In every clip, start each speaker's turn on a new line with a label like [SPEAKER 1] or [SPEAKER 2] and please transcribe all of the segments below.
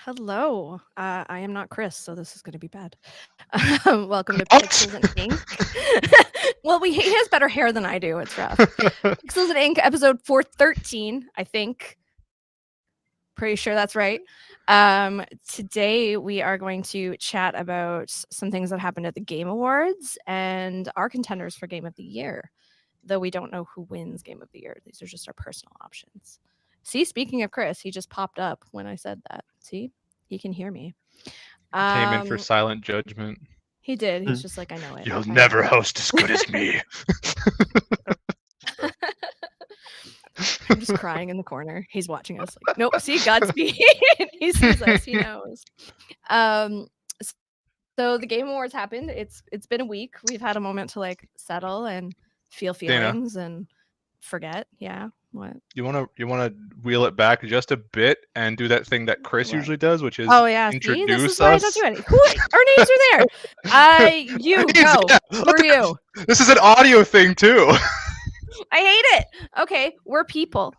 [SPEAKER 1] Hello. I am not Chris, so this is going to be bad. Welcome to
[SPEAKER 2] What?
[SPEAKER 1] Pixels and Ink. Well, he has better hair than I do. It's rough. Pixels and Ink, episode 413, I think. Pretty sure that's right. Today we are going to chat about some things that happened at the Game Awards and our contenders for Game of the Year. Though we don't know who wins Game of the Year. These are just our personal options. See, speaking of Chris, he just popped up when I said that. See, he can hear me.
[SPEAKER 2] Came in for
[SPEAKER 1] Um,
[SPEAKER 2] silent judgment.
[SPEAKER 1] he did. He's just like, I know it.
[SPEAKER 2] You'll
[SPEAKER 1] I
[SPEAKER 2] never
[SPEAKER 1] know.
[SPEAKER 2] host as good as me.
[SPEAKER 1] I'm just crying in the corner. He's watching us. Like, nope. See, Godspeed. He sees us. He knows. Um, so the Game Awards happened. It's been a week. We've had a moment to like settle and feel
[SPEAKER 2] Dana,
[SPEAKER 1] feelings and forget. Yeah. What?
[SPEAKER 2] you wanna wheel it back just a bit and do that thing that Chris
[SPEAKER 1] What?
[SPEAKER 2] usually does, which is
[SPEAKER 1] Oh yeah. See, this
[SPEAKER 2] introduce
[SPEAKER 1] is why I don't
[SPEAKER 2] us.
[SPEAKER 1] do anything. Who? Our names are there. You go.
[SPEAKER 2] Yeah,
[SPEAKER 1] Who are you?
[SPEAKER 2] This is an audio thing too.
[SPEAKER 1] I hate it. Okay, we're people.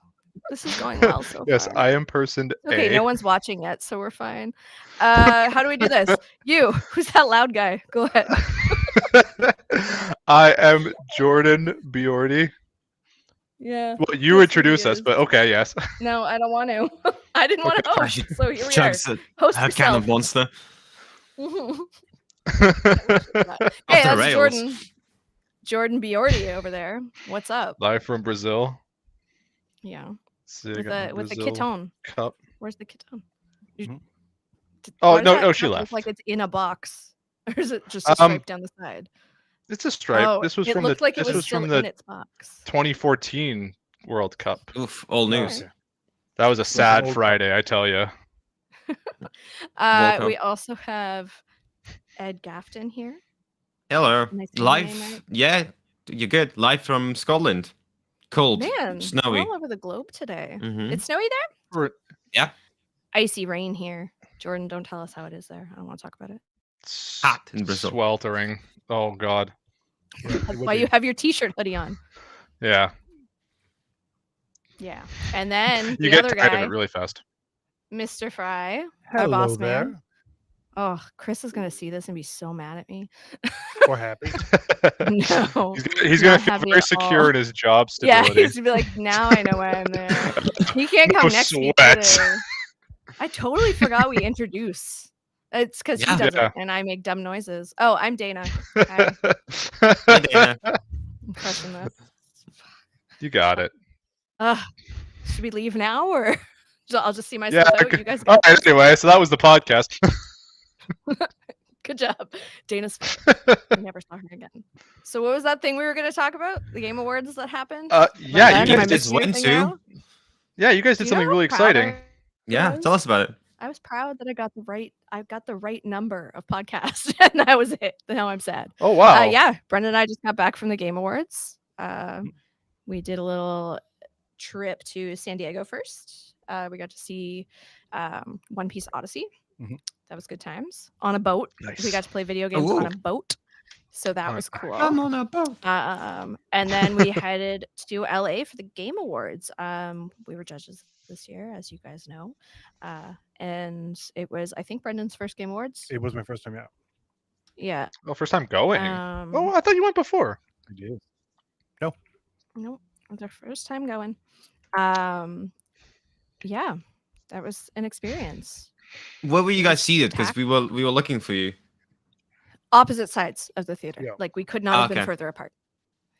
[SPEAKER 1] This is going well so
[SPEAKER 2] Yes,
[SPEAKER 1] far.
[SPEAKER 2] I am person
[SPEAKER 1] Okay,
[SPEAKER 2] A.
[SPEAKER 1] no one's watching yet, so we're fine. How do we do this? You, who's that loud guy? Go ahead.
[SPEAKER 2] I am Jordan Biordi.
[SPEAKER 1] Yeah.
[SPEAKER 2] Well, you
[SPEAKER 1] Yes,
[SPEAKER 2] introduce
[SPEAKER 1] he
[SPEAKER 2] us,
[SPEAKER 1] is.
[SPEAKER 2] but okay, yes.
[SPEAKER 1] No, I don't want to. I didn't want to
[SPEAKER 2] Okay.
[SPEAKER 1] host, so here we are.
[SPEAKER 3] Chugs
[SPEAKER 1] Host
[SPEAKER 3] a can
[SPEAKER 1] yourself.
[SPEAKER 3] of monster.
[SPEAKER 1] Hey,
[SPEAKER 3] the
[SPEAKER 1] that's
[SPEAKER 3] rails.
[SPEAKER 1] Jordan Biordi over there. What's up?
[SPEAKER 2] Live from Brazil.
[SPEAKER 1] Yeah,
[SPEAKER 2] So
[SPEAKER 1] with the ketone.
[SPEAKER 2] cup.
[SPEAKER 1] Where's the ketone?
[SPEAKER 2] Oh,
[SPEAKER 1] Why does
[SPEAKER 2] no,
[SPEAKER 1] that
[SPEAKER 2] she
[SPEAKER 1] cup look
[SPEAKER 2] left.
[SPEAKER 1] like it's in a box, or is it just a stripe down the side?
[SPEAKER 2] It's a stripe.
[SPEAKER 1] Oh,
[SPEAKER 2] This was
[SPEAKER 1] it
[SPEAKER 2] from
[SPEAKER 1] looked
[SPEAKER 2] the
[SPEAKER 1] like it
[SPEAKER 2] this
[SPEAKER 1] was still
[SPEAKER 2] from
[SPEAKER 1] in
[SPEAKER 2] the
[SPEAKER 1] its box.
[SPEAKER 2] 2014 World Cup.
[SPEAKER 3] Oof, all news.
[SPEAKER 1] Alright.
[SPEAKER 2] That was a sad
[SPEAKER 4] old
[SPEAKER 2] Friday, I tell you.
[SPEAKER 3] Welcome.
[SPEAKER 1] We also have Ed Gafton here.
[SPEAKER 3] Hello.
[SPEAKER 1] Am I saying your
[SPEAKER 3] Live.
[SPEAKER 1] name right?
[SPEAKER 3] Yeah, you're good. Live from Scotland. Cold.
[SPEAKER 1] Man,
[SPEAKER 3] Snowy.
[SPEAKER 1] we're all over the globe today.
[SPEAKER 3] Mhm.
[SPEAKER 1] It's snowy there?
[SPEAKER 2] Or-
[SPEAKER 3] Yeah.
[SPEAKER 1] Icy rain here. Jordan, don't tell us how it is there. I don't want to talk about it.
[SPEAKER 3] Hot in Brazil.
[SPEAKER 2] Sweltering. Oh God.
[SPEAKER 1] That's why you have your t-shirt hoodie on.
[SPEAKER 2] Yeah.
[SPEAKER 1] Yeah. And then
[SPEAKER 2] You
[SPEAKER 1] the
[SPEAKER 2] get
[SPEAKER 1] other
[SPEAKER 2] tired
[SPEAKER 1] guy,
[SPEAKER 2] of it really fast.
[SPEAKER 1] Mr. Fry, our
[SPEAKER 4] Hello
[SPEAKER 1] boss
[SPEAKER 4] there.
[SPEAKER 1] man. Oh, Chris is gonna see this and be so mad at me.
[SPEAKER 4] Or happy.
[SPEAKER 1] No.
[SPEAKER 2] He's gonna
[SPEAKER 1] not
[SPEAKER 2] feel
[SPEAKER 1] happy
[SPEAKER 2] very
[SPEAKER 1] at
[SPEAKER 2] secure
[SPEAKER 1] all.
[SPEAKER 2] in his job
[SPEAKER 1] Yeah,
[SPEAKER 2] stability.
[SPEAKER 1] he's gonna be like, now I know why I'm there. He can't
[SPEAKER 2] No
[SPEAKER 1] come next week
[SPEAKER 2] sweat.
[SPEAKER 1] either. I totally forgot we introduce. It's because he
[SPEAKER 3] Yeah.
[SPEAKER 1] does
[SPEAKER 2] Yeah.
[SPEAKER 1] it and I make dumb noises. Oh, I'm Dana. Hi.
[SPEAKER 3] Hi, Dana.
[SPEAKER 1] I'm crushing this.
[SPEAKER 2] You got it.
[SPEAKER 1] Should we leave now or I'll just see
[SPEAKER 2] Yeah.
[SPEAKER 1] myself out? You guys
[SPEAKER 2] All
[SPEAKER 1] go.
[SPEAKER 2] right. Anyway, so that was the podcast.
[SPEAKER 1] Good job. Dana's fine. I never saw her again. So what was that thing we were going to talk about? The Game Awards that happened?
[SPEAKER 2] Yeah,
[SPEAKER 1] Am
[SPEAKER 2] you
[SPEAKER 1] I
[SPEAKER 2] guys did.
[SPEAKER 3] just
[SPEAKER 1] missing
[SPEAKER 3] went
[SPEAKER 1] something
[SPEAKER 3] to.
[SPEAKER 1] now?
[SPEAKER 2] Yeah, you guys did
[SPEAKER 1] Do you
[SPEAKER 2] something
[SPEAKER 1] know
[SPEAKER 2] really
[SPEAKER 1] how proud
[SPEAKER 2] exciting.
[SPEAKER 3] Yeah,
[SPEAKER 1] was?
[SPEAKER 3] tell us about it.
[SPEAKER 1] I was proud that I got the right number of podcasts, and that was it. Now I'm sad.
[SPEAKER 2] Oh wow.
[SPEAKER 1] Yeah, Brendan and I just got back from the Game Awards. We did a little trip to San Diego first. We got to see One Piece Odyssey.
[SPEAKER 4] Mhm.
[SPEAKER 1] That was good times on a boat.
[SPEAKER 2] Nice.
[SPEAKER 1] We got to play video games on a boat, so that was cool.
[SPEAKER 3] on a boat.
[SPEAKER 1] And then we headed to LA for the Game Awards. We were judges this year, as you guys know, and it was, I think, Brendan's first Game Awards.
[SPEAKER 4] It was my first time out.
[SPEAKER 1] Yeah.
[SPEAKER 2] Oh, first time going.
[SPEAKER 1] Um,
[SPEAKER 2] Oh, I thought you went before.
[SPEAKER 4] I did.
[SPEAKER 1] Nope, it was our first time going. Yeah, that was an experience.
[SPEAKER 3] Where were you guys
[SPEAKER 1] It's
[SPEAKER 3] seated? Because
[SPEAKER 1] packed.
[SPEAKER 3] we were looking for you.
[SPEAKER 1] Opposite sides of the theater.
[SPEAKER 4] Yeah.
[SPEAKER 1] Like we could not have been
[SPEAKER 3] Okay.
[SPEAKER 1] further apart.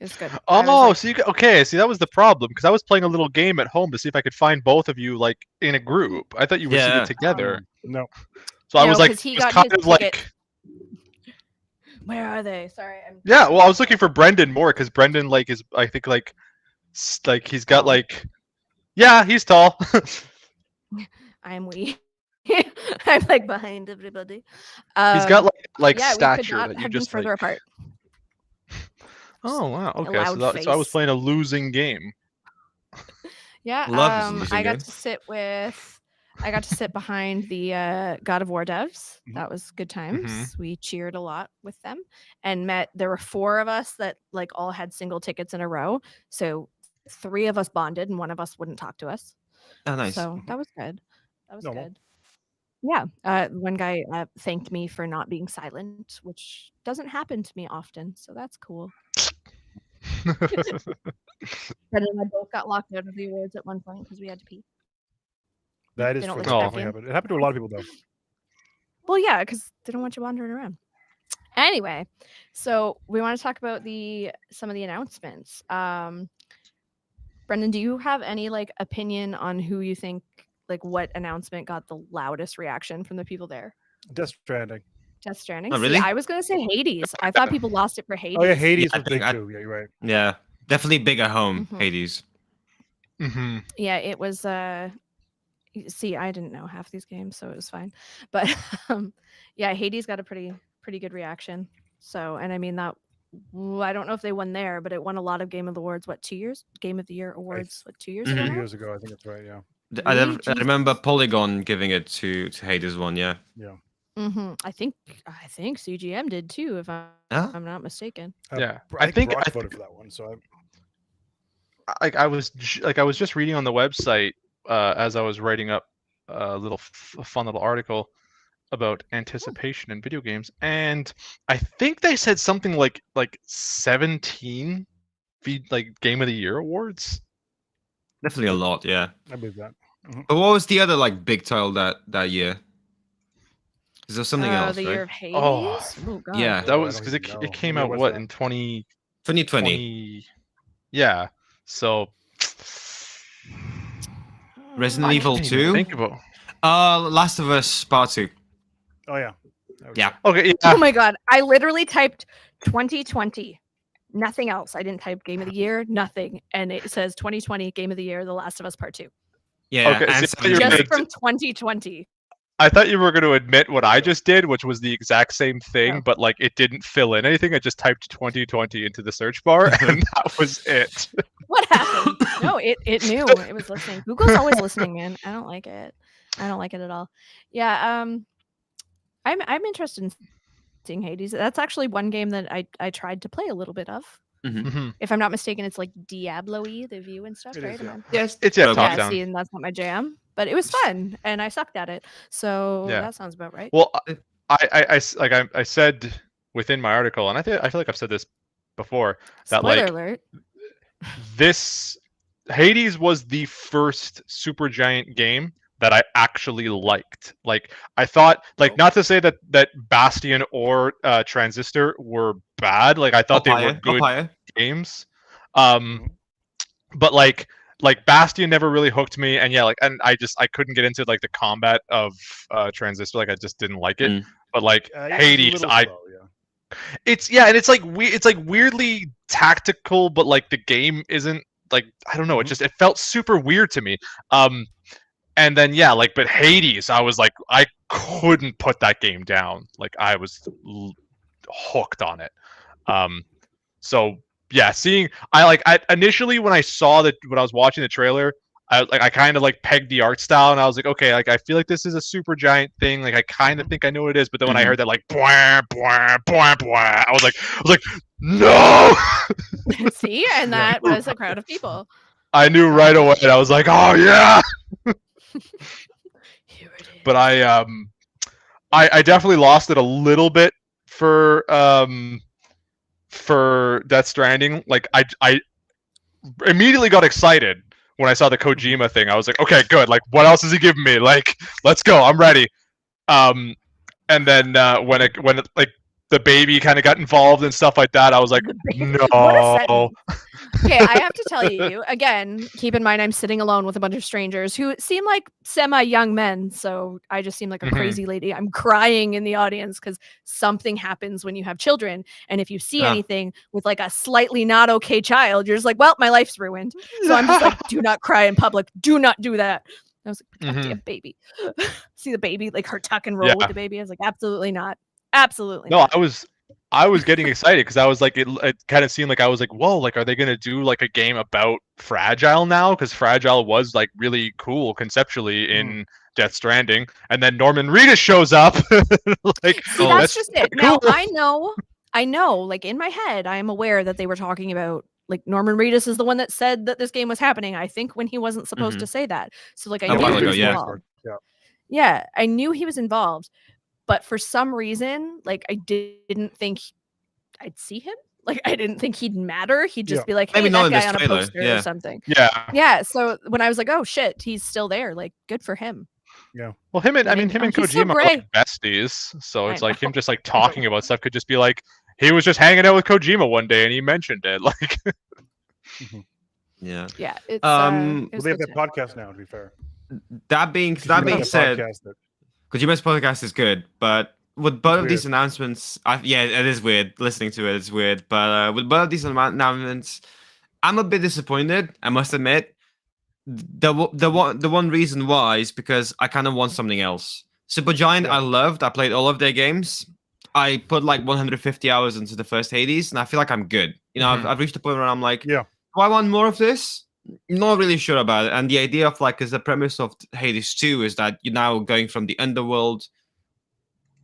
[SPEAKER 1] It was good. I was
[SPEAKER 2] Oh,
[SPEAKER 1] like,
[SPEAKER 2] so you okay? See, that was the problem because I was playing a little game at home to see if I could find both of you like in a group. I thought you were
[SPEAKER 3] Yeah.
[SPEAKER 2] seated together,
[SPEAKER 4] No.
[SPEAKER 2] so I
[SPEAKER 1] No,
[SPEAKER 2] was like,
[SPEAKER 1] 'cause he
[SPEAKER 2] it was
[SPEAKER 1] got
[SPEAKER 2] kind
[SPEAKER 1] his
[SPEAKER 2] of
[SPEAKER 1] ticket.
[SPEAKER 2] like,
[SPEAKER 1] where are they? Sorry, I'm
[SPEAKER 2] yeah. Well, I was looking for Brendan more because Brendan like is, I think like he's got
[SPEAKER 1] Oh.
[SPEAKER 2] like, yeah, he's tall.
[SPEAKER 1] I'm weak. I'm like behind everybody.
[SPEAKER 2] He's got like
[SPEAKER 1] yeah, we could
[SPEAKER 2] stature
[SPEAKER 1] not
[SPEAKER 2] that you
[SPEAKER 1] have been
[SPEAKER 2] just
[SPEAKER 1] further
[SPEAKER 2] like.
[SPEAKER 1] apart.
[SPEAKER 2] Oh wow. Okay, so,
[SPEAKER 1] loud
[SPEAKER 2] so I was
[SPEAKER 1] face.
[SPEAKER 2] playing a losing game.
[SPEAKER 1] Yeah,
[SPEAKER 3] Love losing
[SPEAKER 1] I got
[SPEAKER 3] games.
[SPEAKER 1] to sit behind the God of War devs.
[SPEAKER 4] Mhm.
[SPEAKER 1] That was good times. We cheered a lot with them and there were 4 of us that like all had single tickets in a row. So 3 of us bonded and one of us wouldn't talk to us.
[SPEAKER 3] Oh, nice.
[SPEAKER 1] So that was good. That was
[SPEAKER 4] Normal.
[SPEAKER 1] good. Yeah, one guy thanked me for not being silent, which doesn't happen to me often, so that's cool. Brendan and I both got locked out of the awards at one point because we had to pee.
[SPEAKER 4] That
[SPEAKER 1] They
[SPEAKER 4] is
[SPEAKER 1] don't
[SPEAKER 4] true.
[SPEAKER 1] let
[SPEAKER 4] That
[SPEAKER 1] you back
[SPEAKER 4] definitely
[SPEAKER 1] in.
[SPEAKER 4] happened. It happened to a lot of people though.
[SPEAKER 1] Well, yeah, because they don't want you wandering around. Anyway, so we want to talk about some of the announcements. Brendan, do you have any like opinion on who you think like what announcement got the loudest reaction from the people there?
[SPEAKER 4] Death Stranding.
[SPEAKER 1] Death Stranding.
[SPEAKER 3] Oh,
[SPEAKER 1] See,
[SPEAKER 3] really?
[SPEAKER 1] I was gonna say Hades. I thought people lost it for Hades.
[SPEAKER 4] Oh yeah, Hades
[SPEAKER 3] I
[SPEAKER 4] was
[SPEAKER 3] think
[SPEAKER 4] big too. Yeah, you're right.
[SPEAKER 3] Yeah, definitely big at home.
[SPEAKER 1] Mhm.
[SPEAKER 3] Hades.
[SPEAKER 2] hmm
[SPEAKER 1] Yeah, it was. See, I didn't know half these games, so it was fine. But yeah, Hades got a pretty good reaction. So, and I mean that. I don't know if they won there, but it won a lot of Game of the Awards. What, 2 years? Game of the Year awards. What, 2 years ago?
[SPEAKER 4] 2
[SPEAKER 1] now?
[SPEAKER 4] years ago, I think that's right. Yeah.
[SPEAKER 1] Really?
[SPEAKER 3] I remember
[SPEAKER 1] Jesus.
[SPEAKER 3] Polygon giving it to Hades one. Yeah.
[SPEAKER 4] Yeah.
[SPEAKER 1] I think CGM did too, if I'm
[SPEAKER 3] Huh?
[SPEAKER 1] not mistaken.
[SPEAKER 2] Yeah,
[SPEAKER 4] I think Brock voted for that one. So
[SPEAKER 2] I was just reading on the website as I was writing up a fun little article about anticipation in video games, and I think they said something like 17 Game of the Year awards.
[SPEAKER 3] Definitely a lot. Yeah.
[SPEAKER 4] I believe that.
[SPEAKER 3] But what was the other like big title that year? Is there something else?
[SPEAKER 1] The
[SPEAKER 3] right?
[SPEAKER 1] Year of Hades.
[SPEAKER 2] Oh,
[SPEAKER 1] God.
[SPEAKER 3] yeah.
[SPEAKER 2] That
[SPEAKER 4] I
[SPEAKER 2] was
[SPEAKER 4] don't
[SPEAKER 2] because
[SPEAKER 4] even know.
[SPEAKER 2] it came
[SPEAKER 4] When
[SPEAKER 2] out
[SPEAKER 4] was
[SPEAKER 2] what
[SPEAKER 4] that?
[SPEAKER 2] in 2020.
[SPEAKER 3] 2020.
[SPEAKER 2] Yeah, so
[SPEAKER 3] Resident
[SPEAKER 2] I
[SPEAKER 3] Evil
[SPEAKER 2] can't even
[SPEAKER 3] 2.
[SPEAKER 2] think about.
[SPEAKER 3] Last of Us Part 2.
[SPEAKER 4] Oh yeah. That was
[SPEAKER 3] Yeah.
[SPEAKER 2] Okay,
[SPEAKER 1] Oh
[SPEAKER 2] yeah.
[SPEAKER 1] my god! I literally typed 2020. Nothing else. I didn't type Game of the Year. Nothing, and it says 2020 Game of the Year: The Last of Us Part 2.
[SPEAKER 3] Yeah.
[SPEAKER 2] Okay,
[SPEAKER 3] And
[SPEAKER 2] see, I thought you were
[SPEAKER 1] Just
[SPEAKER 2] gonna
[SPEAKER 1] from 2020.
[SPEAKER 2] I thought you were going to admit what I just did, which was the exact same thing,
[SPEAKER 1] No.
[SPEAKER 2] but like it didn't fill in anything. I just typed 2020 into the search bar, and that was it.
[SPEAKER 1] What happened? No, it knew. It was listening. Google's always listening, man. I don't like it. I don't like it at all. Yeah. I'm interested in seeing Hades. That's actually one game that I tried to play a little bit of.
[SPEAKER 2] Mhm.
[SPEAKER 1] If I'm not mistaken, it's like Diablo-y, the view and stuff,
[SPEAKER 4] It
[SPEAKER 1] right?
[SPEAKER 4] is, yeah.
[SPEAKER 3] Yes.
[SPEAKER 2] It's yeah,
[SPEAKER 3] Okay.
[SPEAKER 2] top
[SPEAKER 1] Yeah,
[SPEAKER 2] down.
[SPEAKER 1] see, and that's not my jam, but it was fun, and I sucked at it. So
[SPEAKER 2] Yeah.
[SPEAKER 1] that sounds about right.
[SPEAKER 2] Well, I said within my article, and I feel like I've said this before, that
[SPEAKER 1] Spoiler
[SPEAKER 2] like
[SPEAKER 1] alert.
[SPEAKER 2] this Hades was the first Supergiant game that I actually liked. Like I thought, like not to say that Bastion or Transistor were bad. Like I thought they were good games. But like Bastion never really hooked me, and yeah, like and I couldn't get into like the combat of Transistor. Like I just didn't like it. But like
[SPEAKER 4] it was a
[SPEAKER 2] Hades,
[SPEAKER 4] little slow, yeah.
[SPEAKER 2] it's and it's like weirdly tactical, but like the game isn't like I don't know. It felt super weird to me. And then yeah, like but Hades, I was like I couldn't put that game down. Like I was hooked on it. So yeah, I initially when I saw that when I was watching the trailer, I kind of like pegged the art style and I was like, okay, like I feel like this is a Supergiant thing. Like I kind of think I know what it is, but then when I heard that like bwah, bwah, bwah, bwah, I was like, no.
[SPEAKER 1] See, and that was a crowd of people.
[SPEAKER 2] I knew right away. And I was like, oh yeah.
[SPEAKER 1] Here it is.
[SPEAKER 2] But I definitely lost it a little bit for Death Stranding. Like I immediately got excited when I saw the Kojima thing. I was like, okay, good. Like, what else is he giving me? Like, let's go. I'm ready. And then when it like the baby kind of got involved and stuff like that, I was like, no.
[SPEAKER 1] Okay, I have to tell you again. Keep in mind, I'm sitting alone with a bunch of strangers who seem like semi-young men. So I just seem like a crazy lady. I'm crying in the audience because something happens when you have children, and if you see anything with like a slightly not okay child, you're just like, well, my life's ruined. So I'm just like, do not cry in public. Do not do that. I was like, goddamn baby. See the baby, like her tuck and roll with the baby. I was like, absolutely not. Absolutely.
[SPEAKER 2] No, I was getting excited because I was like, it kind of seemed like I was like, whoa, like, are they gonna do like a game about Fragile now? Because Fragile was like really cool conceptually in Death Stranding, and then Norman Reedus shows up. Like,
[SPEAKER 1] see, that's just it.
[SPEAKER 2] Cool.
[SPEAKER 1] Now I know, like in my head, I am aware that they were talking about like Norman Reedus is the one that said that this game was happening. I think when he wasn't supposed to say that. So like I knew it was involved. Yeah, I knew he was involved, but for some reason, like I didn't think I'd see him. Like I didn't think he'd matter. He'd just
[SPEAKER 4] Yeah.
[SPEAKER 1] be like,
[SPEAKER 3] Maybe
[SPEAKER 1] "Hey,
[SPEAKER 3] not
[SPEAKER 1] that
[SPEAKER 3] in
[SPEAKER 1] guy
[SPEAKER 3] this
[SPEAKER 1] on a
[SPEAKER 3] trailer,
[SPEAKER 1] poster
[SPEAKER 3] yeah.
[SPEAKER 1] or something."
[SPEAKER 2] Yeah.
[SPEAKER 1] Yeah. So when I was like, "Oh shit, he's still there!" Like, good for him.
[SPEAKER 2] Well, him and
[SPEAKER 1] But
[SPEAKER 2] I mean
[SPEAKER 1] maybe-
[SPEAKER 2] him and
[SPEAKER 1] oh, he's so
[SPEAKER 2] Kojima are
[SPEAKER 1] gray.
[SPEAKER 2] like besties, so
[SPEAKER 1] I
[SPEAKER 2] it's like him
[SPEAKER 1] know.
[SPEAKER 2] just like talking about stuff could just be like he was just hanging out with Kojima one day and he mentioned it. Like,
[SPEAKER 3] Yeah.
[SPEAKER 1] Yeah, it's
[SPEAKER 3] Um,
[SPEAKER 1] it
[SPEAKER 4] Well,
[SPEAKER 1] was
[SPEAKER 4] they have
[SPEAKER 1] good
[SPEAKER 4] that
[SPEAKER 1] to-
[SPEAKER 4] podcast now. To be fair,
[SPEAKER 3] that being
[SPEAKER 4] Kojima's
[SPEAKER 3] said,
[SPEAKER 4] podcast that-
[SPEAKER 3] Kojima's podcast is good, but with both
[SPEAKER 4] It's
[SPEAKER 3] of these
[SPEAKER 4] weird.
[SPEAKER 3] announcements, yeah, it is weird. Listening to it is weird, but with both of these announcements, I'm a bit disappointed. I must admit. The one reason why is because I kind of want something else. Supergiant,
[SPEAKER 4] Yeah.
[SPEAKER 3] I loved. I played all of their games. I put like 150 hours into the first Hades, and I feel like I'm good. You know,
[SPEAKER 2] Mhm.
[SPEAKER 3] I've reached a point where I'm like,
[SPEAKER 4] Yeah.
[SPEAKER 3] do I want more of this? Not really sure about it. And the idea of like, because the premise of Hades 2 is that you're now going from the underworld,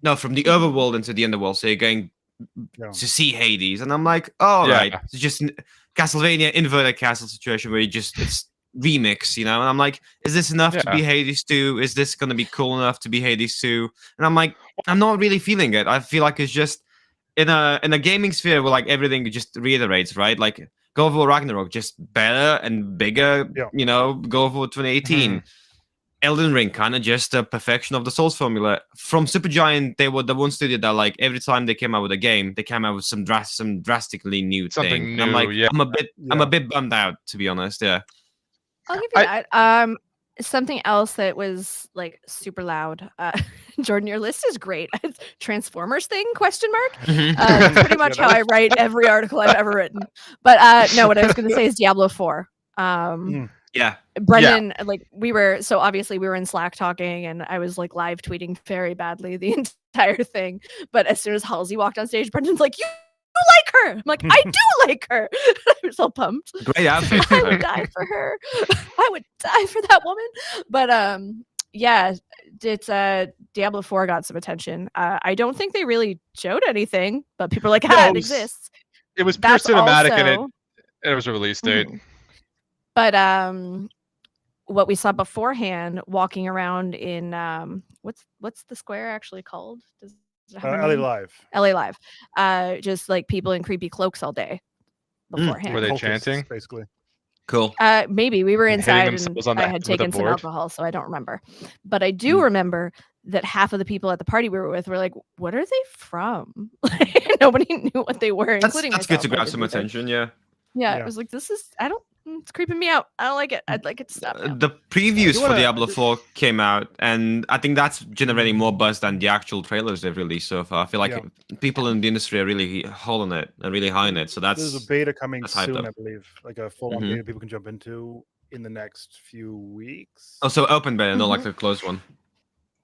[SPEAKER 3] no, from the overworld into the underworld. So you're going
[SPEAKER 4] Yeah.
[SPEAKER 3] to see Hades, and I'm like, all
[SPEAKER 2] Yeah.
[SPEAKER 3] right, it's just Castlevania inverted castle situation where you just it's remix, you know. And I'm like, is this enough to be
[SPEAKER 2] Yeah.
[SPEAKER 3] Hades 2? Is this gonna be cool enough to be Hades 2? And I'm like, I'm not really feeling it. I feel like it's just in a gaming sphere where like everything just reiterates, right? Like God of War Ragnarok, just better and bigger,
[SPEAKER 4] Yeah.
[SPEAKER 3] you know, God of War 2018. Elden Ring, kind of just a perfection of the Souls formula. From Supergiant, they were the one studio that, like, every time they came out with a game, they came out with some drastically new
[SPEAKER 2] Something
[SPEAKER 3] thing. And I'm like,
[SPEAKER 2] new, yeah.
[SPEAKER 3] I'm a
[SPEAKER 4] Yeah.
[SPEAKER 3] bit bummed out, to be honest. Yeah.
[SPEAKER 1] I'll give you that. Something else that was like super loud. Jordan, your list is great. Transformers thing? Question mark. That's pretty much
[SPEAKER 4] Yeah,
[SPEAKER 1] how
[SPEAKER 4] that
[SPEAKER 1] I write every article I've ever written. But no, what I was going to say is Diablo 4.
[SPEAKER 3] Yeah.
[SPEAKER 1] Brendan, like obviously we were in Slack talking, and I was like live tweeting very badly the entire thing. But as soon as Halsey walked on stage, Brendan's like, "You like her?" I'm like, "I do like her." I was all pumped.
[SPEAKER 3] Great outfit.
[SPEAKER 1] I would die for her. I would die for that woman. But yeah, it's Diablo 4 got some attention. I don't think they really showed anything, but people are like,
[SPEAKER 2] No,
[SPEAKER 1] it exists.
[SPEAKER 2] It was pure
[SPEAKER 1] That's
[SPEAKER 2] cinematic
[SPEAKER 1] also,
[SPEAKER 2] and it was a release date.
[SPEAKER 1] But what we saw beforehand, walking around in what's the square actually called? Does it have a
[SPEAKER 4] LA
[SPEAKER 1] name?
[SPEAKER 4] Live.
[SPEAKER 1] LA Live. Just like people in creepy cloaks all day beforehand.
[SPEAKER 2] Were they
[SPEAKER 4] Cultists,
[SPEAKER 2] chanting?
[SPEAKER 4] basically?
[SPEAKER 3] Cool.
[SPEAKER 1] Maybe we were
[SPEAKER 2] Hitting
[SPEAKER 1] inside and
[SPEAKER 2] themselves on
[SPEAKER 1] I
[SPEAKER 2] the
[SPEAKER 1] had
[SPEAKER 2] head with a
[SPEAKER 1] taken some
[SPEAKER 2] board?
[SPEAKER 1] alcohol, so I don't remember. But I do remember that half of the people at the party we were with were like, "What are they from?" Nobody knew what they were,
[SPEAKER 3] That's
[SPEAKER 1] including
[SPEAKER 3] good
[SPEAKER 1] myself.
[SPEAKER 3] to
[SPEAKER 1] I
[SPEAKER 3] grab
[SPEAKER 1] didn't
[SPEAKER 3] some
[SPEAKER 1] either.
[SPEAKER 3] attention. Yeah.
[SPEAKER 1] Yeah,
[SPEAKER 4] Yeah.
[SPEAKER 1] it was like, it's creeping me out. I don't like it. I'd like it to stop now.
[SPEAKER 3] The previews
[SPEAKER 4] You
[SPEAKER 3] for
[SPEAKER 4] wanna-
[SPEAKER 3] Diablo 4 came out, and I think that's generating more buzz than the actual trailers they've released so far. I feel like
[SPEAKER 4] Yeah.
[SPEAKER 3] people in the industry are really holding it and really high on it. So that's
[SPEAKER 4] There's a beta coming
[SPEAKER 3] that's hyped
[SPEAKER 4] soon,
[SPEAKER 3] up.
[SPEAKER 4] I believe, like a full-on
[SPEAKER 3] Mhm.
[SPEAKER 4] beta people can jump into in the next few weeks.
[SPEAKER 3] also open beta, not like the closed one.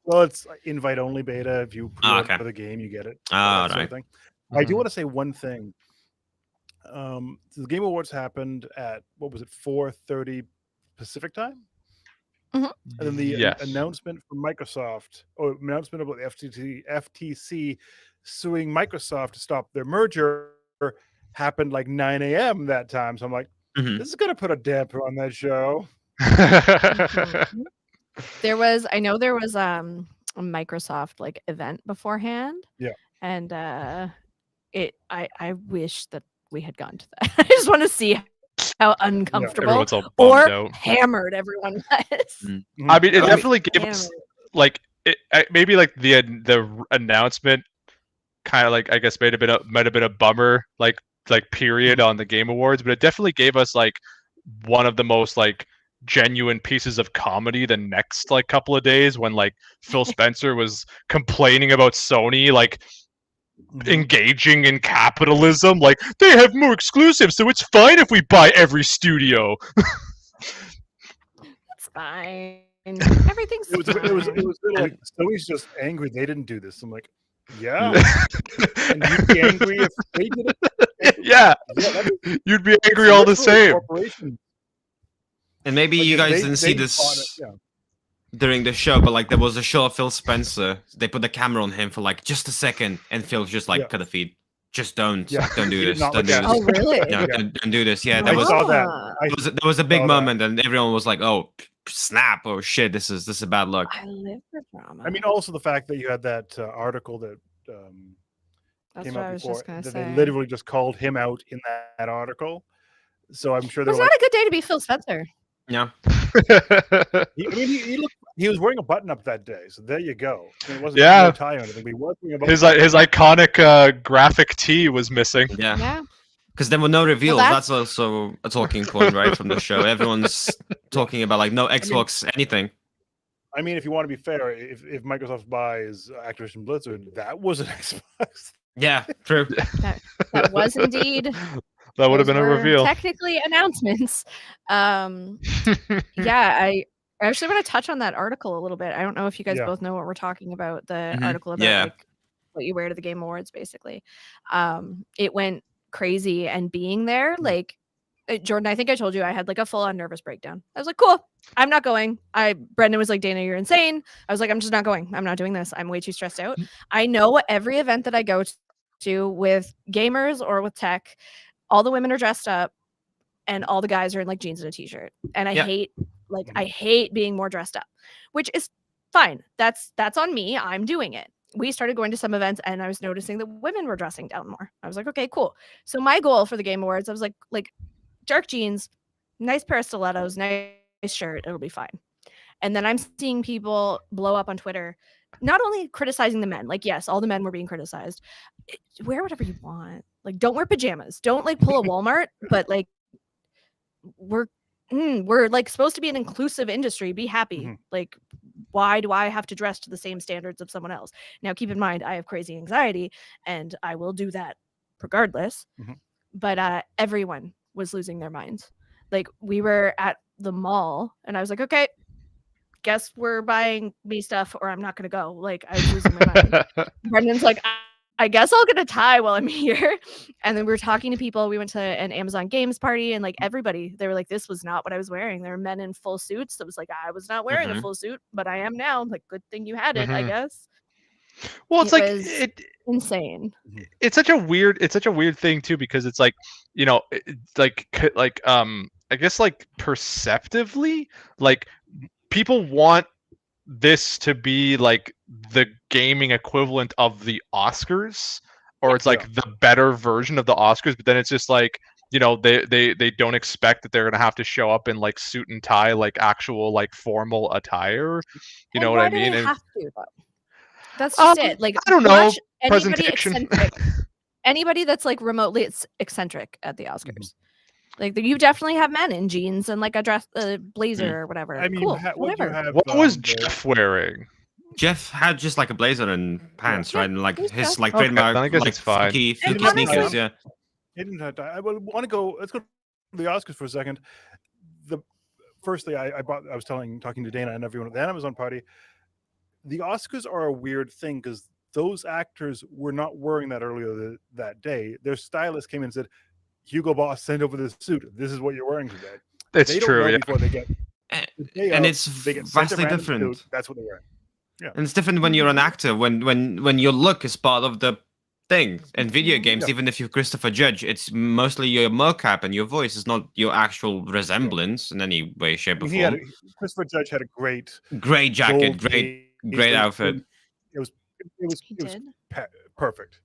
[SPEAKER 4] Well, it's invite-only beta. If you
[SPEAKER 3] Ah,
[SPEAKER 4] pre-order
[SPEAKER 3] okay.
[SPEAKER 4] the game, you get it.
[SPEAKER 3] Ah,
[SPEAKER 4] that sort of
[SPEAKER 3] right.
[SPEAKER 4] thing. I do want to say one thing. The Game Awards happened at, what was it, 4:30 Pacific time?
[SPEAKER 1] Mhm.
[SPEAKER 4] And then the
[SPEAKER 2] Yes.
[SPEAKER 4] announcement from Microsoft, or announcement about the FTC suing Microsoft to stop their merger, happened like 9 a.m. that time. So I'm like,
[SPEAKER 3] Mhm.
[SPEAKER 4] this is going to put a damper on that show.
[SPEAKER 1] I know there was a Microsoft like event beforehand.
[SPEAKER 4] Yeah.
[SPEAKER 1] And I wish that we had gone to that. I just want to see how uncomfortable
[SPEAKER 2] Everyone's all
[SPEAKER 1] or
[SPEAKER 2] bummed out.
[SPEAKER 1] hammered everyone was.
[SPEAKER 3] Mm.
[SPEAKER 2] I mean, it
[SPEAKER 3] I mean-
[SPEAKER 2] definitely gave us like maybe like the announcement kind of like I guess might have been a bummer like period on the Game Awards, but it definitely gave us like one of the most like genuine pieces of comedy the next like couple of days when like Phil Spencer was complaining about Sony like engaging in capitalism, like they have more exclusives, so it's fine if we buy every studio.
[SPEAKER 1] It's fine. Everything's
[SPEAKER 4] It was a
[SPEAKER 1] fine.
[SPEAKER 4] bit like, Sony's just angry they didn't do this. I'm like, yeah. And you'd be angry if they did it.
[SPEAKER 2] Yeah,
[SPEAKER 4] that is-
[SPEAKER 2] you'd be angry all the
[SPEAKER 4] it's literally a
[SPEAKER 2] same.
[SPEAKER 4] corporation.
[SPEAKER 3] And maybe
[SPEAKER 4] Like,
[SPEAKER 3] you
[SPEAKER 4] if
[SPEAKER 3] guys didn't see
[SPEAKER 4] they
[SPEAKER 3] this
[SPEAKER 4] bought it, yeah.
[SPEAKER 3] during the show, but like there was a show of Phil Spencer. They put the camera on him for like just a second, and Phil just like
[SPEAKER 4] Yeah.
[SPEAKER 3] cut a feed. just don't
[SPEAKER 4] Yeah,
[SPEAKER 3] do
[SPEAKER 4] he did
[SPEAKER 3] this.
[SPEAKER 4] not
[SPEAKER 3] Don't
[SPEAKER 4] look
[SPEAKER 3] do
[SPEAKER 4] at
[SPEAKER 3] this.
[SPEAKER 1] Oh, really?
[SPEAKER 3] Yeah,
[SPEAKER 4] Yeah.
[SPEAKER 3] don't do this. Yeah,
[SPEAKER 4] I
[SPEAKER 3] there was
[SPEAKER 4] saw that.
[SPEAKER 1] Ah,
[SPEAKER 3] there was a big
[SPEAKER 4] saw that.
[SPEAKER 3] moment, and everyone was like, "Oh, snap! Oh shit! This is bad luck."
[SPEAKER 1] I live for drama.
[SPEAKER 4] I mean, also the fact that you had that article that
[SPEAKER 1] That's
[SPEAKER 4] came
[SPEAKER 1] what
[SPEAKER 4] out
[SPEAKER 1] I was
[SPEAKER 4] before
[SPEAKER 1] just gonna
[SPEAKER 4] that
[SPEAKER 1] say.
[SPEAKER 4] they literally just called him out in that article. So I'm sure
[SPEAKER 1] It
[SPEAKER 4] they
[SPEAKER 1] was
[SPEAKER 4] were
[SPEAKER 1] not
[SPEAKER 4] like,
[SPEAKER 1] a good day to be Phil Spencer.
[SPEAKER 3] Yeah,
[SPEAKER 4] he was wearing a button up that day. So there you go. I mean, it wasn't
[SPEAKER 2] Yeah.
[SPEAKER 4] no tie or anything, but he was wearing a button.
[SPEAKER 2] his iconic graphic tee was missing.
[SPEAKER 3] yeah.
[SPEAKER 1] Yeah.
[SPEAKER 3] Because there were no reveals.
[SPEAKER 1] that's-
[SPEAKER 3] That's also a talking point, right, from the show. Everyone's talking about like no Xbox anything.
[SPEAKER 4] I mean, if you want to be fair, if Microsoft buys Activision Blizzard, that was an Xbox.
[SPEAKER 3] Yeah, true.
[SPEAKER 1] That was indeed.
[SPEAKER 2] That would have
[SPEAKER 1] Those
[SPEAKER 2] been a
[SPEAKER 1] were
[SPEAKER 2] reveal.
[SPEAKER 1] Technically announcements. Yeah, I actually want to touch on that article a little bit. I don't know if you guys
[SPEAKER 4] Yeah.
[SPEAKER 1] both know what we're talking about. The
[SPEAKER 3] Mhm.
[SPEAKER 1] article about
[SPEAKER 3] Yeah.
[SPEAKER 1] like what you wear to the Game Awards, basically. It went crazy, and being there, like Jordan, I think I told you I had like a full-on nervous breakdown. I was like, cool, I'm not going. Brendan was like, Dana, you're insane. I was like, I'm just not going. I'm not doing this. I'm way too stressed out. I know every event that I go to with gamers or with tech, all the women are dressed up and all the guys are in like jeans and a t-shirt. And I
[SPEAKER 3] Yeah.
[SPEAKER 1] hate being more dressed up, which is fine. That's on me. I'm doing it. We started going to some events and I was noticing that women were dressing down more. I was like, okay, cool. So my goal for the Game Awards, I was like dark jeans, nice pair of stilettos, nice shirt, it'll be fine. And then I'm seeing people blow up on Twitter, not only criticizing the men, like, yes, all the men were being criticized. Wear whatever you want. Like, don't wear pajamas. Don't like pull a Walmart, but like we're like supposed to be an inclusive industry. Be happy.
[SPEAKER 4] Mhm.
[SPEAKER 1] Like, why do I have to dress to the same standards of someone else? Now, keep in mind, I have crazy anxiety and I will do that regardless.
[SPEAKER 4] Mhm.
[SPEAKER 1] But everyone was losing their minds. Like, we were at the mall and I was like, okay, guess we're buying me stuff or I'm not going to go. Like, I was losing my mind. Brendan's like, I guess I'll get a tie while I'm here. And then we were talking to people. We went to an Amazon Games party and like everybody, they were like, this was not what I was wearing. There were men in full suits. That was like, I was not wearing a
[SPEAKER 3] Mhm.
[SPEAKER 1] full suit, but I am now. Like, good thing you had it, I
[SPEAKER 2] Mhm.
[SPEAKER 1] guess.
[SPEAKER 2] Well, it's
[SPEAKER 1] It
[SPEAKER 2] like
[SPEAKER 1] was insane.
[SPEAKER 2] it's such a weird thing too, because it's like, you know, I guess like perceptively, like people want this to be like the gaming equivalent of the Oscars, or it's like the better version of the Oscars, but then it's just like, you know, they don't expect that they're gonna have to show up in like suit and tie, like actual like formal attire. You know what
[SPEAKER 1] why
[SPEAKER 2] I
[SPEAKER 1] do
[SPEAKER 2] mean?
[SPEAKER 1] they
[SPEAKER 2] And
[SPEAKER 1] have to, though? That's just it. Like,
[SPEAKER 2] I don't know,
[SPEAKER 1] watch anybody
[SPEAKER 2] presentation.
[SPEAKER 1] eccentric, anybody that's like remotely eccentric at the Oscars. Like, you definitely have men in jeans and like a dress, blazer or whatever.
[SPEAKER 4] I mean,
[SPEAKER 1] cool,
[SPEAKER 4] what do you
[SPEAKER 1] whatever.
[SPEAKER 4] have?
[SPEAKER 2] What was
[SPEAKER 4] the-
[SPEAKER 2] Jeff wearing?
[SPEAKER 3] Jeff had just like a blazer and pants,
[SPEAKER 1] Yeah,
[SPEAKER 3] right? And like
[SPEAKER 1] he's
[SPEAKER 3] his
[SPEAKER 1] fine.
[SPEAKER 3] like
[SPEAKER 2] Okay,
[SPEAKER 3] trademark,
[SPEAKER 2] then I guess
[SPEAKER 3] like
[SPEAKER 2] it's fine.
[SPEAKER 3] funky
[SPEAKER 1] And
[SPEAKER 3] sneakers.
[SPEAKER 1] honestly-
[SPEAKER 3] Yeah,
[SPEAKER 4] He didn't have to. I want to go. Let's go to the Oscars for a second. Firstly, I was talking to Dana and everyone at the Amazon party. The Oscars are a weird thing because those actors were not wearing that earlier that day. Their stylist came in and said, "Hugo Boss, send over this suit. This is what you're wearing today."
[SPEAKER 2] It's
[SPEAKER 4] They don't
[SPEAKER 2] true.
[SPEAKER 4] know
[SPEAKER 2] Yeah.
[SPEAKER 4] before they get. The day
[SPEAKER 3] and
[SPEAKER 4] of,
[SPEAKER 3] it's
[SPEAKER 4] they get sent a
[SPEAKER 3] vastly
[SPEAKER 4] random
[SPEAKER 3] different.
[SPEAKER 4] suit, that's what they're wearing.
[SPEAKER 3] And it's different when you're an actor. When your look is part of the thing. In video games,
[SPEAKER 4] Yeah.
[SPEAKER 3] even if you're Christopher Judge, it's mostly your mocap and your voice is not your actual resemblance in any way, shape, or form.
[SPEAKER 4] Christopher Judge had a great
[SPEAKER 3] Great jacket,
[SPEAKER 4] gold
[SPEAKER 3] great
[SPEAKER 4] cape.
[SPEAKER 3] outfit.
[SPEAKER 4] It was
[SPEAKER 1] He did.
[SPEAKER 4] perfect.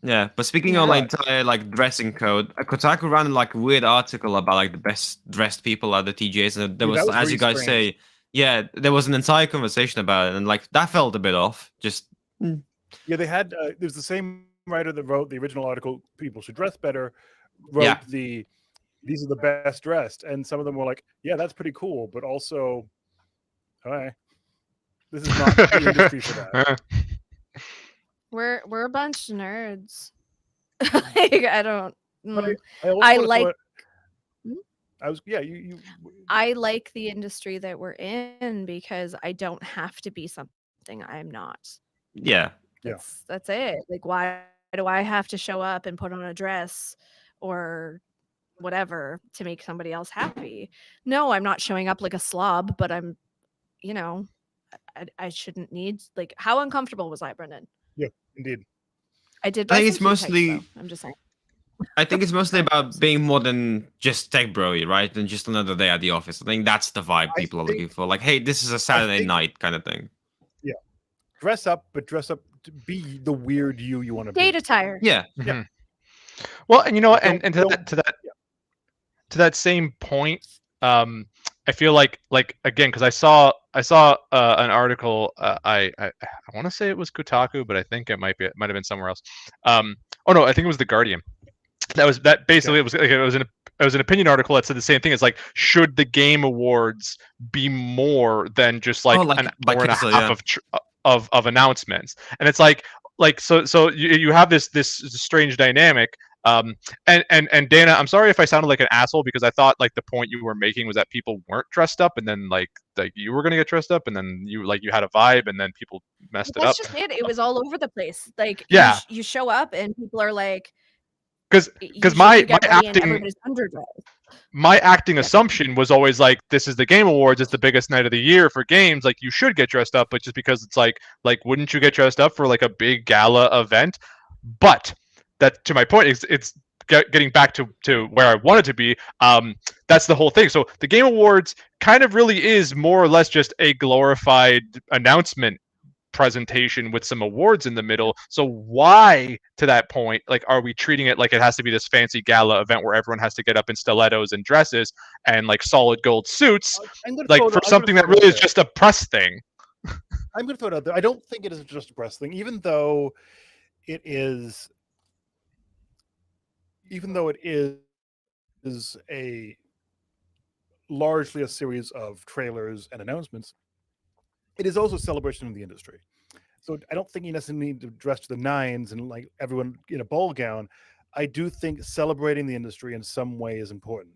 [SPEAKER 3] Yeah, but speaking
[SPEAKER 1] Yeah.
[SPEAKER 3] of like entire like dressing code, Kotaku ran like a weird article about like the best dressed people at the TGAs, and there
[SPEAKER 4] Yeah,
[SPEAKER 3] was,
[SPEAKER 4] that was
[SPEAKER 3] as
[SPEAKER 4] really
[SPEAKER 3] you guys
[SPEAKER 4] strange.
[SPEAKER 3] say, yeah, there was an entire conversation about it, and like that felt a bit off. Just
[SPEAKER 4] Yeah, they had. It was the same writer that wrote the original article. People should dress better. Wrote
[SPEAKER 3] Yeah.
[SPEAKER 4] these are the best dressed, and some of them were like, "Yeah, that's pretty cool," but also, hi, this is not the industry for that.
[SPEAKER 1] We're a bunch of nerds. Like, I don't.
[SPEAKER 4] But
[SPEAKER 1] mm.
[SPEAKER 4] I also
[SPEAKER 1] I
[SPEAKER 4] wanna throw
[SPEAKER 1] like-
[SPEAKER 4] it-
[SPEAKER 1] Hmm?
[SPEAKER 4] I was you.
[SPEAKER 1] I like the industry that we're in because I don't have to be something I'm not.
[SPEAKER 3] yeah,
[SPEAKER 4] Yeah.
[SPEAKER 1] That's it. Like, why do I have to show up and put on a dress or whatever to make somebody else happy? No, I'm not showing up like a slob, but I'm, you know, I shouldn't need, like, how uncomfortable was I, Brendan?
[SPEAKER 4] Indeed.
[SPEAKER 1] I did.
[SPEAKER 3] I think
[SPEAKER 1] buy
[SPEAKER 3] it's
[SPEAKER 1] some tea
[SPEAKER 3] mostly-
[SPEAKER 1] types, though. I'm just saying.
[SPEAKER 3] I think it's mostly about being more than just tech bro-y, right? Than just another day at the office. I think that's the vibe
[SPEAKER 4] I
[SPEAKER 3] people are
[SPEAKER 4] think-
[SPEAKER 3] looking for. Like, hey, this is a Saturday
[SPEAKER 4] think-
[SPEAKER 3] night kind of thing.
[SPEAKER 4] Dress up, but dress up to be the weird you want to be.
[SPEAKER 1] Date attire.
[SPEAKER 3] Yeah.
[SPEAKER 2] Mhm. Well, and you know what,
[SPEAKER 4] Don't-
[SPEAKER 2] and
[SPEAKER 4] don't-
[SPEAKER 2] to that same point, I feel like again, because I saw an article. I want to say it was Kotaku, but I think it might have been somewhere else. Oh no, I think it was the Guardian. That basically it was an opinion article that said the same thing. It's like, should the Game Awards be more than just like, an hour and a
[SPEAKER 3] Pixel,
[SPEAKER 2] half of announcements? And it's like so you have this strange dynamic. And Dana, I'm sorry if I sounded like an asshole, because I thought like the point you were making was that people weren't dressed up, and then like you were gonna get dressed up, and then you had a vibe, and then people messed it
[SPEAKER 1] That's
[SPEAKER 2] up.
[SPEAKER 1] just it. It was all over the place. Like,
[SPEAKER 2] Yeah.
[SPEAKER 1] you show up and people are like,
[SPEAKER 2] 'Cause
[SPEAKER 1] you
[SPEAKER 2] my
[SPEAKER 1] get ready and
[SPEAKER 2] acting-
[SPEAKER 1] everybody's underdressed.
[SPEAKER 2] My acting assumption was always like, this is the Game Awards, it's the biggest night of the year for games, like you should get dressed up, but just because it's like wouldn't you get dressed up for like a big gala event? But that, to my point, it's getting back to where I wanted to be. That's the whole thing. So the Game Awards kind of really is more or less just a glorified announcement presentation with some awards in the middle. So why, to that point, like, are we treating it like it has to be this fancy gala event where everyone has to get up in stilettos and dresses and like solid gold suits, like for something that really is just a press thing?
[SPEAKER 4] I'm going to throw it out there. I don't think it is just a press thing, even though it is a largely a series of trailers and announcements. It is also a celebration of the industry. So I don't think you necessarily need to dress to the nines and like everyone in a ball gown. I do think celebrating the industry in some way is important.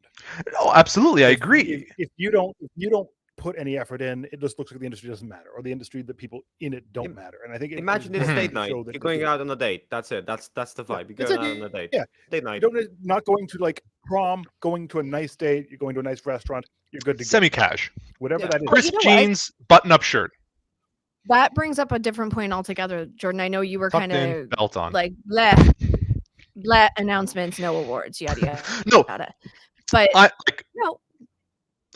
[SPEAKER 2] Oh, absolutely, I
[SPEAKER 4] If-
[SPEAKER 2] agree.
[SPEAKER 4] If you don't put any effort in, it just looks like the industry doesn't matter, or the industry, the people in it don't matter. And I think
[SPEAKER 3] Imagine
[SPEAKER 4] it's
[SPEAKER 3] it's
[SPEAKER 2] Mhm.
[SPEAKER 3] date night.
[SPEAKER 4] show that
[SPEAKER 3] You're going
[SPEAKER 4] you
[SPEAKER 3] out on a date. That's it. That's the vibe. You're
[SPEAKER 4] That's
[SPEAKER 3] going
[SPEAKER 4] it.
[SPEAKER 3] out on a date.
[SPEAKER 4] Yeah.
[SPEAKER 3] Date night.
[SPEAKER 4] don't not going to like prom, going to a nice date, you're going to a nice restaurant, you're good to go.
[SPEAKER 2] Semi-cash,
[SPEAKER 4] Whatever
[SPEAKER 3] Yeah.
[SPEAKER 4] that is.
[SPEAKER 1] Well,
[SPEAKER 2] crisp
[SPEAKER 1] you know what?
[SPEAKER 2] jeans, button-up shirt,
[SPEAKER 1] That brings up a different point altogether, Jordan. I know you were
[SPEAKER 2] tucked
[SPEAKER 1] kind
[SPEAKER 2] in,
[SPEAKER 1] of
[SPEAKER 2] belt on.
[SPEAKER 1] like bleh announcements, no awards, yada yada.
[SPEAKER 2] No,
[SPEAKER 1] yada. But
[SPEAKER 2] I like.
[SPEAKER 1] no,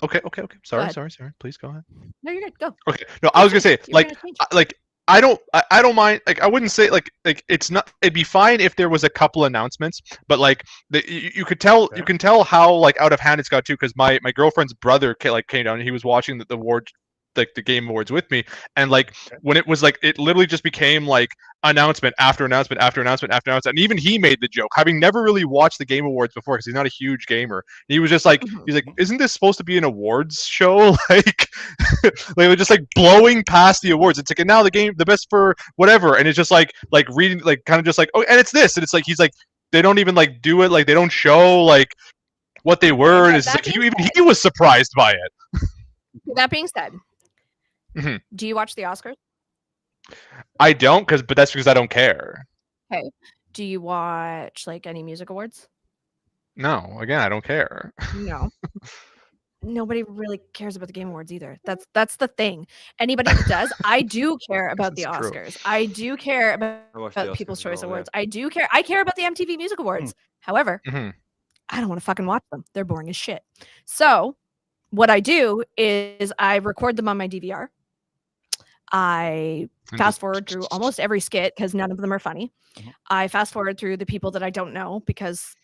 [SPEAKER 2] Okay. Sorry.
[SPEAKER 1] ahead.
[SPEAKER 2] Please go ahead.
[SPEAKER 1] no, you're good. Go.
[SPEAKER 2] Okay. No, I was gonna say,
[SPEAKER 1] You were
[SPEAKER 2] like,
[SPEAKER 1] gonna change it.
[SPEAKER 2] like I don't mind. Like, I wouldn't say like it's not. It'd be fine if there was a couple announcements, but like you could tell
[SPEAKER 4] Okay.
[SPEAKER 2] you can tell how like out of hand it's got too, because my girlfriend's brother came down and he was watching the award, like the Game Awards with me, and like
[SPEAKER 4] Okay.
[SPEAKER 2] when it was like it literally just became like announcement after announcement after announcement after announcement, and even he made the joke, having never really watched the Game Awards before because he's not a huge gamer. He was just like,
[SPEAKER 1] Mhm.
[SPEAKER 2] he's like, isn't this supposed to be an awards show? Like, they were just like blowing past the awards. It's like, and now the best for whatever, and it's just like reading, like kind of just like, oh, and it's this, and it's like he's like, they don't even like do it, like they don't show like what they were, and
[SPEAKER 1] Yeah,
[SPEAKER 2] it's just
[SPEAKER 1] that
[SPEAKER 2] like
[SPEAKER 1] being
[SPEAKER 2] he was surprised by it.
[SPEAKER 1] That being said,
[SPEAKER 2] Mhm.
[SPEAKER 1] do you watch the Oscars?
[SPEAKER 2] I don't, but that's because I don't care.
[SPEAKER 1] Do you watch like any music awards?
[SPEAKER 2] No, again, I don't care.
[SPEAKER 1] No. Nobody really cares about the Game Awards either. That's the thing. Anybody that does, I do care about the
[SPEAKER 2] This is true.
[SPEAKER 1] Oscars. I do care about
[SPEAKER 3] I watched the
[SPEAKER 1] People's
[SPEAKER 3] Oscars as
[SPEAKER 1] Choice
[SPEAKER 3] well,
[SPEAKER 1] Awards. I do care. I care about the MTV Music Awards. However,
[SPEAKER 2] Mhm.
[SPEAKER 1] I don't want to fucking watch them. They're boring as shit. So, what I do is I record them on my DVR. I
[SPEAKER 2] And
[SPEAKER 1] fast
[SPEAKER 2] just-
[SPEAKER 1] forward through almost every skit because none of them are funny.
[SPEAKER 4] Mhm.
[SPEAKER 1] I fast forward through the people that I don't know because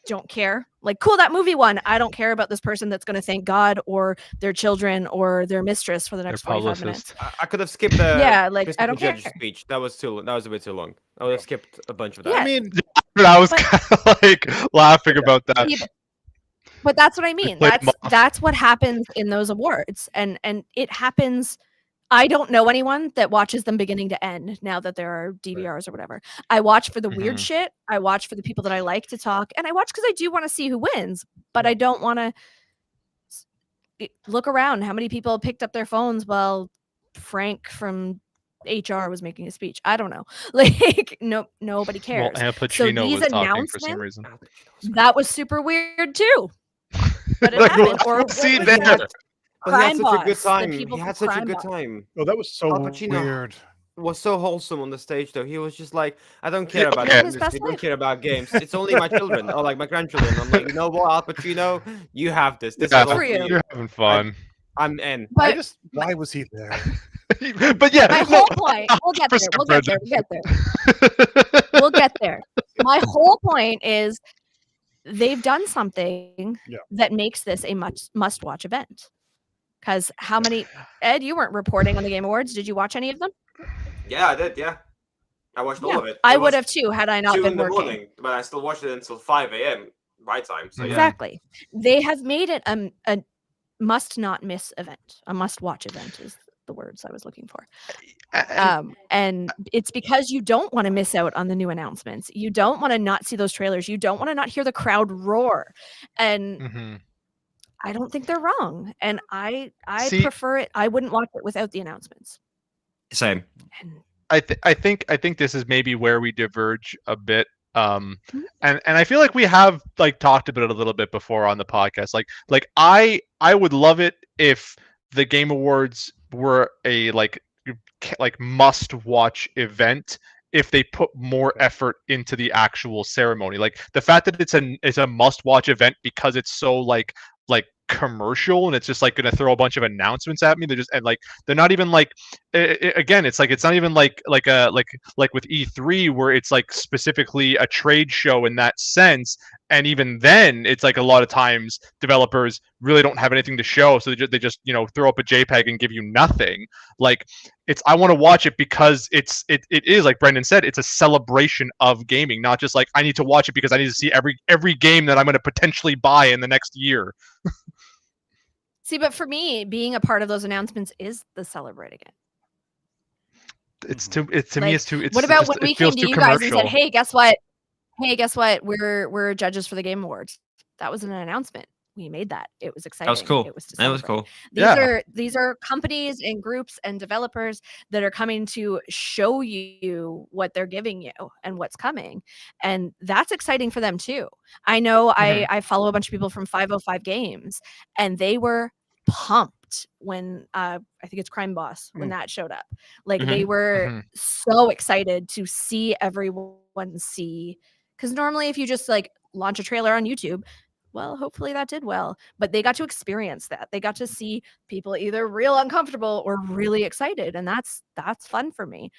[SPEAKER 1] don't care. Like, cool, that movie won. I don't care about this person that's going to thank God or their children or their mistress for the next 45 minutes.
[SPEAKER 3] I could have skipped the
[SPEAKER 1] Yeah, like, I
[SPEAKER 3] Christopher
[SPEAKER 1] don't
[SPEAKER 3] Judge
[SPEAKER 1] care.
[SPEAKER 3] speech. That was a bit too long. I would have skipped a bunch of that.
[SPEAKER 1] Yeah.
[SPEAKER 4] I mean,
[SPEAKER 2] But I was
[SPEAKER 1] But-
[SPEAKER 2] kind of like laughing about that.
[SPEAKER 1] Yeah, but that's what I mean.
[SPEAKER 2] played them off.
[SPEAKER 1] That's what happens in those awards, and it happens. I don't know anyone that watches them beginning to end now that there are DVRs or whatever. I watch for the weird
[SPEAKER 2] Mhm.
[SPEAKER 1] shit. I watch for the people that I like to talk, and I watch because I do want to see who wins, but I don't want to look around. How many people picked up their phones while Frank from HR was making a speech? I don't know. Like, nobody
[SPEAKER 2] Well,
[SPEAKER 1] cares.
[SPEAKER 2] Al Pacino
[SPEAKER 1] these
[SPEAKER 2] was talking for some reason.
[SPEAKER 1] That was super weird too. But it
[SPEAKER 2] Like,
[SPEAKER 1] happened.
[SPEAKER 2] well,
[SPEAKER 1] Or
[SPEAKER 2] see
[SPEAKER 1] what was
[SPEAKER 2] there.
[SPEAKER 1] that?
[SPEAKER 3] But he had
[SPEAKER 1] Crime
[SPEAKER 3] such a good
[SPEAKER 1] Boss, the
[SPEAKER 3] time.
[SPEAKER 1] people
[SPEAKER 3] He
[SPEAKER 1] from
[SPEAKER 3] had such a
[SPEAKER 1] Crime
[SPEAKER 3] good
[SPEAKER 1] Boss.
[SPEAKER 3] time.
[SPEAKER 4] oh, that was so
[SPEAKER 3] Al Pacino.
[SPEAKER 4] weird.
[SPEAKER 3] was so wholesome on the stage, though. He was just like, I don't care about
[SPEAKER 1] Living
[SPEAKER 3] the
[SPEAKER 1] his
[SPEAKER 3] industry,
[SPEAKER 1] best
[SPEAKER 3] don't
[SPEAKER 1] life.
[SPEAKER 3] care about games. It's only my children, or like my grandchildren. I'm like, you know what, Al Pacino, you have this. This
[SPEAKER 2] Yeah,
[SPEAKER 3] is all
[SPEAKER 1] for
[SPEAKER 3] for
[SPEAKER 1] you.
[SPEAKER 3] you.
[SPEAKER 2] You're having fun.
[SPEAKER 3] I'm in.
[SPEAKER 1] But
[SPEAKER 4] Why was he there?
[SPEAKER 2] But yeah,
[SPEAKER 1] my
[SPEAKER 2] no,
[SPEAKER 1] whole point, we'll get there.
[SPEAKER 2] 100%,
[SPEAKER 1] We'll get there.
[SPEAKER 2] Brendan.
[SPEAKER 1] We'll get there. We'll get there. My whole point is they've done something
[SPEAKER 4] Yeah.
[SPEAKER 1] that makes this a must-watch event. Because how many? Ed, you weren't reporting on the Game Awards. Did you watch any of them?
[SPEAKER 3] Yeah, I did. Yeah, I watched all
[SPEAKER 1] Yeah,
[SPEAKER 3] of it.
[SPEAKER 1] I
[SPEAKER 3] It
[SPEAKER 1] would
[SPEAKER 3] was
[SPEAKER 1] have too had I not
[SPEAKER 3] 2
[SPEAKER 1] been
[SPEAKER 3] in the
[SPEAKER 1] working.
[SPEAKER 3] morning, but I still watched it until 5 a.m. my time. So yeah.
[SPEAKER 1] Exactly. They have made it a must not miss event. A must watch event is the words I was looking for. And it's because you don't want to miss out on the new announcements. You don't want to not see those trailers. You don't want to not hear the crowd roar. And
[SPEAKER 2] Mhm.
[SPEAKER 1] I don't think they're wrong. And I
[SPEAKER 2] See-
[SPEAKER 1] prefer it. I wouldn't watch it without the announcements.
[SPEAKER 3] Same.
[SPEAKER 1] And
[SPEAKER 2] I think this is maybe where we diverge a bit.
[SPEAKER 1] Mhm.
[SPEAKER 2] And I feel like we have like talked about it a little bit before on the podcast. Like I would love it if the Game Awards were a like must watch event if they put more effort into the actual ceremony. Like the fact that it's a must watch event because it's so like commercial and it's just like going to throw a bunch of announcements at me. They're just and like they're not even like again it's like it's not even like with E3 where it's like specifically a trade show in that sense, and even then it's like a lot of times developers really don't have anything to show, so they just you know throw up a JPEG and give you nothing. Like it's I want to watch it because it is like Brendan said, it's a celebration of gaming, not just like I need to watch it because I need to see every game that I'm going to potentially buy in the next year.
[SPEAKER 1] see, but for me, being a part of those announcements is the celebrating it.
[SPEAKER 2] It's too it's to me
[SPEAKER 1] Like,
[SPEAKER 2] it's too it's
[SPEAKER 1] what about
[SPEAKER 2] just,
[SPEAKER 1] when we
[SPEAKER 2] it feels
[SPEAKER 1] came to
[SPEAKER 2] too
[SPEAKER 1] you guys and
[SPEAKER 2] commercial.
[SPEAKER 1] said, "Hey, guess what? Hey, guess what? We're judges for the Game Awards." That was an announcement. We made that. It was exciting.
[SPEAKER 3] That was cool.
[SPEAKER 1] It was to
[SPEAKER 3] That was
[SPEAKER 1] celebrate.
[SPEAKER 3] cool.
[SPEAKER 1] These are companies and groups and developers that are coming to show you what they're giving you and what's coming, and that's exciting for them too. I know I follow a bunch of people from 505 Games, and they were pumped when I think it's Crime Boss when that showed up. Like they were so excited to see everyone see, because normally if you just like launch a trailer on YouTube, well, hopefully that did well, but they got to experience that. They got to see people either real uncomfortable or really excited, and that's fun for me.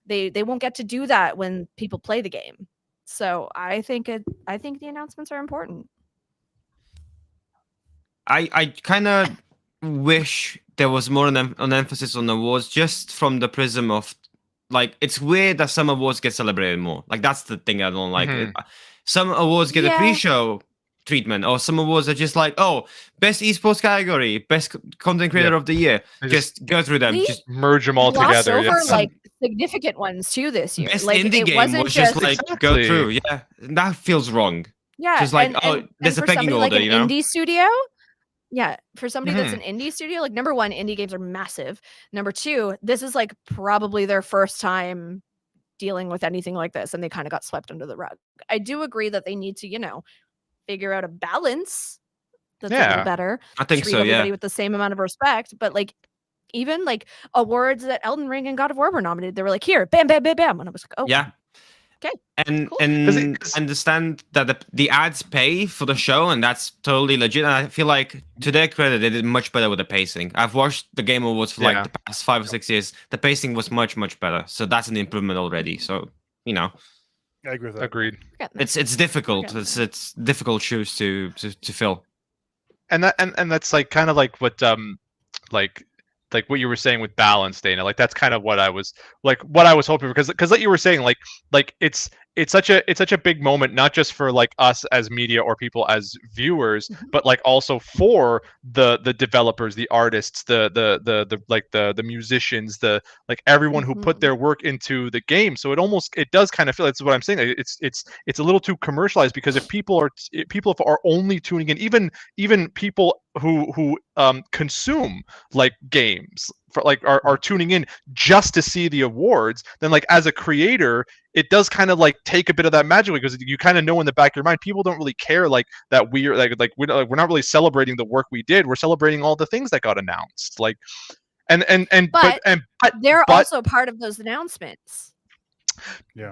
[SPEAKER 1] They won't get to do that when people play the game. So I think the announcements are important.
[SPEAKER 3] I kind of wish there was more an emphasis on awards, just from the prism of like it's weird that some awards get celebrated more. Like that's the thing I don't like. Some awards get a
[SPEAKER 1] Yeah.
[SPEAKER 3] pre-show treatment, or some awards are just like, oh, best esports category, best content creator of the year.
[SPEAKER 2] They
[SPEAKER 3] Just go through them.
[SPEAKER 1] They
[SPEAKER 3] Just
[SPEAKER 2] merge them all
[SPEAKER 1] glossed
[SPEAKER 2] together.
[SPEAKER 1] over
[SPEAKER 2] Yeah.
[SPEAKER 1] like significant ones too this year.
[SPEAKER 3] best
[SPEAKER 1] Like
[SPEAKER 3] indie
[SPEAKER 1] it
[SPEAKER 3] game
[SPEAKER 1] wasn't
[SPEAKER 3] was just like go
[SPEAKER 2] Exactly.
[SPEAKER 3] through. Yeah, that feels wrong.
[SPEAKER 1] yeah,
[SPEAKER 3] just like,
[SPEAKER 1] and,
[SPEAKER 3] oh,
[SPEAKER 1] and
[SPEAKER 3] there's a
[SPEAKER 1] for
[SPEAKER 3] pecking
[SPEAKER 1] somebody like
[SPEAKER 3] order,
[SPEAKER 1] an
[SPEAKER 3] you know?
[SPEAKER 1] indie studio. Yeah, for somebody that's an indie studio, like number one, indie games are massive. Number two, this is like probably their first time dealing with anything like this, and they kind of got swept under the rug. I do agree that they need to, figure out a balance that's a little better.
[SPEAKER 3] I think
[SPEAKER 1] treat
[SPEAKER 3] so.
[SPEAKER 1] everybody
[SPEAKER 3] Yeah.
[SPEAKER 1] with the same amount of respect. But like even like awards that Elden Ring and God of War were nominated, they were like, here, bam, bam, bam, bam. And I was like, oh,
[SPEAKER 3] Yeah.
[SPEAKER 1] okay.
[SPEAKER 3] And
[SPEAKER 1] Cool.
[SPEAKER 3] and understand that the ads pay for the show, and that's totally legit. And I feel like, to their credit, they did much better with the pacing. I've watched the Game Awards for like the past 5 or 6 years. The pacing was much better. So that's an improvement already. So
[SPEAKER 4] I agree with that.
[SPEAKER 2] Agreed.
[SPEAKER 3] it's difficult. It's difficult shoes to fill.
[SPEAKER 2] And that's like kind of like what like what you were saying with balance, Dana. Like that's kind of what I was hoping, because like you were saying, like it's such a big moment, not just for like us as media or people as viewers, but like also for the developers, the artists, the musicians, the like everyone who put their work into the game. So it does kind of feel, that's what I'm saying. It's a little too commercialized, because if people are only tuning in, even people who consume like games for like are tuning in just to see the awards, then like as a creator it does kind of like take a bit of that magic away, because you kind of know in the back of your mind people don't really care like that we're not really celebrating the work we did, we're celebrating all the things that got announced. Like
[SPEAKER 1] But they're
[SPEAKER 2] but
[SPEAKER 1] also part of those announcements.
[SPEAKER 4] Yeah.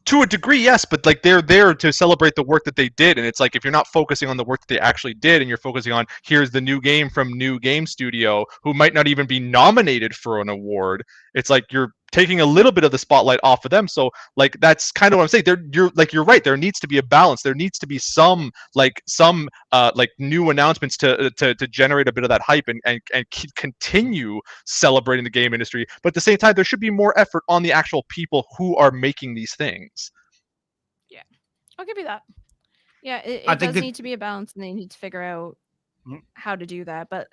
[SPEAKER 2] to a degree, yes, but like they're there to celebrate the work that they did, and it's like if you're not focusing on the work that they actually did, and you're focusing on here's the new game from New Game Studio, who might not even be nominated for an award, it's like you're taking a little bit of the spotlight off of them. So like that's kind of what I'm saying. You're right. There needs to be a balance. There needs to be some new announcements to generate a bit of that hype and continue celebrating the game industry. But at the same time, there should be more effort on the actual people who are making these things.
[SPEAKER 1] Yeah, I'll give you that. Yeah, it
[SPEAKER 3] I think
[SPEAKER 1] does need to be a balance, and they need to figure out how to do that. But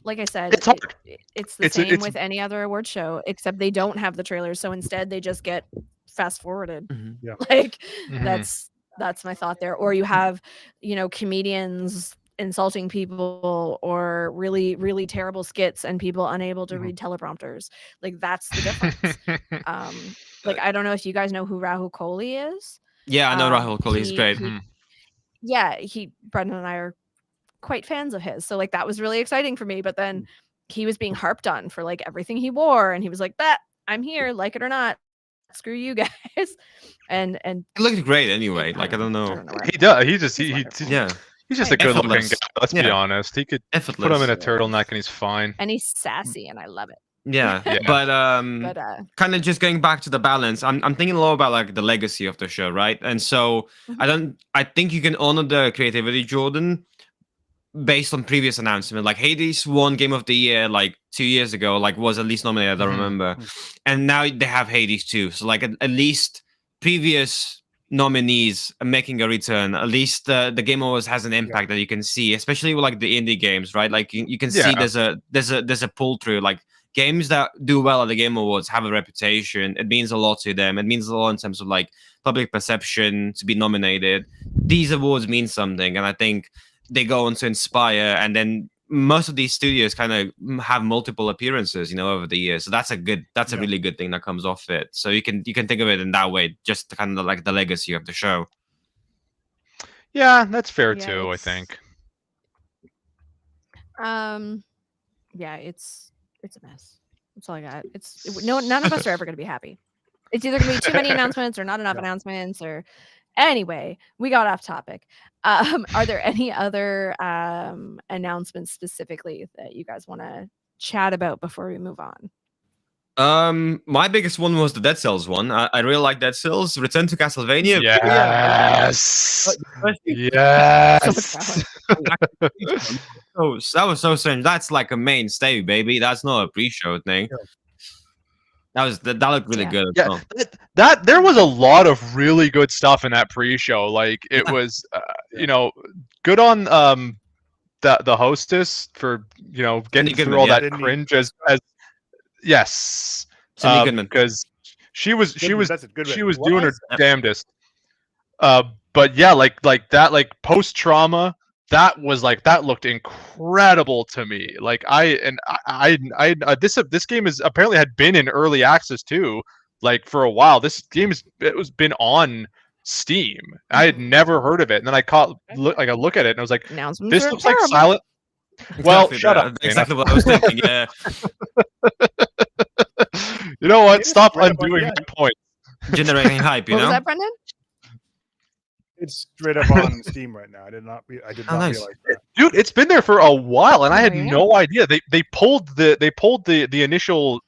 [SPEAKER 1] like I said,
[SPEAKER 2] it's hard.
[SPEAKER 1] It's the same with any other award show, except they don't have the trailers. So instead, they just get fast forwarded.
[SPEAKER 4] Yeah.
[SPEAKER 1] Like
[SPEAKER 2] Mhm.
[SPEAKER 1] that's my thought there. Or you have, comedians insulting people, or really, really terrible skits, and people unable to read teleprompters. Like that's the difference. Like I don't know if you guys know who Rahul Kohli is.
[SPEAKER 3] Yeah, I know Rahul Kohli is great.
[SPEAKER 1] Yeah, Brendan and I are quite fans of his, so like that was really exciting for me. But then he was being harped on for like everything he wore, and he was like, "But I'm here, like it or not. Screw you guys." And
[SPEAKER 3] It looked great anyway. Like I don't know.
[SPEAKER 2] He does. He's just
[SPEAKER 3] Yeah.
[SPEAKER 2] He's just a good-looking guy. Let's be
[SPEAKER 3] Yeah.
[SPEAKER 2] honest. He could
[SPEAKER 3] Effortless.
[SPEAKER 2] put him in a turtleneck and he's fine.
[SPEAKER 1] And he's sassy, and I love it.
[SPEAKER 3] Yeah.
[SPEAKER 2] Yeah.
[SPEAKER 3] But
[SPEAKER 1] But
[SPEAKER 3] kind of just going back to the balance, I'm thinking a lot about like the legacy of the show, right? And so I think you can honor the creativity, Jordan, based on previous announcement. Like Hades won Game of the Year like 2 years ago, like was at least nominated, I remember. And now they have Hades too. So like at least previous nominees are making a return. At least the Game Awards has an impact that you can see, especially with like the indie games, right? Like you can see there's a pull through. Like games that do well at the Game Awards have a reputation. It means a lot to them. It means a lot in terms of like public perception to be nominated. These awards mean something, and I think they go on to inspire, and then most of these studios kind of have multiple appearances, over the years. So that's a really good thing that comes off it. So you can think of it in that way, just to kind of like the legacy of the show.
[SPEAKER 2] Yeah, that's fair too, I think.
[SPEAKER 1] Yeah, it's a mess. That's all I got. None of us are ever going to be happy. It's either going to be too many announcements or not enough announcements, or anyway, we got off topic. Are there any other announcements specifically that you guys want to chat about before we move on?
[SPEAKER 3] My biggest one was the Dead Cells one. I really like Dead Cells. Return to Castlevania.
[SPEAKER 2] Yes. Yes.
[SPEAKER 3] Oh, that was so strange. That's like a mainstay, baby. That's not a pre-show thing. That looked really good.
[SPEAKER 2] Yeah, that there was a lot of really good stuff in that pre-show. Like it was, good on the hostess for getting through all that cringe as yes, because she was doing her damnedest. But yeah, like that, like post trauma. That looked incredible to me. Like this game is apparently had been in early access too, like for a while. This game was been on Steam. I had never heard of it, and then I look at it and I was like, "This looks like Silent." Well, shut up.
[SPEAKER 3] Exactly what I was thinking. Yeah.
[SPEAKER 2] You know what? Stop undoing my point.
[SPEAKER 3] Generating hype.
[SPEAKER 1] What was that, Brendan?
[SPEAKER 4] It's straight up on Steam right now. I did not realize that.
[SPEAKER 2] Dude, it's been there for a while, and I had no idea. They pulled the initial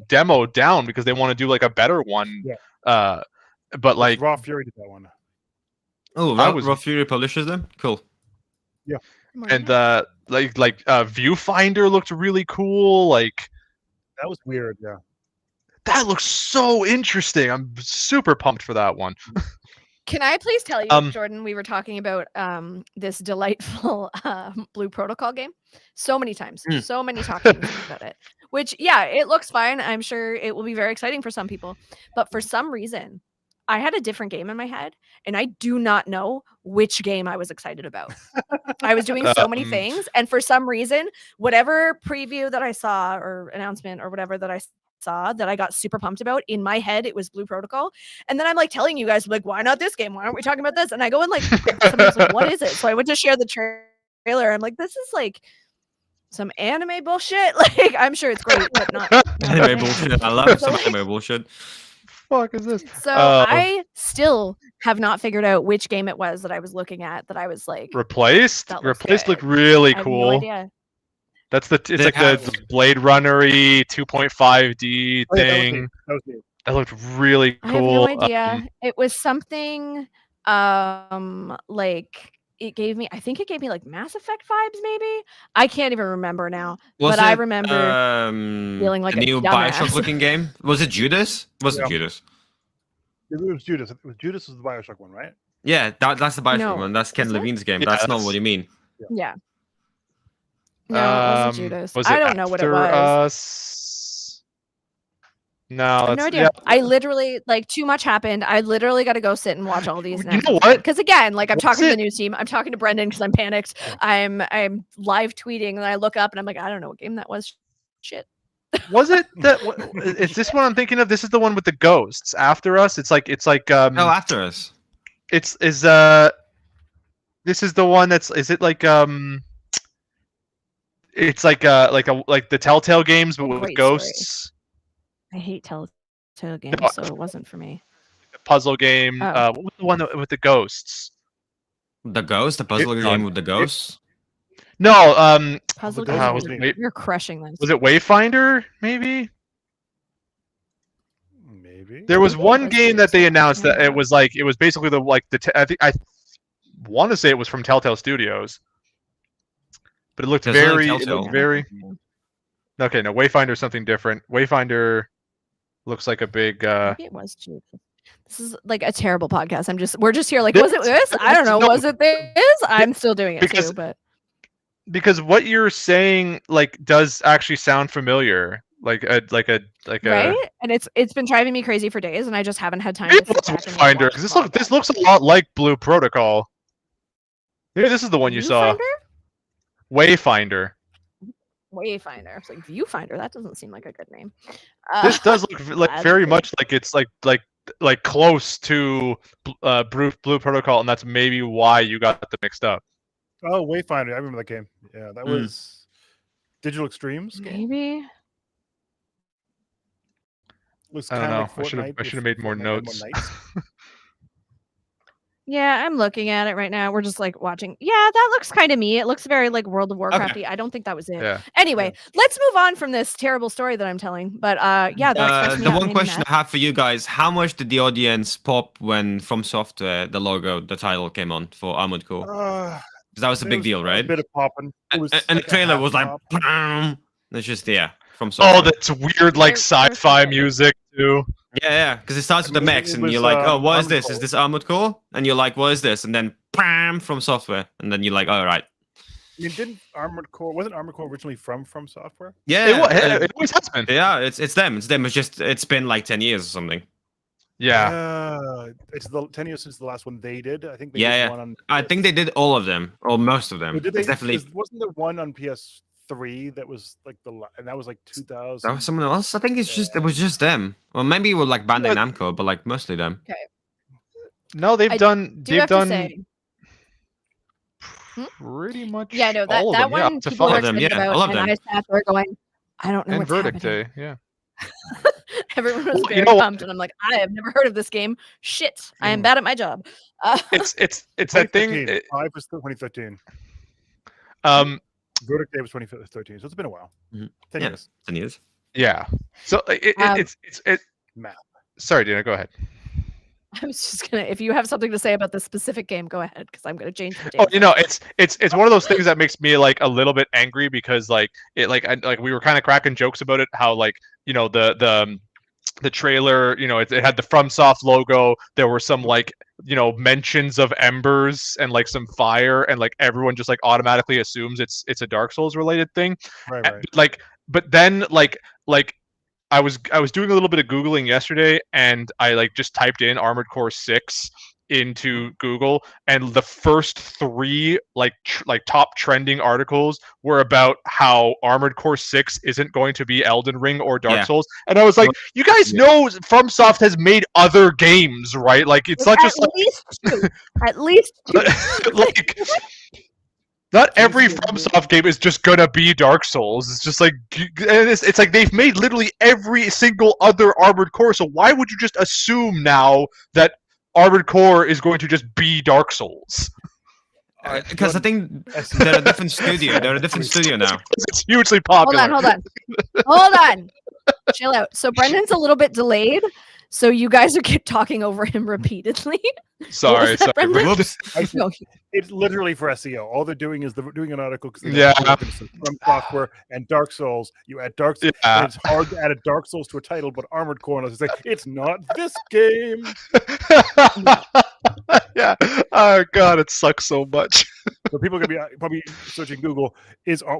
[SPEAKER 2] demo down because they want to do like a better one.
[SPEAKER 4] Yeah.
[SPEAKER 2] But like
[SPEAKER 4] Raw Fury did that one.
[SPEAKER 3] Oh, Raw Fury publishes them. Cool.
[SPEAKER 4] Yeah.
[SPEAKER 2] And Viewfinder looked really cool. Like
[SPEAKER 4] that was weird. Yeah.
[SPEAKER 2] That looks so interesting. I'm super pumped for that one.
[SPEAKER 1] Can I please tell you, Jordan, we were talking about this delightful Blue Protocol game so many times, so many talking about it, which, yeah, it looks fine. I'm sure it will be very exciting for some people. But for some reason, I had a different game in my head, and I do not know which game I was excited about. I was doing so many things, and for some reason, whatever preview that I saw or announcement or whatever that I saw that I got super pumped about, in my head it was Blue Protocol, and then I'm like telling you guys, like, why not this game? Why aren't we talking about this? And I go and like somebody's like, what is it? So I went to share the trailer. I'm like, this is like some anime bullshit. Like, I'm sure it's great, but not
[SPEAKER 3] Anime
[SPEAKER 1] for me.
[SPEAKER 3] bullshit. I love
[SPEAKER 1] So,
[SPEAKER 3] some
[SPEAKER 1] like-
[SPEAKER 3] anime bullshit.
[SPEAKER 2] Fuck is this?
[SPEAKER 1] So
[SPEAKER 2] Oh.
[SPEAKER 1] I still have not figured out which game it was that I was looking at. That I was like,
[SPEAKER 2] Replaced.
[SPEAKER 1] That looks
[SPEAKER 2] Replaced
[SPEAKER 1] good.
[SPEAKER 2] looked really
[SPEAKER 1] I have
[SPEAKER 2] cool.
[SPEAKER 1] no idea.
[SPEAKER 2] That's the. It's
[SPEAKER 3] They
[SPEAKER 2] like
[SPEAKER 3] have-
[SPEAKER 2] the Blade Runner-y 2.5D
[SPEAKER 4] Oh, yeah,
[SPEAKER 2] thing.
[SPEAKER 4] that was me.
[SPEAKER 2] That looked really
[SPEAKER 1] I have
[SPEAKER 2] cool.
[SPEAKER 1] no idea. It was something like it gave me. I think it gave me like Mass Effect vibes. Maybe I can't even remember now.
[SPEAKER 3] Was
[SPEAKER 1] but I
[SPEAKER 3] it,
[SPEAKER 1] remember feeling like
[SPEAKER 3] the
[SPEAKER 1] a
[SPEAKER 3] new
[SPEAKER 1] dumbass.
[SPEAKER 3] Bioshock looking game? Was it Judas? Was
[SPEAKER 4] Yeah.
[SPEAKER 3] it Judas?
[SPEAKER 4] It was Judas. It was Judas was the Bioshock one, right?
[SPEAKER 3] Yeah, that's the Bioshock
[SPEAKER 1] No.
[SPEAKER 3] one. That's Ken
[SPEAKER 1] Is it?
[SPEAKER 3] Levine's game.
[SPEAKER 2] Yeah,
[SPEAKER 3] that's not
[SPEAKER 2] that's-
[SPEAKER 3] what you mean.
[SPEAKER 1] Yeah. No, it wasn't Judas.
[SPEAKER 2] Was
[SPEAKER 1] I
[SPEAKER 2] it
[SPEAKER 1] don't know what it
[SPEAKER 2] After
[SPEAKER 1] was.
[SPEAKER 2] Us? No,
[SPEAKER 1] I have
[SPEAKER 2] that's
[SPEAKER 1] no idea.
[SPEAKER 2] yeah.
[SPEAKER 1] I literally like too much happened. I literally got to go sit and watch all these.
[SPEAKER 2] You know what?
[SPEAKER 1] Because again, like I'm
[SPEAKER 2] Was
[SPEAKER 1] talking to
[SPEAKER 2] it-
[SPEAKER 1] the news team. I'm talking to Brendan because I'm panicked. I'm live tweeting and I look up and I'm like, I don't know what game that was. Shit.
[SPEAKER 2] Was it that? Is this what I'm thinking of? This is the one with the ghosts. After Us. It's like
[SPEAKER 3] Oh, After Us.
[SPEAKER 2] This is the one that's. Is it like It's like the Telltale games, but with
[SPEAKER 1] Great
[SPEAKER 2] ghosts.
[SPEAKER 1] I hate Telltale games,
[SPEAKER 2] No.
[SPEAKER 1] so it wasn't for me.
[SPEAKER 2] The puzzle game.
[SPEAKER 1] Oh.
[SPEAKER 2] What was the one with the ghosts?
[SPEAKER 3] The Ghost, the puzzle
[SPEAKER 2] It-
[SPEAKER 3] game with the ghosts.
[SPEAKER 2] No.
[SPEAKER 1] Puzzle
[SPEAKER 4] the
[SPEAKER 1] games.
[SPEAKER 4] ghost
[SPEAKER 2] was
[SPEAKER 4] was
[SPEAKER 2] it
[SPEAKER 4] me.
[SPEAKER 2] Wa-
[SPEAKER 1] You're crushing them.
[SPEAKER 2] was it Wayfinder? Maybe.
[SPEAKER 4] Maybe.
[SPEAKER 2] There was
[SPEAKER 1] think it
[SPEAKER 2] one
[SPEAKER 1] was
[SPEAKER 2] game that they
[SPEAKER 1] Ghosts.
[SPEAKER 2] announced that
[SPEAKER 1] Yeah.
[SPEAKER 2] it was basically I want to say it was from Telltale Studios, but it looked
[SPEAKER 3] There's only
[SPEAKER 2] very
[SPEAKER 3] Telltale.
[SPEAKER 2] okay. No, Wayfinder is something different. Wayfinder looks like a big.
[SPEAKER 1] Maybe it was Judas. This is like a terrible podcast. We're just here like,
[SPEAKER 2] This-
[SPEAKER 1] was it this? I don't know.
[SPEAKER 2] no,
[SPEAKER 1] Was it this? I'm still doing it
[SPEAKER 2] because-
[SPEAKER 1] too, but
[SPEAKER 2] Because what you're saying does actually sound familiar, like a
[SPEAKER 1] right? And it's been driving me crazy for days, and I just haven't had time
[SPEAKER 2] Maybe
[SPEAKER 1] to
[SPEAKER 2] it
[SPEAKER 1] sit
[SPEAKER 2] was
[SPEAKER 1] back and
[SPEAKER 2] Wayfinder
[SPEAKER 1] watch
[SPEAKER 2] because
[SPEAKER 1] the
[SPEAKER 2] this
[SPEAKER 1] podcast.
[SPEAKER 2] looks a lot like Blue Protocol. Maybe this is the one you saw.
[SPEAKER 1] Viewfinder?
[SPEAKER 2] Wayfinder.
[SPEAKER 1] Wayfinder. It's like Viewfinder. That doesn't seem like a good name.
[SPEAKER 2] This does look very
[SPEAKER 1] gladly.
[SPEAKER 2] much like it's like close to Blue Protocol, and that's maybe why you got them mixed up.
[SPEAKER 4] Oh, Wayfinder. I remember that game. Yeah, that was Digital Extremes. Game.
[SPEAKER 1] Maybe.
[SPEAKER 4] Looks
[SPEAKER 2] I don't
[SPEAKER 4] kinda
[SPEAKER 2] know.
[SPEAKER 4] like
[SPEAKER 2] I should've-
[SPEAKER 4] Fortnite
[SPEAKER 2] I should've
[SPEAKER 4] if
[SPEAKER 2] made more
[SPEAKER 4] Fortnite had more
[SPEAKER 2] notes.
[SPEAKER 4] knights.
[SPEAKER 1] Yeah, I'm looking at it right now. We're just like watching. Yeah, that looks kind of me. It looks very like World of Warcrafty. I don't think that was it.
[SPEAKER 2] Yeah.
[SPEAKER 1] Anyway, let's move on from this terrible story that I'm telling. But yeah, that's
[SPEAKER 3] The one question I have for you guys: how much did the audience pop when From Software, the logo, the title came on for Armored Core? Because that was a
[SPEAKER 4] It
[SPEAKER 3] big
[SPEAKER 4] was
[SPEAKER 3] deal, right?
[SPEAKER 4] A bit of popping. It
[SPEAKER 3] And,
[SPEAKER 4] was
[SPEAKER 3] and
[SPEAKER 4] like
[SPEAKER 3] the
[SPEAKER 4] a
[SPEAKER 3] trailer
[SPEAKER 4] half
[SPEAKER 3] was like,
[SPEAKER 4] pop.
[SPEAKER 3] "Bam." It's just From Software.
[SPEAKER 2] Oh, that's weird, like
[SPEAKER 1] They're
[SPEAKER 2] sci-fi
[SPEAKER 1] good.
[SPEAKER 2] music too.
[SPEAKER 3] Yeah, because it starts with the
[SPEAKER 4] It
[SPEAKER 3] mechs, and
[SPEAKER 4] was,
[SPEAKER 3] you're like, oh, what is
[SPEAKER 4] Armored
[SPEAKER 3] this?
[SPEAKER 4] Core.
[SPEAKER 3] Is this Armored Core? And you're like, what is this? And then, bam, From Software, and then you're like, all right,
[SPEAKER 4] I mean, didn't Armored Core wasn't Armored Core originally from Software?
[SPEAKER 3] yeah,
[SPEAKER 2] It always has been.
[SPEAKER 3] yeah, it's them. It's been like 10 years or something.
[SPEAKER 2] Yeah.
[SPEAKER 4] It's the 10 years since the last one they did. I think they
[SPEAKER 3] Yeah,
[SPEAKER 4] did
[SPEAKER 3] yeah.
[SPEAKER 4] one on.
[SPEAKER 3] I think they did all of them, or most of them.
[SPEAKER 4] Or did they?
[SPEAKER 3] It's definitely
[SPEAKER 4] 'Cause wasn't there one on PS3 that was like and that was like 2000?
[SPEAKER 3] that was someone else. I think it was just them, or maybe it was like Bandai Namco, but like mostly them.
[SPEAKER 2] No, they've
[SPEAKER 1] I
[SPEAKER 2] done.
[SPEAKER 1] do
[SPEAKER 2] They've
[SPEAKER 1] have to
[SPEAKER 2] done
[SPEAKER 1] say,
[SPEAKER 2] pretty much.
[SPEAKER 1] yeah, no,
[SPEAKER 2] all of
[SPEAKER 1] that
[SPEAKER 2] them. Yeah,
[SPEAKER 1] one
[SPEAKER 2] up to
[SPEAKER 1] people
[SPEAKER 2] five.
[SPEAKER 1] were
[SPEAKER 3] All of them,
[SPEAKER 1] excited
[SPEAKER 3] yeah,
[SPEAKER 1] about,
[SPEAKER 3] all of
[SPEAKER 1] and
[SPEAKER 3] them.
[SPEAKER 1] I sat there going, I don't know
[SPEAKER 2] And
[SPEAKER 1] what's
[SPEAKER 2] Verdict
[SPEAKER 1] happening.
[SPEAKER 2] Day. Yeah.
[SPEAKER 1] Everyone was
[SPEAKER 2] Well, you
[SPEAKER 1] very
[SPEAKER 2] know what?
[SPEAKER 1] pumped, and I'm like, I have never heard of this game. Shit, I am
[SPEAKER 4] Mm.
[SPEAKER 1] bad at my job.
[SPEAKER 2] It's that thing.
[SPEAKER 4] 2013. 5 was 2013.
[SPEAKER 2] Um.
[SPEAKER 4] Verdict Day was 2013. So it's been a while.
[SPEAKER 3] Mhm.
[SPEAKER 4] 10
[SPEAKER 3] Yeah.
[SPEAKER 4] years.
[SPEAKER 3] 10 years.
[SPEAKER 2] Yeah. So it's.
[SPEAKER 4] Map.
[SPEAKER 2] Sorry, Dina. Go ahead.
[SPEAKER 1] I was just gonna, if you have something to say about this specific game, go ahead, because I'm gonna change the
[SPEAKER 2] Oh,
[SPEAKER 1] date.
[SPEAKER 2] you know, it's one of those things that makes me like a little bit angry because like we were kind of cracking jokes about it, how like the trailer, it had the FromSoft logo. There were some like mentions of embers and like some fire, and like everyone just like automatically assumes it's a Dark Souls related thing.
[SPEAKER 4] Right.
[SPEAKER 2] But then I was doing a little bit of Googling yesterday, and I like just typed in Armored Core 6 into Google, and the first 3 top trending articles were about how Armored Core 6 isn't going to be Elden Ring or Dark Souls. And I was like, you guys know FromSoft has made other games, right? Like it's not just
[SPEAKER 1] least two. At least two.
[SPEAKER 2] like Not every
[SPEAKER 4] Tuesday-
[SPEAKER 2] FromSoft game is just gonna be Dark Souls. It's just like, and it's like they've made literally every single other Armored Core. So why would you just assume now that Armored Core is going to just be Dark Souls?
[SPEAKER 3] Because I
[SPEAKER 4] Jordan,
[SPEAKER 3] think they're a different studio. They're a different studio now.
[SPEAKER 2] It's hugely
[SPEAKER 1] Hold
[SPEAKER 2] popular.
[SPEAKER 1] on. Chill out. So Brendan's a little bit delayed, so you guys are keep talking over him repeatedly.
[SPEAKER 2] Sorry, sorry.
[SPEAKER 1] Brendan?
[SPEAKER 3] Whoops.
[SPEAKER 1] No,
[SPEAKER 4] It's literally for SEO. All they're doing is they're doing an article because they
[SPEAKER 2] Yeah.
[SPEAKER 4] From Software and Dark Souls. You add Dark Souls.
[SPEAKER 2] Yeah.
[SPEAKER 4] And it's hard to add a Dark Souls to a title, but Armored Core, and I was like, it's not this game.
[SPEAKER 2] Yeah. Oh god, it sucks so much.
[SPEAKER 4] So people are gonna be probably searching Google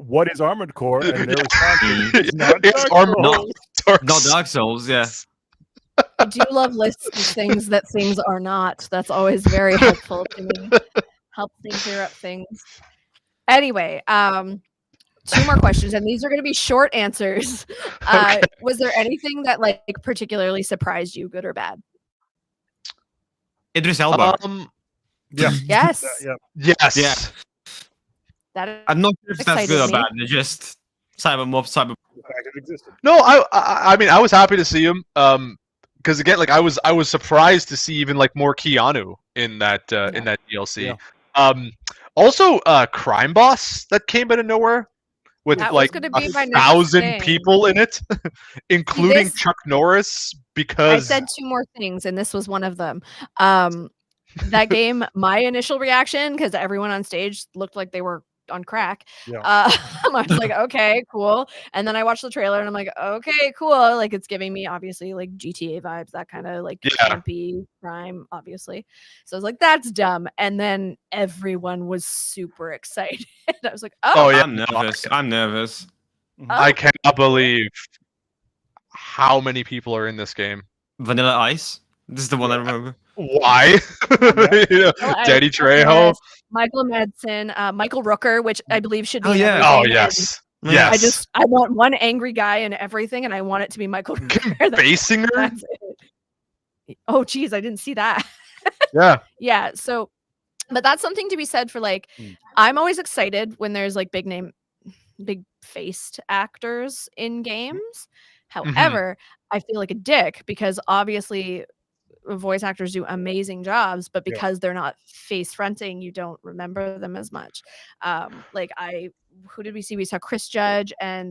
[SPEAKER 4] what is Armored Core, and their response is it's not
[SPEAKER 2] It's
[SPEAKER 4] Dark
[SPEAKER 2] Armored
[SPEAKER 4] Souls.
[SPEAKER 3] Not Dark Souls, yeah.
[SPEAKER 1] I do love lists of things that things are not. That's always very helpful to me. Helps me clear up things. Anyway, 2 more questions, and these are going to be short answers.
[SPEAKER 2] Okay.
[SPEAKER 1] Was there anything that like particularly surprised you, good or bad?
[SPEAKER 3] Idris Elba.
[SPEAKER 4] Yeah.
[SPEAKER 1] Yes,
[SPEAKER 4] Yeah.
[SPEAKER 2] Yes.
[SPEAKER 3] Yeah.
[SPEAKER 1] that is
[SPEAKER 3] I'm not sure if that's good or
[SPEAKER 1] excited me.
[SPEAKER 3] bad. They're just cyber.
[SPEAKER 4] The fact it existed.
[SPEAKER 2] No, I mean I was happy to see him. Because again, like I was surprised to see even like more Keanu in that DLC.
[SPEAKER 4] Yeah.
[SPEAKER 2] Also, Crime Boss that came out of nowhere with
[SPEAKER 1] That was
[SPEAKER 2] like
[SPEAKER 1] gonna be my next
[SPEAKER 2] 1,000
[SPEAKER 1] thing.
[SPEAKER 2] people in it, including
[SPEAKER 1] this-
[SPEAKER 2] Chuck Norris.
[SPEAKER 1] I
[SPEAKER 2] Because
[SPEAKER 1] said 2 more things, and this was one of them. That game, my initial reaction, because everyone on stage looked like they were on crack.
[SPEAKER 4] Yeah.
[SPEAKER 1] I was like, okay, cool. And then I watched the trailer, and I'm like, okay, cool. Like it's giving me obviously like GTA vibes, that kind of like
[SPEAKER 2] Yeah.
[SPEAKER 1] campy crime, obviously. So I was like, that's dumb. And then everyone was super excited. I was like,
[SPEAKER 2] Oh,
[SPEAKER 1] oh,
[SPEAKER 2] yeah.
[SPEAKER 3] I'm nervous.
[SPEAKER 2] I cannot believe how many people are in this game.
[SPEAKER 3] Vanilla Ice. This is the one I remember.
[SPEAKER 2] Why? You know,
[SPEAKER 1] Well,
[SPEAKER 2] Danny
[SPEAKER 1] Chuck
[SPEAKER 2] Trejo.
[SPEAKER 1] Norris, Michael Madsen, Michael Rooker, which I believe should be.
[SPEAKER 3] Oh,
[SPEAKER 1] in
[SPEAKER 3] yeah.
[SPEAKER 2] Oh
[SPEAKER 1] everything, and
[SPEAKER 2] yes.
[SPEAKER 3] Yeah.
[SPEAKER 2] Yes.
[SPEAKER 1] I want one angry guy in everything, and I want it to be Michael
[SPEAKER 2] Kim
[SPEAKER 1] Rooker.
[SPEAKER 2] Basinger.
[SPEAKER 1] That's it. Oh, geez, I didn't see that.
[SPEAKER 2] Yeah.
[SPEAKER 1] Yeah. So, but that's something to be said for like, I'm always excited when there's like big faced actors in games. However, I feel like a dick because obviously voice actors do amazing jobs, but
[SPEAKER 4] Yeah.
[SPEAKER 1] because they're not face fronting, you don't remember them as much. Who did we see? We saw Chris Judge and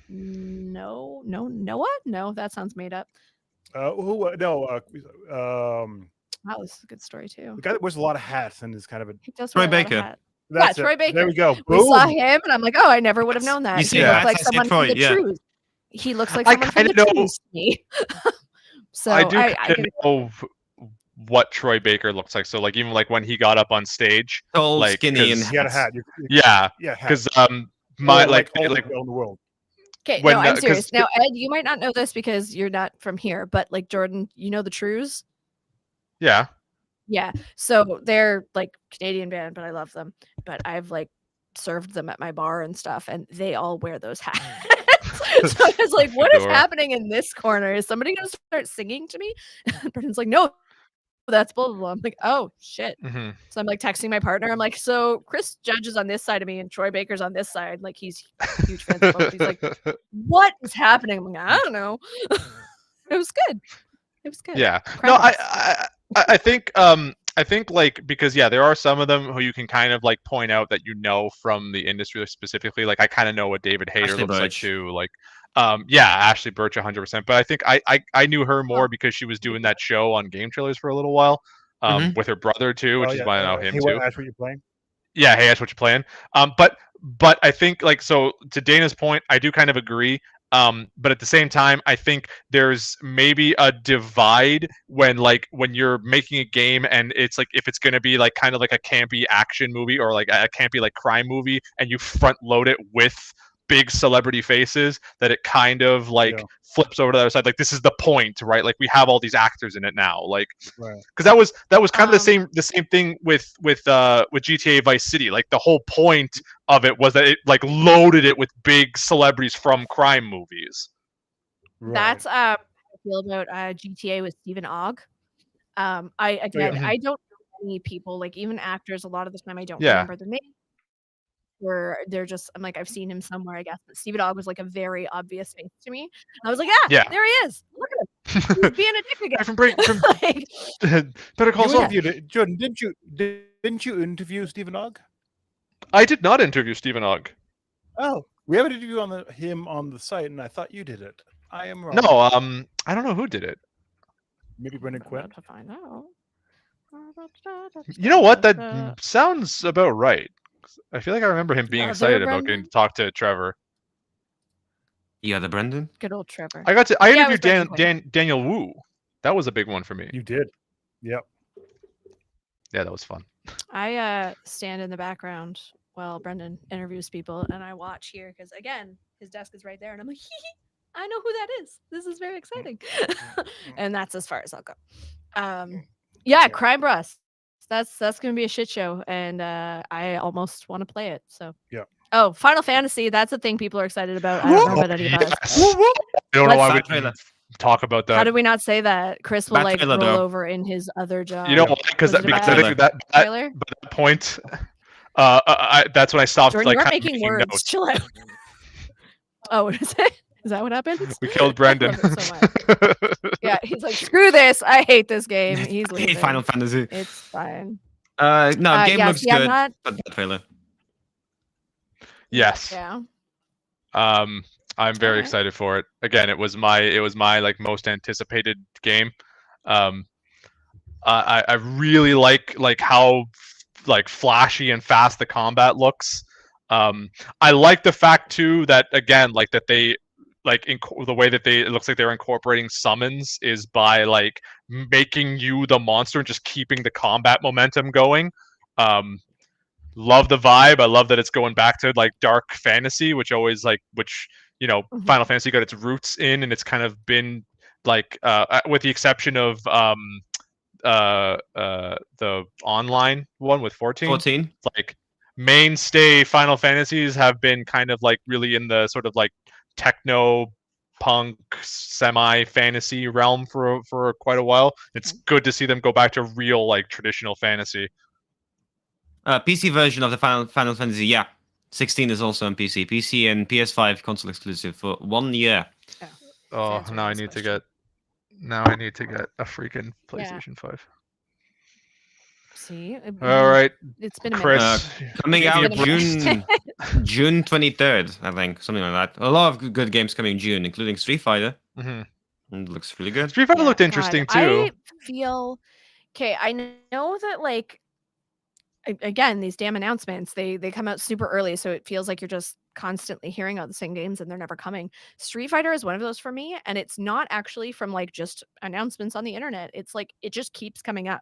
[SPEAKER 1] Noah. No, that sounds made up. Wow, this is a good story too.
[SPEAKER 4] The guy that wears a lot of hats and is kind of a.
[SPEAKER 1] He does
[SPEAKER 3] Troy
[SPEAKER 1] wear a lot of
[SPEAKER 3] Baker.
[SPEAKER 1] hats.
[SPEAKER 4] That's
[SPEAKER 1] Troy
[SPEAKER 4] it.
[SPEAKER 1] Baker.
[SPEAKER 4] There we go.
[SPEAKER 1] We saw
[SPEAKER 4] Boom.
[SPEAKER 1] him, and I'm like, oh, I never would have known that.
[SPEAKER 3] You
[SPEAKER 1] He
[SPEAKER 3] say
[SPEAKER 1] looked
[SPEAKER 3] hats,
[SPEAKER 1] like
[SPEAKER 3] I said
[SPEAKER 1] someone
[SPEAKER 3] Troy,
[SPEAKER 1] from the
[SPEAKER 3] yeah.
[SPEAKER 1] Trues. He looks like
[SPEAKER 2] I
[SPEAKER 1] someone from the
[SPEAKER 2] kinda know-
[SPEAKER 1] Trues to me. So
[SPEAKER 2] I do
[SPEAKER 1] I
[SPEAKER 2] kind
[SPEAKER 1] can-
[SPEAKER 2] of know what Troy Baker looks like. So like even like when he got up on stage,
[SPEAKER 3] Tall,
[SPEAKER 2] like,
[SPEAKER 3] skinny,
[SPEAKER 2] 'cause-
[SPEAKER 3] and
[SPEAKER 4] He had a hat.
[SPEAKER 2] yeah,
[SPEAKER 4] Yeah, hat.
[SPEAKER 2] because my
[SPEAKER 4] Oh,
[SPEAKER 2] like
[SPEAKER 4] all the
[SPEAKER 2] like
[SPEAKER 4] people in the world.
[SPEAKER 1] Okay,
[SPEAKER 2] when,
[SPEAKER 1] no, I'm
[SPEAKER 2] 'cause-
[SPEAKER 1] serious. Now, Ed, you might not know this because you're not from here, but like Jordan, you know the Trues?
[SPEAKER 2] yeah.
[SPEAKER 1] Yeah. So they're like Canadian band, but I love them. But I've like served them at my bar and stuff, and they all wear those hats. So I was like, what is
[SPEAKER 2] Fedora.
[SPEAKER 1] happening in this corner? Is somebody gonna start singing to me? And Brendan's like, no, that's blah blah blah. I'm like, oh shit.
[SPEAKER 2] hmm
[SPEAKER 1] So I'm like texting my partner. I'm like, so Chris Judge is on this side of me and Troy Baker's on this side. Like he's a huge fan of both. He's like, what is happening? I'm like, I don't know. It was good. It was good.
[SPEAKER 2] Yeah.
[SPEAKER 1] Crime
[SPEAKER 2] No,
[SPEAKER 1] Boss.
[SPEAKER 2] I think like because yeah, there are some of them who you can kind of like point out that you know from the industry specifically. Like I kind of know what David Hayter
[SPEAKER 3] Ashley
[SPEAKER 2] looks like
[SPEAKER 3] Birch.
[SPEAKER 2] too. Like yeah, Ashley Birch 100%. But I think I knew her more because she was doing that show on Game Trailers for a little while. With her brother too, which
[SPEAKER 4] Oh,
[SPEAKER 2] is
[SPEAKER 4] yeah,
[SPEAKER 2] why I know him
[SPEAKER 4] hey,
[SPEAKER 2] too.
[SPEAKER 4] Ash, what you playing?
[SPEAKER 2] Yeah, hey, that's what you're playing. But I think like so to Dana's point, I do kind of agree. But at the same time, I think there's maybe a divide when you're making a game and it's like if it's gonna be like kind of like a campy action movie or like a campy like crime movie and you front load it with big celebrity faces that it kind of like
[SPEAKER 4] Yeah.
[SPEAKER 2] flips over to the other side. Like this is the point, right? Like we have all these actors in it now. Like
[SPEAKER 4] Right.
[SPEAKER 2] because that was kind of the same thing with GTA Vice City. Like the whole point of it was that it like loaded it with big celebrities from crime movies.
[SPEAKER 4] Right.
[SPEAKER 1] That's how I feel about GTA with Stephen Ogg. I
[SPEAKER 2] Mm-hmm.
[SPEAKER 1] don't know any people, like even actors. A lot of the time, I don't
[SPEAKER 2] Yeah.
[SPEAKER 1] remember their name. or they're just. I'm like, I've seen him somewhere, I guess. But Steve Dog was like a very obvious face to me. And I was like,
[SPEAKER 2] Yeah.
[SPEAKER 1] there he is. Look at him. He's being a dick again.
[SPEAKER 2] from
[SPEAKER 1] Like,
[SPEAKER 2] Better Call
[SPEAKER 4] You
[SPEAKER 2] Saul.
[SPEAKER 4] interviewed it, Jordan. Didn't you interview Stephen Ogg?
[SPEAKER 2] I did not interview Stephen Ogg.
[SPEAKER 4] Oh, we have an interview on him on the site, and I thought you did it. I am wrong.
[SPEAKER 2] No, I don't know who did it.
[SPEAKER 4] Maybe Brendan
[SPEAKER 1] I'm
[SPEAKER 4] Quinn.
[SPEAKER 1] about to find out.
[SPEAKER 2] You know what? That sounds about right. I feel like I remember him being
[SPEAKER 1] Other
[SPEAKER 2] excited about getting
[SPEAKER 1] Brendan?
[SPEAKER 2] to talk to Trevor.
[SPEAKER 3] Yeah, the Brendan.
[SPEAKER 1] Good old Trevor.
[SPEAKER 2] I
[SPEAKER 1] Yeah, it was
[SPEAKER 2] interviewed
[SPEAKER 1] Brendan Quinn.
[SPEAKER 2] Daniel Wu. That was a big one for me.
[SPEAKER 4] You did. Yep.
[SPEAKER 2] Yeah, that was fun.
[SPEAKER 1] I stand in the background while Brendan interviews people, and I watch here because again, his desk is right there, and I'm like, I know who that is. This is very exciting, and that's as far as I'll go. Yeah, Crime Bros. That's gonna be a shit show, and I almost want to play it. So
[SPEAKER 4] Yeah.
[SPEAKER 1] Oh, Final Fantasy. That's a thing people are excited about. I don't know about any of us.
[SPEAKER 2] Yes. I don't know why we
[SPEAKER 3] Bad trailer.
[SPEAKER 2] didn't talk about that.
[SPEAKER 1] How did we not say that? Chris will
[SPEAKER 3] Bad
[SPEAKER 1] like
[SPEAKER 3] trailer,
[SPEAKER 1] roll
[SPEAKER 3] though.
[SPEAKER 1] over in his other job.
[SPEAKER 2] You know why? Because
[SPEAKER 1] Was it a
[SPEAKER 2] because
[SPEAKER 1] bad
[SPEAKER 2] I think that
[SPEAKER 1] trailer?
[SPEAKER 2] by that point, that's when I stopped
[SPEAKER 1] Jordan,
[SPEAKER 2] like
[SPEAKER 1] you are
[SPEAKER 2] kind of
[SPEAKER 1] making
[SPEAKER 2] making
[SPEAKER 1] words.
[SPEAKER 2] notes.
[SPEAKER 1] Chill out. Oh, what is it? Is that what happened?
[SPEAKER 2] We killed Brendan.
[SPEAKER 1] love it so Yeah, he's like, screw this. I hate this game. He's
[SPEAKER 3] I hate
[SPEAKER 1] leaving.
[SPEAKER 3] Final Fantasy.
[SPEAKER 1] It's fine.
[SPEAKER 3] No, game
[SPEAKER 1] yeah,
[SPEAKER 3] looks
[SPEAKER 1] see, I'm
[SPEAKER 3] good,
[SPEAKER 1] not-
[SPEAKER 3] but bad trailer.
[SPEAKER 2] Yes.
[SPEAKER 1] Yeah.
[SPEAKER 2] I'm very
[SPEAKER 1] Alright.
[SPEAKER 2] excited for it. Again, it was my like most anticipated game. I really like how like flashy and fast the combat looks. I like the fact too that again like that they like the way that it looks like they're incorporating summons is by like making you the monster and just keeping the combat momentum going. Love the vibe. I love that it's going back to like dark fantasy, which
[SPEAKER 1] Mhm.
[SPEAKER 2] Final Fantasy got its roots in, and it's kind of been like with the exception of the online one with 14.
[SPEAKER 3] 14.
[SPEAKER 2] Like mainstay Final Fantasies have been kind of like really in the sort of like techno punk semi fantasy realm for quite a while. It's good to see them go back to real like traditional fantasy.
[SPEAKER 3] PC version of the Final Fantasy, yeah. 16 is also on PC. PC and PS5 console exclusive for 1 year.
[SPEAKER 2] Oh,
[SPEAKER 1] answering
[SPEAKER 2] now I
[SPEAKER 1] this
[SPEAKER 2] need to
[SPEAKER 1] question.
[SPEAKER 2] get a freaking
[SPEAKER 1] Yeah.
[SPEAKER 2] PlayStation 5.
[SPEAKER 1] See,
[SPEAKER 2] All right,
[SPEAKER 1] it's been a
[SPEAKER 2] Chris.
[SPEAKER 1] minute.
[SPEAKER 3] Coming
[SPEAKER 2] Give
[SPEAKER 3] out
[SPEAKER 2] me a
[SPEAKER 3] June June 23rd, I think, something like that. A lot of good games coming June, including Street Fighter.
[SPEAKER 2] Mhm.
[SPEAKER 3] It looks really good.
[SPEAKER 2] Street Fighter
[SPEAKER 1] Yeah,
[SPEAKER 2] looked
[SPEAKER 1] God,
[SPEAKER 2] interesting too.
[SPEAKER 1] I feel okay. I know that like again, these damn announcements, they come out super early, so it feels like you're just constantly hearing about the same games and they're never coming. Street Fighter is one of those for me, and it's not actually from like just announcements on the internet. It's like it just keeps coming up.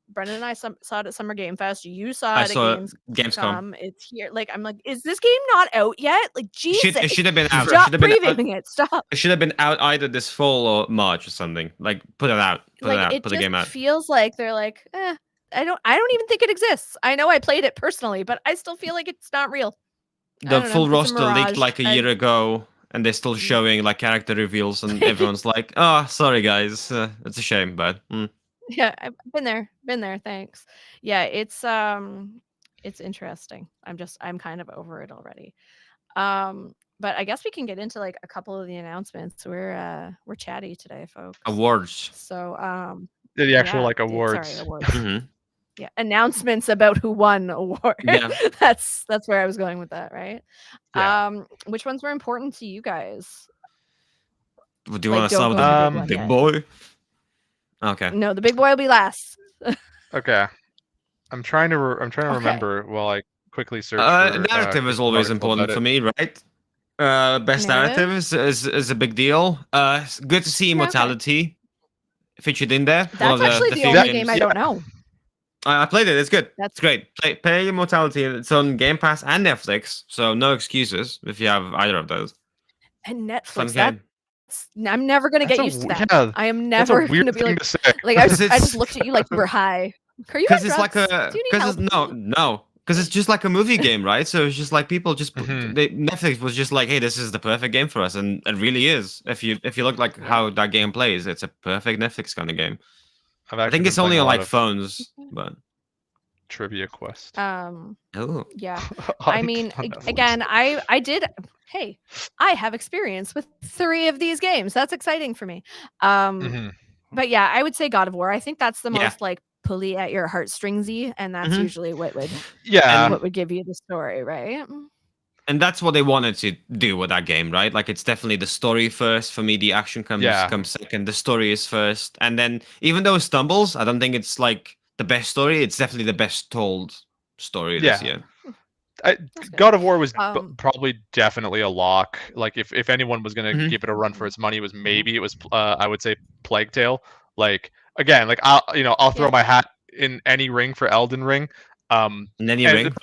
[SPEAKER 1] Brendan and I saw it at Summer Game Fest. You saw
[SPEAKER 3] I
[SPEAKER 1] it at
[SPEAKER 3] saw
[SPEAKER 1] Gamescom.
[SPEAKER 3] Gamescom.
[SPEAKER 1] It's here. Like I'm like, is this game not out yet? Like Jesus,
[SPEAKER 3] It should have been out.
[SPEAKER 1] stop
[SPEAKER 3] Should have been out.
[SPEAKER 1] previewing it. Stop.
[SPEAKER 3] It should have been out either this fall or March or something. Like, put it out. Put it out.
[SPEAKER 1] It
[SPEAKER 3] Put the
[SPEAKER 1] just
[SPEAKER 3] game out.
[SPEAKER 1] feels like they're like, I don't even think it exists. I know I played it personally, but I still feel like it's not real. I
[SPEAKER 3] The
[SPEAKER 1] don't know,
[SPEAKER 3] full
[SPEAKER 1] it's a
[SPEAKER 3] roster leaked
[SPEAKER 1] mirage.
[SPEAKER 3] like a year ago, and they're still showing like character reveals, and everyone's like, "Oh, sorry guys, it's a shame, but."
[SPEAKER 1] Yeah, I've been there. Thanks. Yeah, it's interesting. I'm kind of over it already. But I guess we can get into like a couple of the announcements. We're chatty today, folks.
[SPEAKER 3] Awards.
[SPEAKER 1] So
[SPEAKER 2] The actual
[SPEAKER 1] yeah,
[SPEAKER 2] like awards.
[SPEAKER 1] Sorry, awards.
[SPEAKER 3] Mhm.
[SPEAKER 1] Yeah, announcements about who won award.
[SPEAKER 3] Yeah.
[SPEAKER 1] That's where I was going with that, right?
[SPEAKER 2] Yeah.
[SPEAKER 1] Which ones were important to you guys?
[SPEAKER 3] Do you
[SPEAKER 1] Like,
[SPEAKER 3] want to
[SPEAKER 1] don't
[SPEAKER 3] start with
[SPEAKER 1] go
[SPEAKER 3] the
[SPEAKER 1] into
[SPEAKER 3] big
[SPEAKER 1] one
[SPEAKER 3] boy? Okay.
[SPEAKER 1] No, the big boy will be last.
[SPEAKER 2] Okay. I'm trying to
[SPEAKER 1] Okay.
[SPEAKER 2] remember while I quickly search for
[SPEAKER 3] Narrative is always
[SPEAKER 2] article
[SPEAKER 3] important
[SPEAKER 2] about
[SPEAKER 3] for
[SPEAKER 2] it.
[SPEAKER 3] me, right? Best
[SPEAKER 1] Narrative?
[SPEAKER 3] narrative is a big deal. It's good to see
[SPEAKER 1] Yeah, okay.
[SPEAKER 3] Immortality featured in there. One
[SPEAKER 1] That's
[SPEAKER 3] of the
[SPEAKER 1] actually the
[SPEAKER 3] few
[SPEAKER 1] only
[SPEAKER 3] games.
[SPEAKER 1] game I don't know.
[SPEAKER 3] I played it. It's good.
[SPEAKER 1] That's
[SPEAKER 3] It's great. Play Immortality. It's on Game Pass and Netflix, so no excuses if you have either of those.
[SPEAKER 1] and
[SPEAKER 3] Fun
[SPEAKER 1] Netflix.
[SPEAKER 3] game.
[SPEAKER 1] I'm never gonna
[SPEAKER 2] That's
[SPEAKER 1] get
[SPEAKER 2] a
[SPEAKER 1] used to
[SPEAKER 2] w-
[SPEAKER 1] that.
[SPEAKER 2] yeah,
[SPEAKER 1] I am
[SPEAKER 2] That's a
[SPEAKER 1] never
[SPEAKER 2] weird
[SPEAKER 1] gonna be
[SPEAKER 2] thing
[SPEAKER 1] like,
[SPEAKER 2] to say.
[SPEAKER 1] like I
[SPEAKER 3] Because
[SPEAKER 1] just
[SPEAKER 3] it's-
[SPEAKER 1] looked at you like you were high. Are you on
[SPEAKER 3] Because it's like
[SPEAKER 1] drugs?
[SPEAKER 3] a
[SPEAKER 1] Do you need
[SPEAKER 3] because
[SPEAKER 1] help?
[SPEAKER 3] no because it's just like a movie game, right? So it's just like people just
[SPEAKER 2] Mhm.
[SPEAKER 3] Netflix was just like, hey, this is the perfect game for us, and it really is. If you look like how that game plays, it's a perfect Netflix kind of game. I think it's only on like phones, but
[SPEAKER 2] Trivia quest.
[SPEAKER 3] Oh.
[SPEAKER 1] Yeah. I mean, again, I did. Hey, I have experience with 3 of these games. That's exciting for me. But yeah, I would say God of War. I think that's the
[SPEAKER 3] Yeah.
[SPEAKER 1] most like pulley at your heartstringsy, and that's
[SPEAKER 3] Mhm.
[SPEAKER 1] usually what
[SPEAKER 2] Yeah.
[SPEAKER 1] would give you the story, right?
[SPEAKER 3] And that's what they wanted to do with that game, right? Like it's definitely the story first. For me, the action comes second. The story is first, and then even though it stumbles, I don't think it's like the best story. It's definitely the best told story this year.
[SPEAKER 2] God of War was
[SPEAKER 1] Probably
[SPEAKER 2] definitely a lock. Like if anyone was gonna
[SPEAKER 3] Mhm.
[SPEAKER 2] give it a run for its money, it was I would say Plague Tale. Like again, like I'll throw my hat in any ring for Elden Ring.
[SPEAKER 3] And then you ring.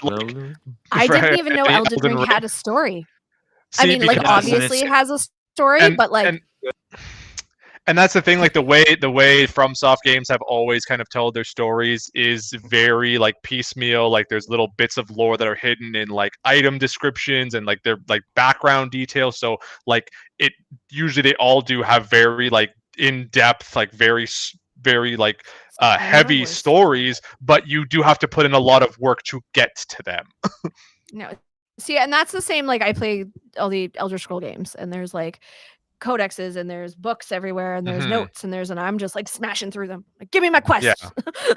[SPEAKER 1] I didn't even know Elden Ring had a story. I mean, like obviously it has a story, but like.
[SPEAKER 2] And that's the thing, like the way FromSoft games have always kind of told their stories is very like piecemeal. Like there's little bits of lore that are hidden in like item descriptions and like their like background details. So like it usually they all do have very like in depth, like very like heavy stories, but you do have to put in a lot of work to get to them.
[SPEAKER 1] No, see, and that's the same. Like I play all the Elder Scroll games, and there's like codexes and there's books everywhere and there's notes and I'm just like smashing through them. Like, give me my quest.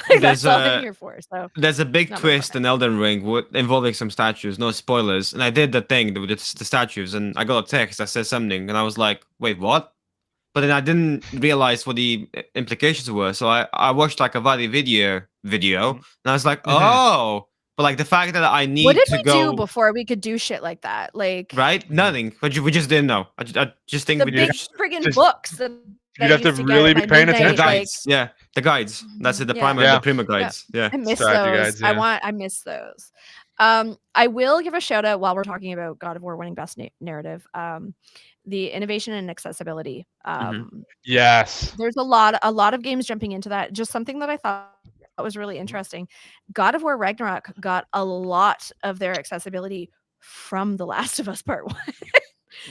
[SPEAKER 1] Like, that's all I'm here for. So
[SPEAKER 3] there's a big twist in Elden Ring involving some statues. No spoilers. And I did the thing with the statues, and I got a text that says something, and I was like, "Wait, what?" But then I didn't realize what the implications were. So I watched like a Valley video, and I was like, "Oh." But like the fact that I need to go. What did we
[SPEAKER 1] do before we could do shit like that? Like
[SPEAKER 3] nothing. But we just didn't know. I just think
[SPEAKER 1] the big friggin' books.
[SPEAKER 2] You'd have to really be paying attention.
[SPEAKER 3] The guides, the guides. That's it. The primer, the prima guides. Yeah,
[SPEAKER 1] I miss those. I miss those. I will give a shout out while we're talking about God of War winning best narrative. The innovation and accessibility.
[SPEAKER 2] Yes,
[SPEAKER 1] there's a lot of games jumping into that. Just something that I thought was really interesting. God of War Ragnarok got a lot of their accessibility from The Last of Us Part 1.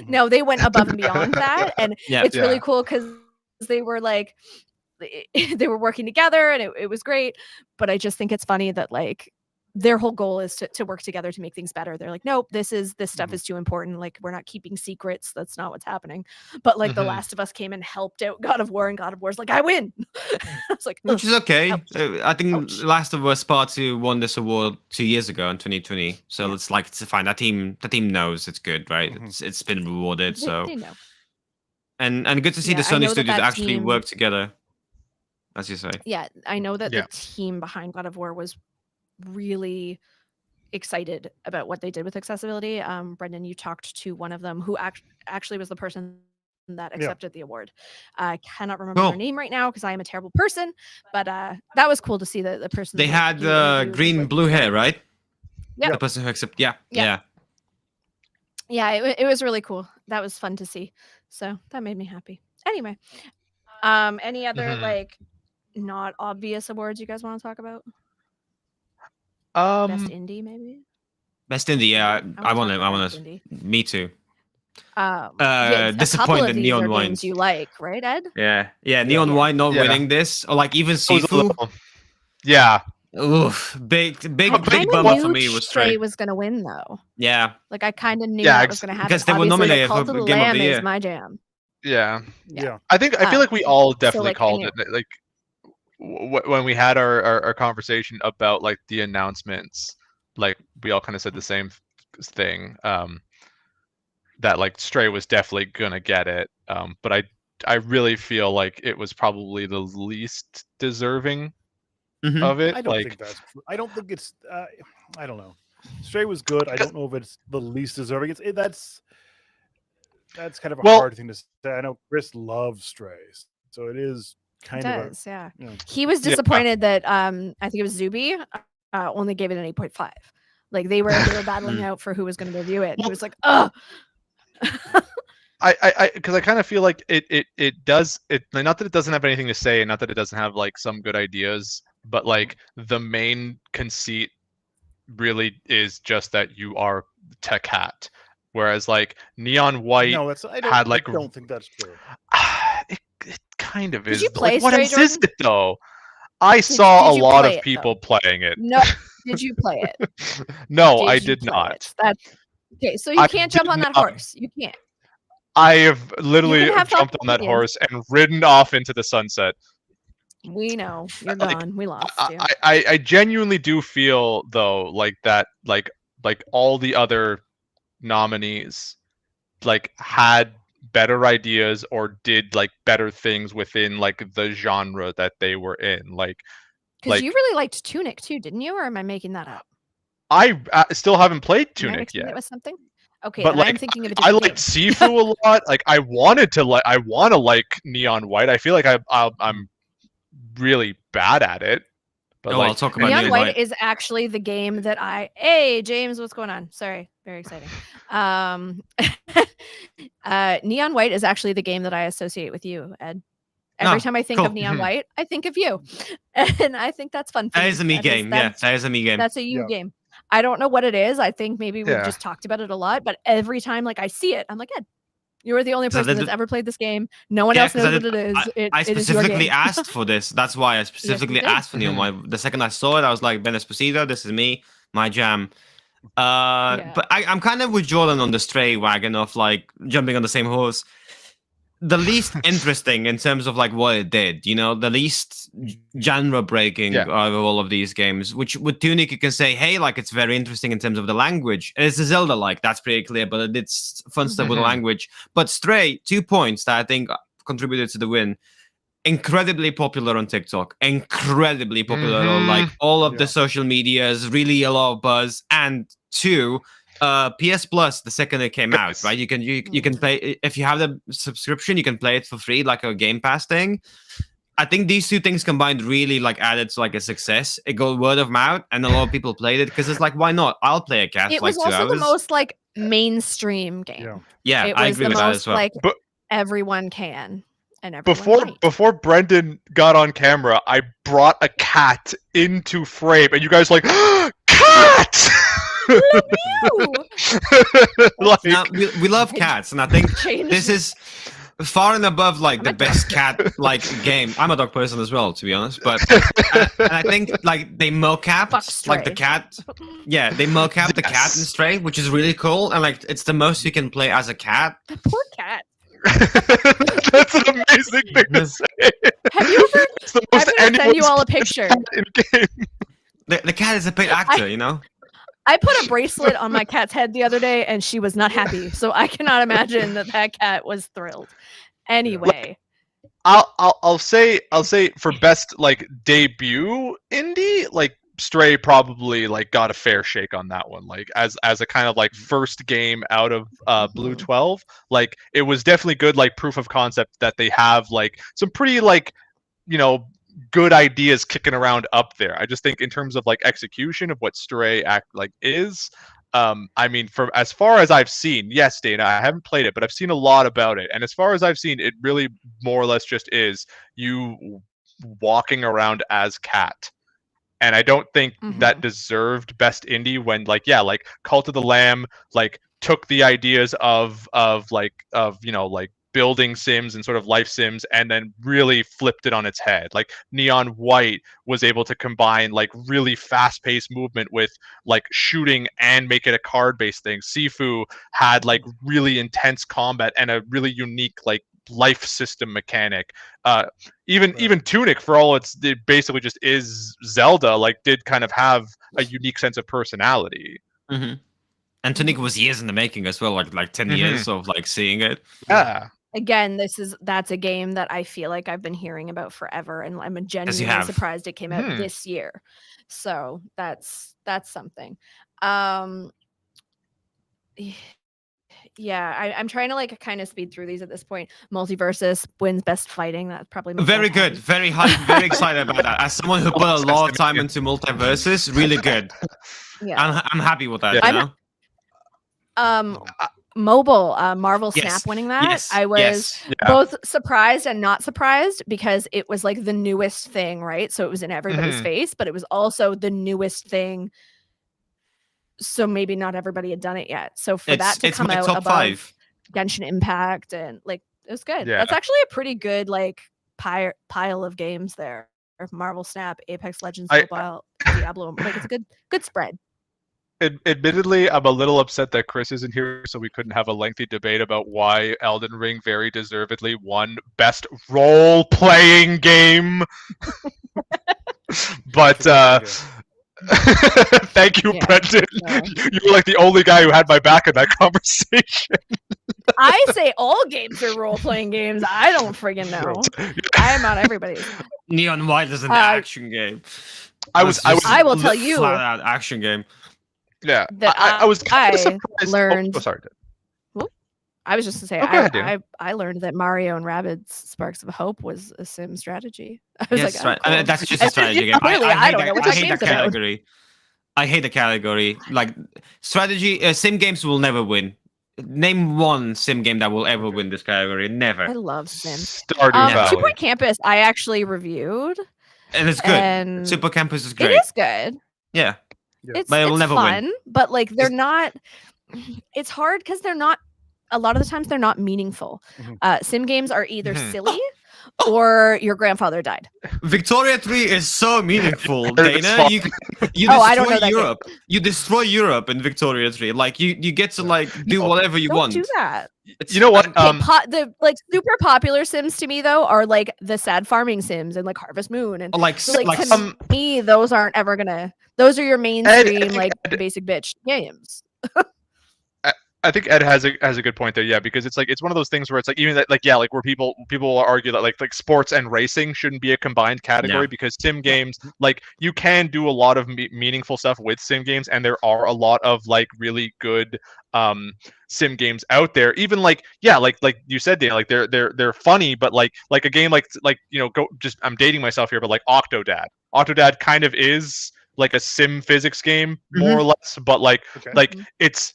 [SPEAKER 1] No, they went above and beyond that, and it's really cool because they were like they were working together, and it was great. But I just think it's funny that like their whole goal is to work together to make things better. They're like, nope, this stuff is too important. Like, we're not keeping secrets. That's not what's happening. But like The Last of Us came and helped out God of War, and God of War's like, I win. It's like,
[SPEAKER 3] which is okay. I think Last of Us Part 2 won this award 2 years ago in 2020. So it's like, it's fine. The team knows it's good, right? It's been rewarded. So
[SPEAKER 1] they know.
[SPEAKER 3] And good to see the Sony studios actually work together, as you say.
[SPEAKER 1] Yeah, I know that the team behind God of War was really excited about what they did with accessibility. Brendan, you talked to one of them who actually was the person that accepted the award. I cannot remember her name right now because I am a terrible person, but that was cool to see the person.
[SPEAKER 3] They had green blue hair, right?
[SPEAKER 1] Yeah,
[SPEAKER 3] the person who accepted.
[SPEAKER 1] Yeah, it was really cool. That was fun to see, so that made me happy. Anyway, any other like not obvious awards you guys want to talk about? Best indie, maybe.
[SPEAKER 3] Best indie, yeah. I want to. Me too.
[SPEAKER 1] Disappointed Neon White. You like, right, Ed?
[SPEAKER 3] Yeah. Neon White not winning this, or like even Sifu.
[SPEAKER 2] Yeah.
[SPEAKER 3] Oof, big bummer for me was
[SPEAKER 1] Stray was gonna win though.
[SPEAKER 3] Yeah.
[SPEAKER 1] Like I kind of knew that was gonna happen
[SPEAKER 3] because they were nominated for Game of the Year.
[SPEAKER 1] Is my jam.
[SPEAKER 2] Yeah. I feel like we all definitely called it. Like when we had our conversation about like the announcements, like we all kind of said the same thing, that like Stray was definitely gonna get it, but I really feel like it was probably the least deserving of it.
[SPEAKER 4] I don't think that's true. I don't think it's I don't know. Stray was good. I don't know if it's the least deserving. That's kind of a hard thing to say. I know Chris loves Strays, so it is kind of
[SPEAKER 1] He was disappointed that I think it was Zuby only gave it an 8.5. Like they were battling out for who was going to review it. And he was like, "Oh."
[SPEAKER 2] Because I kind of feel like it does it, not that it doesn't have anything to say, and not that it doesn't have like some good ideas, but like the main conceit really is just that you are tech hat, whereas like Neon White had like
[SPEAKER 4] I don't think that's true.
[SPEAKER 2] It kind of is.
[SPEAKER 1] Did you play
[SPEAKER 2] like, what
[SPEAKER 1] Stray,
[SPEAKER 2] is it though? I saw a lot of people playing it.
[SPEAKER 1] No, Did you play it?
[SPEAKER 2] No, I
[SPEAKER 1] you
[SPEAKER 2] did
[SPEAKER 1] play
[SPEAKER 2] not.
[SPEAKER 1] it? That's okay. So you
[SPEAKER 2] I
[SPEAKER 1] can't jump
[SPEAKER 2] did
[SPEAKER 1] on that
[SPEAKER 2] not.
[SPEAKER 1] horse. You can't.
[SPEAKER 2] I have literally
[SPEAKER 1] have thoughts
[SPEAKER 2] jumped on
[SPEAKER 1] and
[SPEAKER 2] that
[SPEAKER 1] opinions.
[SPEAKER 2] horse and ridden off into the sunset.
[SPEAKER 1] We know you're
[SPEAKER 2] Like,
[SPEAKER 1] gone. We lost you.
[SPEAKER 2] I genuinely do feel though like that like all the other nominees like had better ideas or did like better things within like the genre that they were in.
[SPEAKER 1] Because you really liked Tunic too, didn't you? Or am I making that up?
[SPEAKER 2] I still haven't played
[SPEAKER 1] Am I
[SPEAKER 2] Tunic
[SPEAKER 1] mixing
[SPEAKER 2] yet.
[SPEAKER 1] it with something? Okay,
[SPEAKER 2] But
[SPEAKER 1] then
[SPEAKER 2] like
[SPEAKER 1] I'm thinking of a
[SPEAKER 2] I
[SPEAKER 1] different
[SPEAKER 2] liked
[SPEAKER 1] game.
[SPEAKER 2] Sifu a lot. Like I want to like Neon White. I feel like I'm really bad at it. But
[SPEAKER 3] I'll
[SPEAKER 2] like
[SPEAKER 3] talk about
[SPEAKER 1] Neon
[SPEAKER 3] Neon
[SPEAKER 1] White
[SPEAKER 3] White.
[SPEAKER 1] is actually the game that Hey, James, what's going on? Sorry, very exciting. Neon White is actually the game that I associate with you, Ed. Every time I think of
[SPEAKER 3] cool.
[SPEAKER 1] Neon
[SPEAKER 2] Mhm.
[SPEAKER 1] White, I think of you, and I think that's fun. For
[SPEAKER 3] That
[SPEAKER 1] me.
[SPEAKER 3] is a me game. Yeah, that is a me game.
[SPEAKER 1] That's a you
[SPEAKER 4] Yeah.
[SPEAKER 1] game. I don't know what it is. I think maybe we've
[SPEAKER 2] Yeah.
[SPEAKER 1] just talked about it a lot, but every time like I see it, I'm like, Ed, you are the only
[SPEAKER 3] So
[SPEAKER 1] person
[SPEAKER 3] the-
[SPEAKER 1] that's ever played this game. No one
[SPEAKER 3] Yeah,
[SPEAKER 1] else
[SPEAKER 3] 'cause
[SPEAKER 1] knows what it is.
[SPEAKER 3] I
[SPEAKER 1] It is your
[SPEAKER 3] specifically
[SPEAKER 1] game.
[SPEAKER 3] asked for this. That's why I specifically
[SPEAKER 1] did.
[SPEAKER 3] asked for Neon White. The second I saw it, I was like, Ben Esposito, this is me, my jam.
[SPEAKER 1] Yeah.
[SPEAKER 3] But I'm kind of with Jordan on the stray wagon of like jumping on the same horse. The least interesting in terms of like what it did, you know, the least genre breaking
[SPEAKER 2] Yeah.
[SPEAKER 3] out of all of these games. Which with Tunic you can say, hey, like it's very interesting in terms of the language. It's a Zelda like, that's pretty clear, but it did fun stuff with the
[SPEAKER 2] Mhm.
[SPEAKER 3] language. But Stray, 2 points that I think contributed to the win. Incredibly popular on TikTok, incredibly popular on like all of the
[SPEAKER 4] Yeah.
[SPEAKER 3] social medias, really a lot of buzz. And 2, PS Plus, the second it came out,
[SPEAKER 2] Yes.
[SPEAKER 3] right? You can play if you have the subscription, you can play it for free, like a Game Pass thing. I think these two things combined really like added to like a success. It got word of mouth, and a lot of people played it because it's like, why not? I'll play a cat
[SPEAKER 1] It
[SPEAKER 3] for like
[SPEAKER 1] was
[SPEAKER 3] 2
[SPEAKER 1] also
[SPEAKER 3] hours.
[SPEAKER 1] the most like mainstream game.
[SPEAKER 4] Yeah.
[SPEAKER 3] Yeah,
[SPEAKER 1] It
[SPEAKER 3] I
[SPEAKER 1] was
[SPEAKER 3] agree
[SPEAKER 1] the
[SPEAKER 3] with that
[SPEAKER 1] most
[SPEAKER 3] as well.
[SPEAKER 1] like
[SPEAKER 2] But-
[SPEAKER 1] everyone can and everyone might.
[SPEAKER 2] Before Brendan got on camera, I brought a cat into frame, and you guys like cat.
[SPEAKER 1] Ooh,
[SPEAKER 2] Like,
[SPEAKER 3] Now, we love cats, and I think
[SPEAKER 1] change
[SPEAKER 3] this is far and above like
[SPEAKER 1] I'm
[SPEAKER 3] the
[SPEAKER 1] a
[SPEAKER 3] best cat like game. I'm a dog person as well, to be honest. But and I think like they mocapped
[SPEAKER 1] Fuck
[SPEAKER 3] like the
[SPEAKER 1] Stray.
[SPEAKER 3] cat. Yeah, they mocapped the cat
[SPEAKER 2] Yes.
[SPEAKER 3] in Stray, which is really cool. And like it's the most you can play as a cat.
[SPEAKER 1] the poor cat.
[SPEAKER 2] that's an amazing thing to say.
[SPEAKER 1] Have you ever?
[SPEAKER 2] It's the
[SPEAKER 1] I'm
[SPEAKER 2] most
[SPEAKER 1] gonna send you
[SPEAKER 2] anyone's
[SPEAKER 1] all a picture.
[SPEAKER 2] cat in game.
[SPEAKER 3] The cat is a paid actor, you know.
[SPEAKER 1] I put a bracelet on my cat's head the other day, and she was not happy. So I cannot imagine that cat was thrilled. Anyway,
[SPEAKER 2] I'll say for best like debut indie, like Stray probably like got a fair shake on that one. Like as a kind of like first game out of Blue 12, like it was definitely good like proof of concept that they have like some pretty like, you know, good ideas kicking around up there. I just think in terms of like execution of what Stray act like is, I mean, from as far as I've seen, yes, Dana, I haven't played it, but I've seen a lot about it. And as far as I've seen, it really more or less just is you walking around as Cat. And I don't think that deserved best indie when like, yeah, like Cult of the Lamb, like took the ideas of you know, like building sims and sort of life sims and then really flipped it on its head. Like Neon White was able to combine like really fast-paced movement with like shooting and make it a card-based thing. Sifu had like really intense combat and a really unique like life system mechanic. Even Tunic, for all it basically just is Zelda, like did kind of have a unique sense of personality.
[SPEAKER 3] Mm-hmm. And Tunic was years in the making as well, like 10 years of like seeing it.
[SPEAKER 2] Yeah.
[SPEAKER 1] again, that's a game that I feel like I've been hearing about forever, and I'm genuinely
[SPEAKER 3] have.
[SPEAKER 1] surprised it came out this year. So that's something. Yeah, I'm trying to like kind of speed through these at this point. Multiversus wins best fighting. That's probably
[SPEAKER 3] Very good, very high, very excited about that. As someone who put a lot of time into Multiversus, really good.
[SPEAKER 1] Yeah,
[SPEAKER 3] I'm happy with that.
[SPEAKER 2] Yeah.
[SPEAKER 3] You know?
[SPEAKER 1] Mobile Marvel
[SPEAKER 3] Yes,
[SPEAKER 1] Snap winning that.
[SPEAKER 3] yes,
[SPEAKER 1] I was
[SPEAKER 3] yes.
[SPEAKER 1] both surprised and not surprised because it was like the newest thing, right? So it was in everybody's face, but it was also the newest thing. So maybe not everybody had done it yet. So for that to come out
[SPEAKER 3] top
[SPEAKER 1] above
[SPEAKER 3] 5.
[SPEAKER 1] Genshin Impact and like it was good.
[SPEAKER 2] Yeah.
[SPEAKER 1] That's actually a pretty good like pile of games there. Marvel Snap, Apex Legends
[SPEAKER 2] I-
[SPEAKER 1] Mobile, Diablo. Like it's a good spread.
[SPEAKER 2] Admittedly, I'm a little upset that Chris isn't here, so we couldn't have a lengthy debate about why Elden Ring very deservedly won Best Role-Playing Game. But thank you,
[SPEAKER 1] Yeah,
[SPEAKER 2] Brendan.
[SPEAKER 1] so-
[SPEAKER 2] You were like the only guy who had my back in that conversation.
[SPEAKER 1] I say all games are role playing games. I don't friggin' know. I am on everybody's.
[SPEAKER 3] Neon White is an action game.
[SPEAKER 2] I will
[SPEAKER 1] tell you.
[SPEAKER 3] Flat out action game.
[SPEAKER 2] Yeah,
[SPEAKER 1] That
[SPEAKER 2] I was kind of
[SPEAKER 1] I
[SPEAKER 2] surprised.
[SPEAKER 1] learned-
[SPEAKER 2] Oh, sorry.
[SPEAKER 1] I was just to say,
[SPEAKER 2] Oh, go ahead, Dan.
[SPEAKER 1] I learned that Mario and Rabbids Sparks of Hope was a sim strategy. I was
[SPEAKER 3] Yes,
[SPEAKER 1] like,
[SPEAKER 3] right.
[SPEAKER 1] cool.
[SPEAKER 3] That's just a strategy game.
[SPEAKER 1] Clearly, I don't know what
[SPEAKER 3] I
[SPEAKER 1] that
[SPEAKER 3] hate
[SPEAKER 1] game's
[SPEAKER 3] that
[SPEAKER 1] about.
[SPEAKER 3] category. I hate the category. Like strategy, sim games will never win. Name one sim game that will ever win this category.
[SPEAKER 1] I
[SPEAKER 3] Never.
[SPEAKER 1] love sims.
[SPEAKER 2] Stardew Valley.
[SPEAKER 1] 2 Point Campus, I actually reviewed.
[SPEAKER 3] And it's good.
[SPEAKER 1] And
[SPEAKER 3] Super Campus is great.
[SPEAKER 1] it is good.
[SPEAKER 3] Yeah.
[SPEAKER 1] It's,
[SPEAKER 3] But it will
[SPEAKER 1] it's
[SPEAKER 3] never
[SPEAKER 1] fun,
[SPEAKER 3] win.
[SPEAKER 1] but like they're not. It's hard because they're not. A lot of the times they're not meaningful. Sim games are either silly or your grandfather died.
[SPEAKER 3] Victoria 3 is so meaningful,
[SPEAKER 2] It's
[SPEAKER 3] Dana.
[SPEAKER 2] fun.
[SPEAKER 3] You
[SPEAKER 1] Oh, I don't
[SPEAKER 3] destroy
[SPEAKER 1] know that game.
[SPEAKER 3] Europe. You destroy Europe in Victoria 3. Like you get to like do whatever you
[SPEAKER 1] Don't
[SPEAKER 3] want.
[SPEAKER 1] do that.
[SPEAKER 3] It's-
[SPEAKER 2] You know what?
[SPEAKER 1] The like super popular sims to me though are like the sad farming sims and like Harvest Moon and
[SPEAKER 3] like
[SPEAKER 1] so, like to
[SPEAKER 2] some-
[SPEAKER 1] me those aren't ever gonna. Those are your mainstream like basic bitch games.
[SPEAKER 2] I think Ed has a good point there, yeah, because it's like it's one of those things where it's like even that like yeah, like where people will argue that like sports and racing shouldn't be a combined category because sim games like you can do a lot of meaningful stuff with sim games, and there are a lot of like really good sim games out there. Even like yeah, like you said, Dan, like they're funny, but like a game like I'm dating myself here, but like Octodad. Octodad kind of is like a sim physics game more or less, but like it's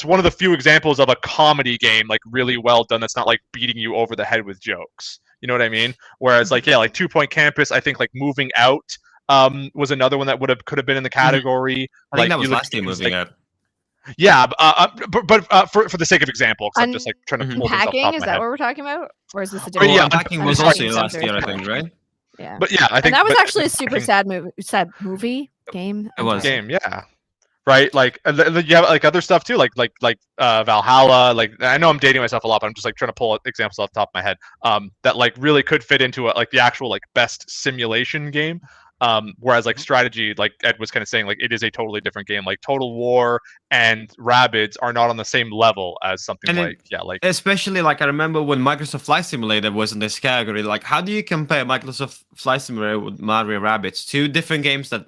[SPEAKER 2] one of the few examples of a comedy game like really well done that's not like beating you over the head with jokes. You know what I mean? Whereas like 2 Point Campus, I think like Moving Out was another one that could have been in the category.
[SPEAKER 3] I think
[SPEAKER 2] like,
[SPEAKER 3] that was
[SPEAKER 2] you look
[SPEAKER 3] last year
[SPEAKER 2] at games
[SPEAKER 3] Moving
[SPEAKER 2] like,
[SPEAKER 3] Out.
[SPEAKER 2] yeah, but for the sake of example, 'cause I'm just like trying to pull this off the top
[SPEAKER 1] Unpacking,
[SPEAKER 2] of
[SPEAKER 1] is
[SPEAKER 2] my
[SPEAKER 1] that
[SPEAKER 2] head.
[SPEAKER 1] what we're talking about, or is this a
[SPEAKER 2] Oh,
[SPEAKER 1] different?
[SPEAKER 2] yeah,
[SPEAKER 3] Unpacking was
[SPEAKER 1] Unpacking
[SPEAKER 3] also last
[SPEAKER 1] sounds
[SPEAKER 3] year, I
[SPEAKER 1] very
[SPEAKER 3] think, right?
[SPEAKER 1] Yeah,
[SPEAKER 2] But yeah, I think
[SPEAKER 1] and that was
[SPEAKER 2] but
[SPEAKER 1] actually a super sad movie game.
[SPEAKER 3] It was.
[SPEAKER 2] game, yeah. Right, like you have like other stuff too, like Valhalla. Like I know I'm dating myself a lot, but I'm just like trying to pull examples off the top of my head that like really could fit into like the actual like best simulation game. Whereas like strategy, like Ed was kind of saying, like it is a totally different game. Like Total War and Rabbids are not on the same level as something like
[SPEAKER 3] especially like I remember when Microsoft Flight Simulator was in this category. Like, how do you compare Microsoft Flight Simulator with Mario Rabbids? Two different games that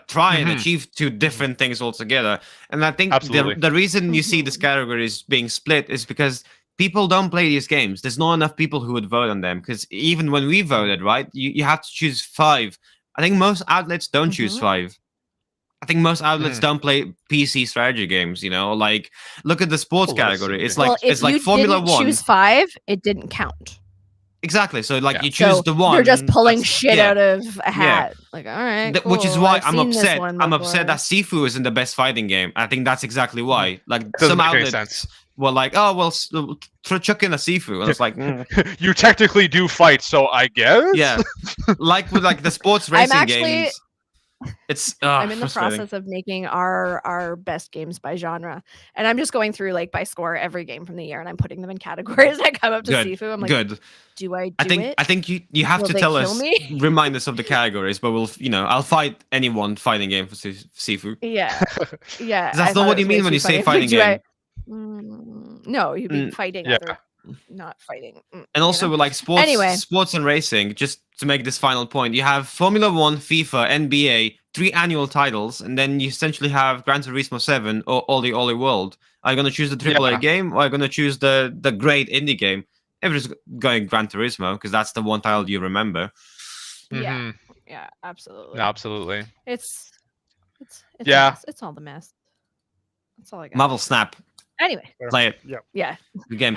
[SPEAKER 3] try and achieve two different things altogether. And I think the reason you see this category is being split is because people don't play these games. There's not enough people who would vote on them. Because even when we voted, right, you have to choose 5. I think most outlets don't choose 5. I think most outlets don't play PC strategy games. You know, like look at the sports category. It's like
[SPEAKER 1] if
[SPEAKER 3] it's like
[SPEAKER 1] you
[SPEAKER 3] Formula
[SPEAKER 1] didn't
[SPEAKER 3] 1.
[SPEAKER 1] choose 5, it didn't count.
[SPEAKER 3] Exactly. So like you choose
[SPEAKER 1] So
[SPEAKER 3] the one.
[SPEAKER 1] You're just pulling
[SPEAKER 3] that's-
[SPEAKER 1] shit
[SPEAKER 3] yeah.
[SPEAKER 1] out of a hat. Like, all right, cool.
[SPEAKER 3] Which is why
[SPEAKER 1] I've
[SPEAKER 3] I'm
[SPEAKER 1] seen this
[SPEAKER 3] upset.
[SPEAKER 1] one
[SPEAKER 3] I'm upset that
[SPEAKER 1] before.
[SPEAKER 3] Sifu isn't the best fighting game. I think that's exactly why. Like
[SPEAKER 2] doesn't
[SPEAKER 3] some
[SPEAKER 2] make any
[SPEAKER 3] outlets
[SPEAKER 2] sense.
[SPEAKER 3] were like, "Oh well, chuck in a Sifu," and it's like,
[SPEAKER 2] You technically do fight, so I guess.
[SPEAKER 3] yeah, like with like the sports
[SPEAKER 1] I'm
[SPEAKER 3] racing
[SPEAKER 1] actually-
[SPEAKER 3] games. It's
[SPEAKER 1] I'm in the
[SPEAKER 3] frustrating.
[SPEAKER 1] process of making our best games by genre, and I'm just going through like by score every game from the year, and I'm putting them in categories. I come up to
[SPEAKER 3] Good.
[SPEAKER 1] Sifu. I'm like,
[SPEAKER 3] Good.
[SPEAKER 1] do I do
[SPEAKER 3] I think
[SPEAKER 1] it?
[SPEAKER 3] you have
[SPEAKER 1] Will
[SPEAKER 3] to
[SPEAKER 1] they
[SPEAKER 3] tell
[SPEAKER 1] kill
[SPEAKER 3] us,
[SPEAKER 1] me?
[SPEAKER 3] remind us of the categories, but we'll I'll fight anyone fighting game for Sifu.
[SPEAKER 1] Yeah, yeah.
[SPEAKER 3] That's not what you mean when you say fighting game.
[SPEAKER 1] No, you mean fighting.
[SPEAKER 2] Yeah.
[SPEAKER 1] Other, not fighting.
[SPEAKER 3] And also with like sports,
[SPEAKER 1] Anyway.
[SPEAKER 3] sports and racing. Just to make this final point, you have Formula 1, FIFA, NBA, 3 annual titles, and then you essentially have Gran Turismo 7 or Oli Oli World. Are you going to choose the AAA game, or are you going to choose the great indie game? Everyone's going Gran Turismo because that's the one title you remember.
[SPEAKER 1] Yeah, yeah, absolutely.
[SPEAKER 2] Absolutely.
[SPEAKER 1] It's a
[SPEAKER 2] Yeah.
[SPEAKER 1] mess. It's all the mess. That's all I got.
[SPEAKER 3] Marvel Snap,
[SPEAKER 1] Anyway,
[SPEAKER 3] play it.
[SPEAKER 1] yeah,
[SPEAKER 3] Good game.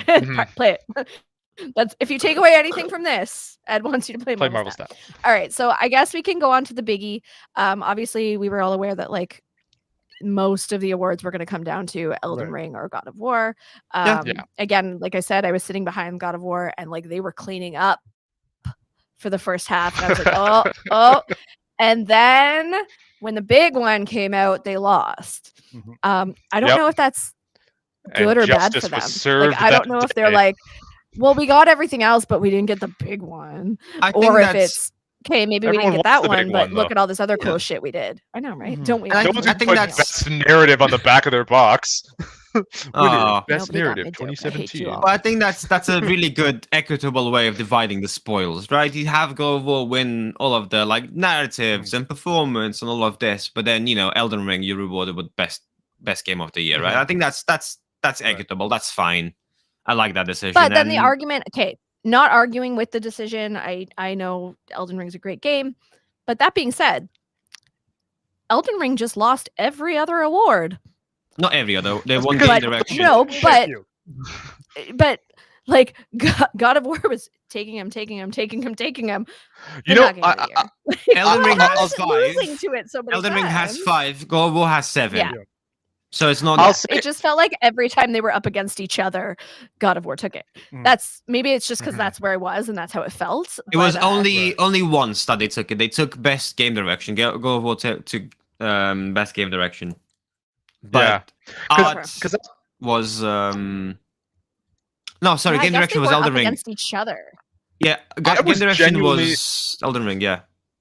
[SPEAKER 1] play it. That's if you take away anything from this, Ed wants you to play
[SPEAKER 2] Marvel
[SPEAKER 1] Snap.
[SPEAKER 2] Snap.
[SPEAKER 1] All right, so I guess we can go on to the biggie. Obviously, we were all aware that like most of the awards were going to come down to Elden Ring or God of War.
[SPEAKER 2] Yeah.
[SPEAKER 1] Again, like I said, I was sitting behind God of War, and like they were cleaning up for the first half, and I was like, oh. And then when the big one came out, they lost.
[SPEAKER 4] Mhm.
[SPEAKER 1] I don't know if that's good or bad
[SPEAKER 2] justice
[SPEAKER 1] for them.
[SPEAKER 2] was served
[SPEAKER 1] I don't
[SPEAKER 2] that
[SPEAKER 1] know if they're
[SPEAKER 2] day.
[SPEAKER 1] like, well, we got everything else, but we didn't get the big one,
[SPEAKER 3] I think
[SPEAKER 1] or if
[SPEAKER 3] that's
[SPEAKER 1] it's okay, maybe we
[SPEAKER 2] Everyone
[SPEAKER 1] didn't get
[SPEAKER 2] wants
[SPEAKER 1] that
[SPEAKER 2] the big
[SPEAKER 1] one, but
[SPEAKER 2] one,
[SPEAKER 1] look
[SPEAKER 2] though.
[SPEAKER 1] at all this other cool
[SPEAKER 3] Yeah.
[SPEAKER 1] shit we did. I know, right?
[SPEAKER 4] Mhm.
[SPEAKER 1] Don't we?
[SPEAKER 3] And
[SPEAKER 1] all?
[SPEAKER 3] I
[SPEAKER 2] Those
[SPEAKER 3] I
[SPEAKER 2] who
[SPEAKER 3] think
[SPEAKER 2] put
[SPEAKER 3] that's-
[SPEAKER 2] best narrative on the back of their box. Winner,
[SPEAKER 3] Oh.
[SPEAKER 2] best
[SPEAKER 1] Nobody got
[SPEAKER 2] narrative,
[SPEAKER 1] me, joke. I hate you
[SPEAKER 2] 2017.
[SPEAKER 1] all.
[SPEAKER 3] Well, I think that's a really good equitable way of dividing the spoils, right? You have God of War win all of the like narratives and performance and all of this, but then Elden Ring you rewarded with best game of the year, right? I think that's equitable. That's fine. I like that decision.
[SPEAKER 1] But then the
[SPEAKER 3] and-
[SPEAKER 1] argument, okay, not arguing with the decision. I know Elden Ring's a great game, but that being said, Elden Ring just lost every other award.
[SPEAKER 3] Not every other. They
[SPEAKER 2] That's
[SPEAKER 3] won
[SPEAKER 2] because-
[SPEAKER 3] game
[SPEAKER 1] But
[SPEAKER 3] direction.
[SPEAKER 1] no,
[SPEAKER 4] Thank you.
[SPEAKER 1] but like God of War was taking him.
[SPEAKER 2] You
[SPEAKER 1] They're
[SPEAKER 2] know,
[SPEAKER 1] not Game of the Year.
[SPEAKER 3] Elden Ring
[SPEAKER 1] How
[SPEAKER 3] has
[SPEAKER 1] is it
[SPEAKER 3] 5.
[SPEAKER 1] losing to it so many
[SPEAKER 3] Elden Ring has
[SPEAKER 1] times?
[SPEAKER 3] 5. God of War has 7.
[SPEAKER 1] Yeah.
[SPEAKER 3] So it's not.
[SPEAKER 2] I'll say
[SPEAKER 1] It just felt like every time they were up against each other, God of War took it.
[SPEAKER 4] Mm.
[SPEAKER 1] That's maybe it's just because
[SPEAKER 2] Mhm.
[SPEAKER 1] that's where I was and that's how it felt.
[SPEAKER 3] It was
[SPEAKER 1] but,
[SPEAKER 3] only once that they took it. They took best game direction. God of War took best game direction. But art
[SPEAKER 2] 'cause
[SPEAKER 3] was no, sorry,
[SPEAKER 1] yeah, I
[SPEAKER 3] game
[SPEAKER 1] guess
[SPEAKER 3] direction
[SPEAKER 1] they
[SPEAKER 3] was
[SPEAKER 1] weren't
[SPEAKER 3] Elden
[SPEAKER 1] up
[SPEAKER 3] Ring.
[SPEAKER 1] against each other.
[SPEAKER 3] Yeah,
[SPEAKER 2] I
[SPEAKER 3] game
[SPEAKER 2] was
[SPEAKER 3] direction
[SPEAKER 2] genuinely-
[SPEAKER 3] was Elden Ring. Yeah,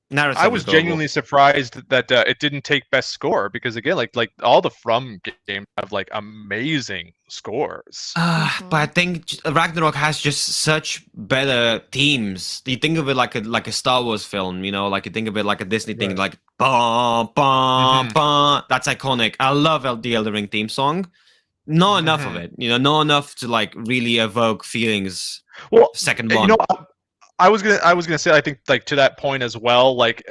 [SPEAKER 3] narrative.
[SPEAKER 2] I was genuinely surprised that it didn't take best score because again, like all the From games have like amazing scores.
[SPEAKER 3] But I think Ragnarok has just such better themes. You think of it like a Star Wars film, like you think of it like a Disney thing,
[SPEAKER 4] Right.
[SPEAKER 3] like bum bum
[SPEAKER 2] Mhm.
[SPEAKER 3] bum. That's iconic. I love the Elden Ring theme song. Not enough of
[SPEAKER 2] Mhm.
[SPEAKER 3] it, not enough to like really evoke feelings.
[SPEAKER 2] Well,
[SPEAKER 3] Second
[SPEAKER 2] you
[SPEAKER 3] one.
[SPEAKER 2] know, I was gonna say I think like to that point as well, like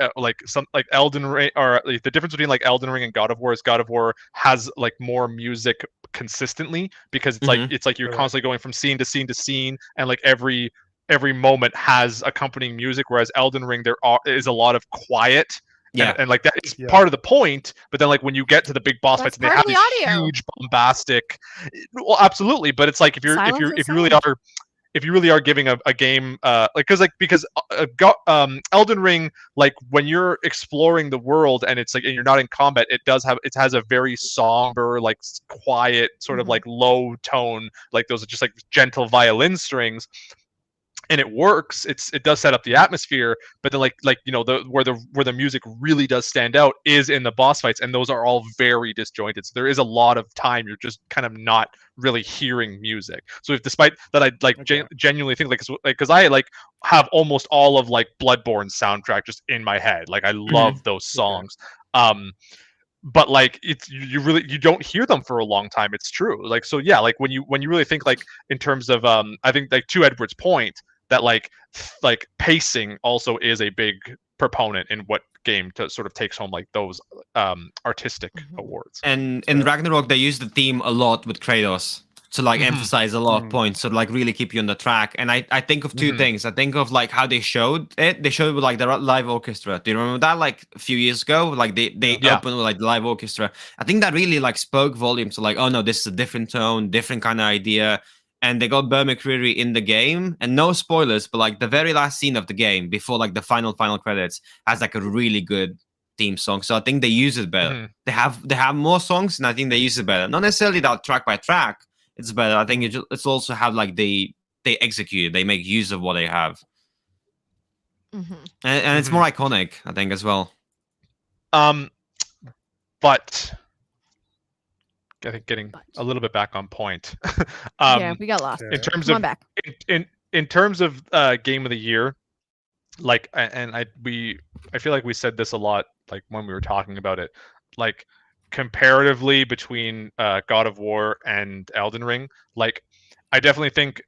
[SPEAKER 2] some like Elden Ring or like, the difference between like Elden Ring and God of War is God of War has like more music consistently because it's
[SPEAKER 3] Mhm.
[SPEAKER 2] like you're
[SPEAKER 4] Right.
[SPEAKER 2] constantly going from scene to scene to scene and like every moment has accompanying music, whereas Elden Ring is a lot of quiet.
[SPEAKER 3] Yeah.
[SPEAKER 2] And like that is
[SPEAKER 4] Yeah.
[SPEAKER 2] part of the point, but then like when you get to the big boss
[SPEAKER 1] That's
[SPEAKER 2] fights and they
[SPEAKER 1] part
[SPEAKER 2] have
[SPEAKER 1] of the
[SPEAKER 2] these
[SPEAKER 1] audio.
[SPEAKER 2] huge bombastic, well, absolutely, but it's like if
[SPEAKER 1] Silence is
[SPEAKER 2] you really
[SPEAKER 1] sound.
[SPEAKER 2] are if you really are giving a game because Elden Ring, like when you're exploring the world and it's like and you're not in combat, it has a very somber, like quiet sort of
[SPEAKER 1] Mhm.
[SPEAKER 2] like low tone, like those are just like gentle violin strings, and it works. It does set up the atmosphere, but then like where the music really does stand out is in the boss fights, and those are all very disjointed. So there is a lot of time you're just kind of not really hearing music. So if despite that I like
[SPEAKER 4] Okay.
[SPEAKER 2] genuinely think like because I like have almost all of like Bloodborne soundtrack just in my head. Like I love those songs. But like it's you don't hear them for a long time. It's true. Like so yeah, like when you really think like in terms of I think like to Edward's point that like pacing also is a big proponent in what game to sort of takes home like those artistic
[SPEAKER 1] Mhm.
[SPEAKER 2] awards.
[SPEAKER 3] And in Ragnarok, they use the theme a lot with Kratos to like
[SPEAKER 2] Mhm.
[SPEAKER 3] emphasize a lot of
[SPEAKER 4] Mhm.
[SPEAKER 3] points, to like really keep you on the track. And I think of two
[SPEAKER 2] Mhm.
[SPEAKER 3] things. I think of like how they showed it. They showed it with like the live orchestra. Do you remember that? Like a few years ago, like they
[SPEAKER 2] Yeah.
[SPEAKER 3] opened with like the live orchestra. I think that really like spoke volumes to like, oh no, this is a different tone, different kind of idea. And they got Bear McCreary in the game, and no spoilers, but like the very last scene of the game before like the final credits has like a really good theme song. So I think they use it better.
[SPEAKER 2] Mhm.
[SPEAKER 3] They have more songs, and I think they use it better. Not necessarily that track by track, it's better. I think it's also have like they execute it, they make use of what they have,
[SPEAKER 1] Mhm.
[SPEAKER 3] and it's more iconic, I think, as well.
[SPEAKER 2] But I think getting a little bit back on point.
[SPEAKER 1] Yeah, we got lost.
[SPEAKER 4] Okay.
[SPEAKER 2] In terms
[SPEAKER 1] Come on
[SPEAKER 2] of
[SPEAKER 1] back.
[SPEAKER 2] in terms of game of the year, like and I feel like we said this a lot like when we were talking about it, like comparatively between God of War and Elden Ring, like I definitely think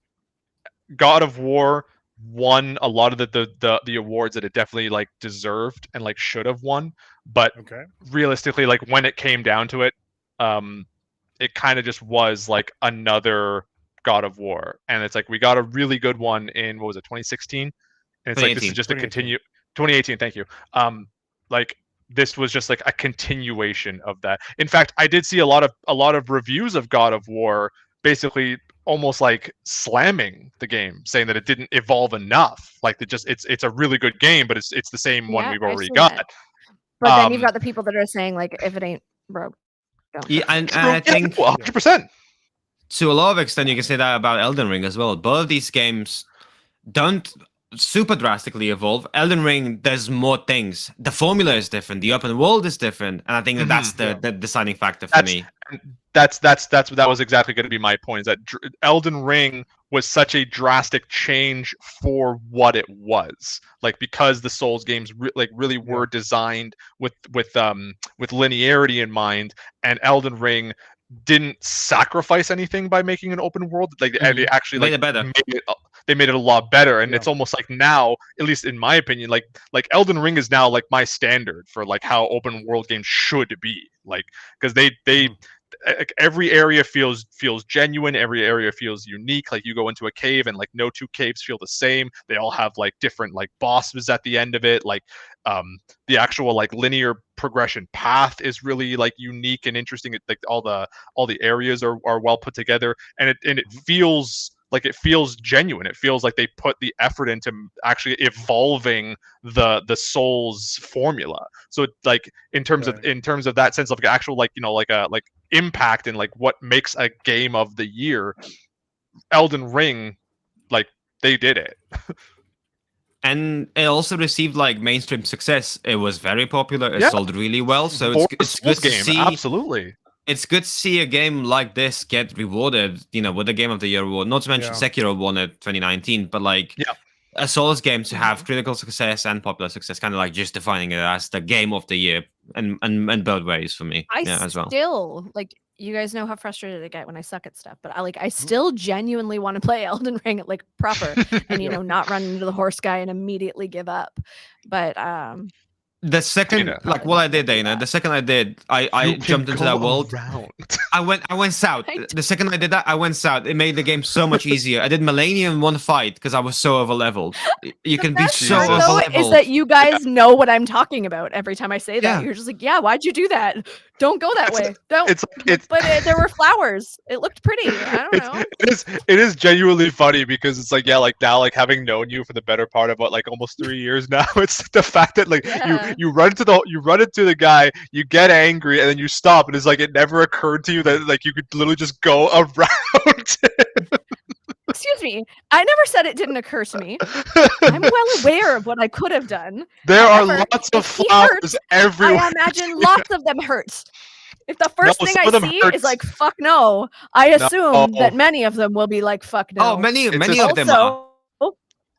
[SPEAKER 2] God of War won a lot of the awards that it definitely like deserved and like should have won, but
[SPEAKER 4] Okay.
[SPEAKER 2] realistically, like when it came down to it, it kind of just was like another God of War, and it's like we got a really good one in what was it 2016, and it's like this is
[SPEAKER 3] 2018.
[SPEAKER 2] just a continue 2018. Thank you. Like this was just like a continuation of that. In fact, I did see a lot of reviews of God of War basically almost like slamming the game, saying that it didn't evolve enough. Like it's a really good game, but it's the same one
[SPEAKER 1] Yeah,
[SPEAKER 2] we've
[SPEAKER 1] I've
[SPEAKER 2] already
[SPEAKER 1] seen
[SPEAKER 2] got.
[SPEAKER 1] that. But then you've
[SPEAKER 2] Um,
[SPEAKER 1] got the people that are saying like, if it ain't broke, don't
[SPEAKER 3] Yeah,
[SPEAKER 1] fix it.
[SPEAKER 3] and I think
[SPEAKER 2] 100%.
[SPEAKER 3] to a lot of extent you can say that about Elden Ring as well. Both of these games don't super drastically evolve. Elden Ring, there's more things. The formula is different. The open world is different, and I think that that's the deciding factor for me.
[SPEAKER 2] That was exactly going to be my point. Is that Elden Ring was such a drastic change for what it was, like because the Souls games really were designed with linearity in mind, and Elden Ring didn't sacrifice anything by making an open world. Like they actually
[SPEAKER 3] Made it better.
[SPEAKER 2] They made it a lot better, and it's almost like now, at least in my opinion, like Elden Ring is now like my standard for like how open world games should be, like because they every area feels genuine, every area feels unique. Like you go into a cave and like no two caves feel the same. They all have like different like bosses at the end of it. Like the actual like linear progression path is really like unique and interesting. Like all the areas are well put together, and it feels like it feels genuine. It feels like they put the effort into actually evolving the Souls formula. So like in terms of that sense of like actual like like impact and like what makes a game of the year, Elden Ring, like they did it.
[SPEAKER 3] And it also received like mainstream success. It was very popular. It sold really well. So it's good to see.
[SPEAKER 2] Absolutely.
[SPEAKER 3] It's good to see a game like this get rewarded, with the Game of the Year award. Not to mention Sekiro won it 2019, but like a Souls game to have critical success and popular success, kind of like just defining it as the Game of the Year, and both ways for me. As well.
[SPEAKER 1] Still like, you guys know how frustrated I get when I suck at stuff, but I still genuinely want to play Elden Ring like proper and not run into the horse guy and immediately give up. But
[SPEAKER 3] the second, like what I did, Dana, the second I did, I jumped into that world. I went south. The second I did that, I went south. It made the game so much easier. I did Millennium in one fight because I was so over leveled. You can be so over leveled.
[SPEAKER 1] Is that you guys know what I'm talking about every time I say that? You're just like, yeah, why'd you do that? Don't go that way. Don't. But there were flowers. It looked pretty. I don't know.
[SPEAKER 2] It is genuinely funny because it's like like now like having known you for the better part of like almost 3 years now, it's the fact that like you run into the guy, you get angry, and then you stop, and it's like it never occurred to you that like you could literally just go around.
[SPEAKER 1] Excuse me. I never said it didn't occur to me. I'm well aware of what I could have done.
[SPEAKER 2] There are lots of flowers everywhere.
[SPEAKER 1] I imagine lots of them hurt. If the first thing I see is like fuck no, I assume that many of them will be like fuck no.
[SPEAKER 3] Oh, many of them are.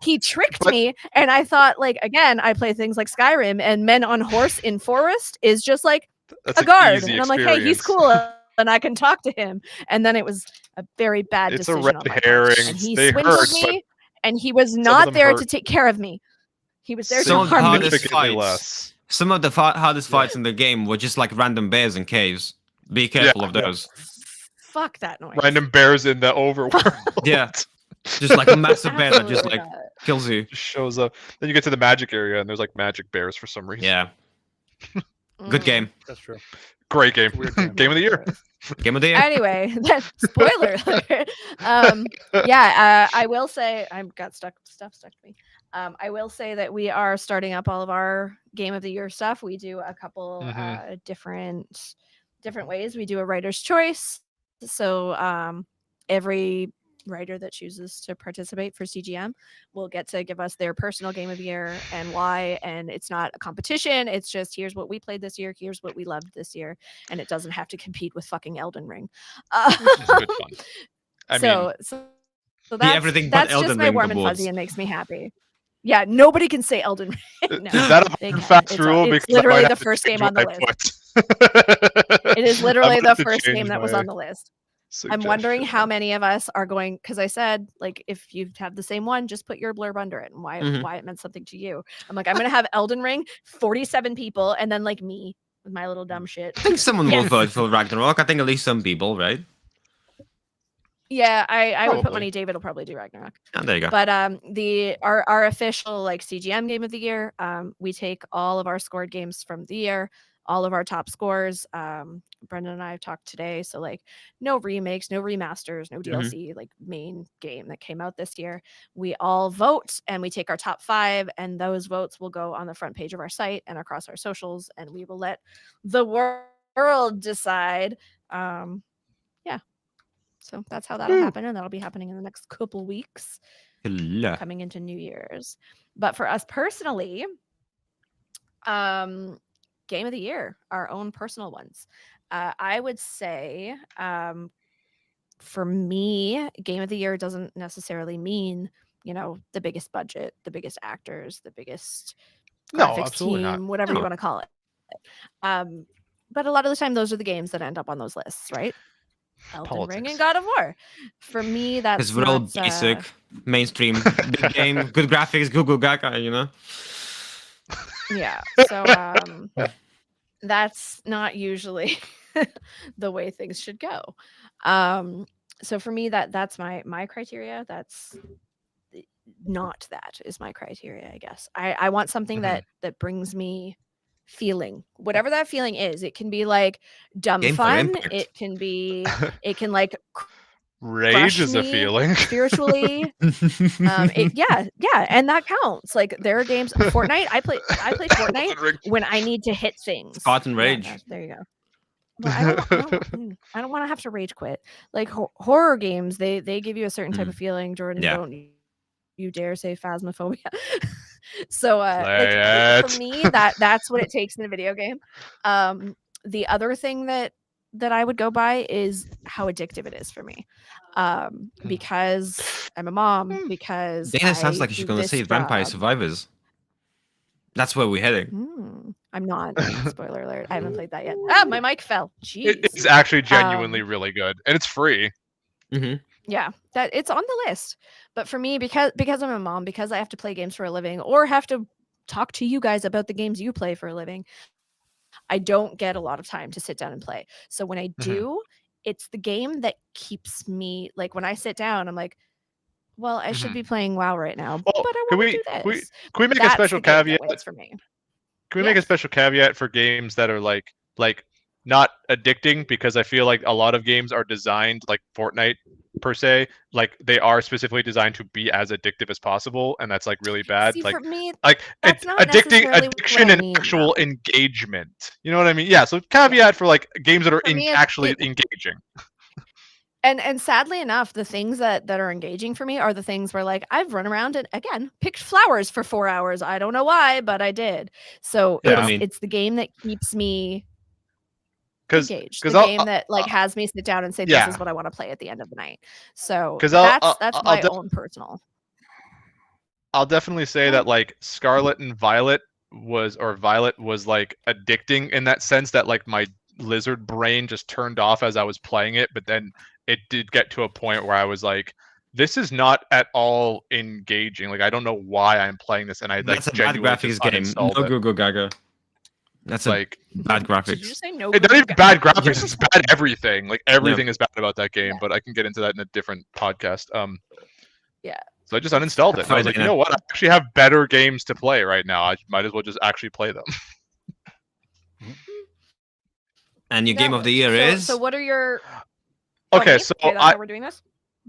[SPEAKER 1] He tricked me, and I thought, like, again, I play things like Skyrim, and men on horse in forest is just like a guard, and I'm like, hey, he's cool, and I can talk to him. And then it was a very bad decision.
[SPEAKER 2] It's a red herring.
[SPEAKER 1] And he swindled me, and he was not there to take care of me. He was there to harm me.
[SPEAKER 3] Some of the hardest fights in the game were just like random bears in caves. Be careful of those.
[SPEAKER 1] Fuck that noise.
[SPEAKER 2] Random bears in the overworld.
[SPEAKER 3] Yeah. Just like a massive bear that just like kills you.
[SPEAKER 2] Just shows up. Then you get to the magic area and there's like magic bears for some reason.
[SPEAKER 3] Yeah. Good game.
[SPEAKER 4] That's true.
[SPEAKER 2] Great game. Game of the year.
[SPEAKER 3] Game of the year.
[SPEAKER 1] Anyway, spoiler alert. I will say I've got stuff stuck to me. I will say that we are starting up all of our Game of the Year stuff. We do a couple different ways. We do a writer's choice. So every writer that chooses to participate for CGM will get to give us their personal Game of the Year and why. And it's not a competition. It's just, here's what we played this year. Here's what we loved this year. And it doesn't have to compete with fucking Elden Ring.
[SPEAKER 2] It's good fun.
[SPEAKER 1] So that's,
[SPEAKER 3] everything
[SPEAKER 1] that's
[SPEAKER 3] but
[SPEAKER 1] just
[SPEAKER 3] Elden
[SPEAKER 1] my
[SPEAKER 3] Ring
[SPEAKER 1] warm and
[SPEAKER 3] awards.
[SPEAKER 1] fuzzy and makes me happy. Yeah, nobody can say Elden Ring. No,
[SPEAKER 2] is that a hard fast rule?
[SPEAKER 1] It's literally the first game on the list. It is literally the first game that was on the list. I'm wondering how many of us are going, because I said, like, if you have the same one, just put your blurb under it and why it meant something to you. I'm like, I'm going to have Elden Ring, 47 people, and then like me with my little dumb shit.
[SPEAKER 3] I think someone will vote for Ragnarok. I think at least some people, right?
[SPEAKER 1] Yeah, I would put money. David will probably do Ragnarok.
[SPEAKER 3] Oh, there you go.
[SPEAKER 1] But our official like CGM Game of the Year, we take all of our scored games from the year. all of our top scores. Brendan and I have talked today, so like no remakes, no remasters, no DLC, like main game that came out this year. We all vote and we take our top 5, and those votes will go on the front page of our site and across our socials, and we will let the world decide. Yeah. So that's how that'll happen, and that'll be happening in the next couple weeks coming into New Year's. But for us personally, game of the year, our own personal ones. I would say for me, game of the year doesn't necessarily mean, the biggest budget, the biggest actors, the biggest
[SPEAKER 2] No,
[SPEAKER 1] graphics
[SPEAKER 2] absolutely
[SPEAKER 1] team,
[SPEAKER 2] not.
[SPEAKER 1] whatever you want to call it. But a lot of the time, those are the games that end up on those lists, right? Elden Ring and God of War. For me, that's
[SPEAKER 3] because we're all basic, mainstream, big game, good graphics, Google Gaga,
[SPEAKER 1] Yeah. So that's not usually the way things should go. So for me, that's my criteria. That's not that is my criteria, I guess. I want something that brings me feeling, whatever that feeling is. It can be like dumb
[SPEAKER 3] Game for
[SPEAKER 1] fun.
[SPEAKER 3] impact.
[SPEAKER 1] It can like
[SPEAKER 2] Rage is a
[SPEAKER 1] me
[SPEAKER 2] feeling.
[SPEAKER 1] spiritually. Yeah, and that counts. Like there are games. Fortnite. I play Fortnite when I need to hit things.
[SPEAKER 3] Spartan Rage.
[SPEAKER 1] Yeah, there you go. But I don't want to have to rage quit. Like horror games, they give you a certain type of feeling. Jordan,
[SPEAKER 3] Yeah.
[SPEAKER 1] don't you dare say phasmophobia. So like, for me, that's what it takes in a video game. The other thing that I would go by is how addictive it is for me. Because I'm a mom, because
[SPEAKER 3] Dana sounds like she's gonna say Vampire Survivors. That's where we're heading.
[SPEAKER 1] I'm not. Spoiler alert. I haven't played that yet. Ah, my mic fell. Jeez.
[SPEAKER 2] It's actually genuinely really good, and it's free.
[SPEAKER 1] Yeah, that it's on the list. But for me, because I'm a mom, because I have to play games for a living, or have to talk to you guys about the games you play for a living, I don't get a lot of time to sit down and play. So when I do, it's the game that keeps me, like when I sit down, I'm like, well, I should be playing WoW right now, but I want to do this.
[SPEAKER 2] Can we make a special caveat
[SPEAKER 1] for me?
[SPEAKER 2] Can we make a special caveat for games that are like not addicting? Because I feel like a lot of games are designed, like Fortnite per se, like they are specifically designed to be as addictive as possible, and that's like really bad.
[SPEAKER 1] See,
[SPEAKER 2] like
[SPEAKER 1] for me,
[SPEAKER 2] like
[SPEAKER 1] that's not
[SPEAKER 2] addiction
[SPEAKER 1] necessarily
[SPEAKER 2] and actual engagement. You know what I mean? Yeah. So caveat for like games that are actually engaging.
[SPEAKER 1] And sadly enough, the things that are engaging for me are the things where like I've run around and again picked flowers for 4 hours. I don't know why, but I did. So it's the game that keeps me engaged. The game that like has me sit down and say, this is what I want to play at the end of the night. So that's my own personal.
[SPEAKER 2] I'll definitely say that like Scarlet and Violet was like addicting in that sense that like my lizard brain just turned off as I was playing it, but then it did get to a point where I was like, this is not at all engaging. Like I don't know why I'm playing this, and I
[SPEAKER 3] that's
[SPEAKER 2] like
[SPEAKER 3] a bad graphics game. No Google Gaga. That's like bad graphics.
[SPEAKER 1] Did you just say no?
[SPEAKER 2] It's not even bad graphics. It's bad everything. Like everything is bad about that game. But I can get into that in a different podcast.
[SPEAKER 1] Yeah.
[SPEAKER 2] So I just uninstalled it. And I was like, you know what? I actually have better games to play right now. I might as well just actually play them.
[SPEAKER 3] And your game of the year is?
[SPEAKER 1] So what are your?
[SPEAKER 2] Okay, so
[SPEAKER 1] that's how we're doing this.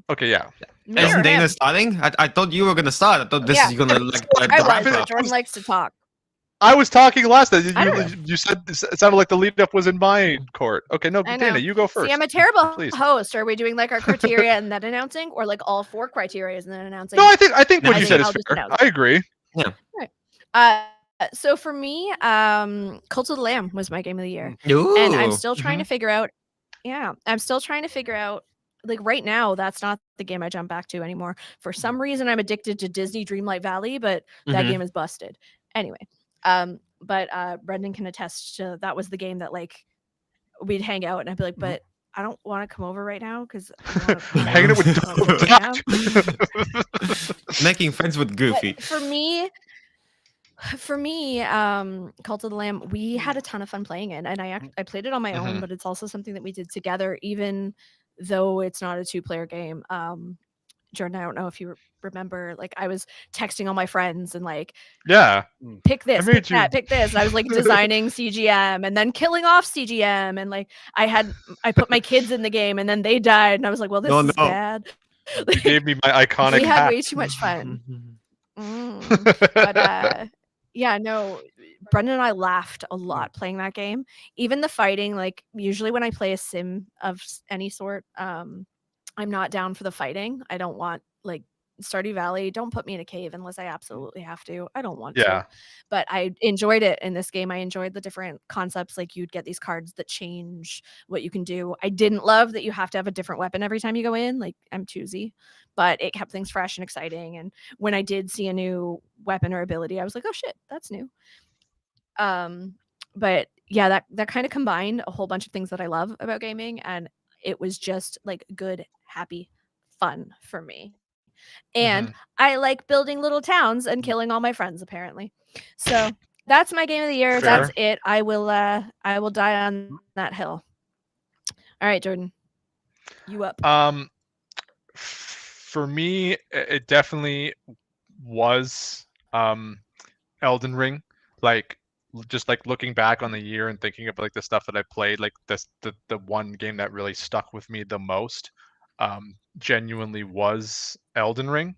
[SPEAKER 2] Okay, yeah.
[SPEAKER 3] Isn't Dana starting? I thought you were gonna start. I thought this is gonna like.
[SPEAKER 1] Jordan likes to talk.
[SPEAKER 2] I was talking last time. You said it sounded like the lead up was in my court. Okay, no, Dana, you go first.
[SPEAKER 1] See, I'm a terrible host. Are we doing like our criteria and then announcing, or like all 4 criteria and then announcing?
[SPEAKER 2] No, I think what you said is fair. I agree.
[SPEAKER 3] Yeah.
[SPEAKER 1] Right. So for me, Cult of the Lamb was my game of the year.
[SPEAKER 3] Ooh.
[SPEAKER 1] And I'm still trying to figure out. Yeah, I'm still trying to figure out. Like right now, that's not the game I jump back to anymore. For some reason, I'm addicted to Disney Dreamlight Valley, but that game is busted. Anyway, but Brendan can attest to that was the game that like we'd hang out and I'd be like, but I don't want to come over right now because
[SPEAKER 2] hanging out with
[SPEAKER 3] making friends with Goofy.
[SPEAKER 1] But for me, Cult of the Lamb, we had a ton of fun playing it, and I played it on my own, but it's also something that we did together, even though it's not a 2-player game. Jordan, I don't know if you remember, like I was texting all my friends and like,
[SPEAKER 2] Yeah.
[SPEAKER 1] pick this,
[SPEAKER 2] made
[SPEAKER 1] pick that,
[SPEAKER 2] you-
[SPEAKER 1] pick this. And I was like designing CGM and then killing off CGM, and like I put my kids in the game and then they died, and I was like, well, this
[SPEAKER 3] No,
[SPEAKER 1] is
[SPEAKER 3] no.
[SPEAKER 1] bad.
[SPEAKER 2] You
[SPEAKER 1] Like,
[SPEAKER 2] gave me my iconic
[SPEAKER 1] we had
[SPEAKER 2] hat.
[SPEAKER 1] way too much fun. But yeah, no, Brendan and I laughed a lot playing that game. Even the fighting, like usually when I play a sim of any sort, I'm not down for the fighting. I don't want like Stardew Valley. Don't put me in a cave unless I absolutely have to. I don't want
[SPEAKER 2] Yeah.
[SPEAKER 1] to. But I enjoyed it in this game. I enjoyed the different concepts. Like you'd get these cards that change what you can do. I didn't love that you have to have a different weapon every time you go in. Like I'm choosy, but it kept things fresh and exciting. And when I did see a new weapon or ability, I was like, oh shit, that's new. But yeah, that kind of combined a whole bunch of things that I love about gaming, and it was just like good, happy fun for me. And I like building little towns and killing all my friends apparently. So that's my game of the year.
[SPEAKER 2] Fair.
[SPEAKER 1] That's it. I will die on that hill. All right, Jordan. You up.
[SPEAKER 2] For me, it definitely was Elden Ring. Like just like looking back on the year and thinking of like the stuff that I played, like the one game that really stuck with me the most, genuinely was Elden Ring.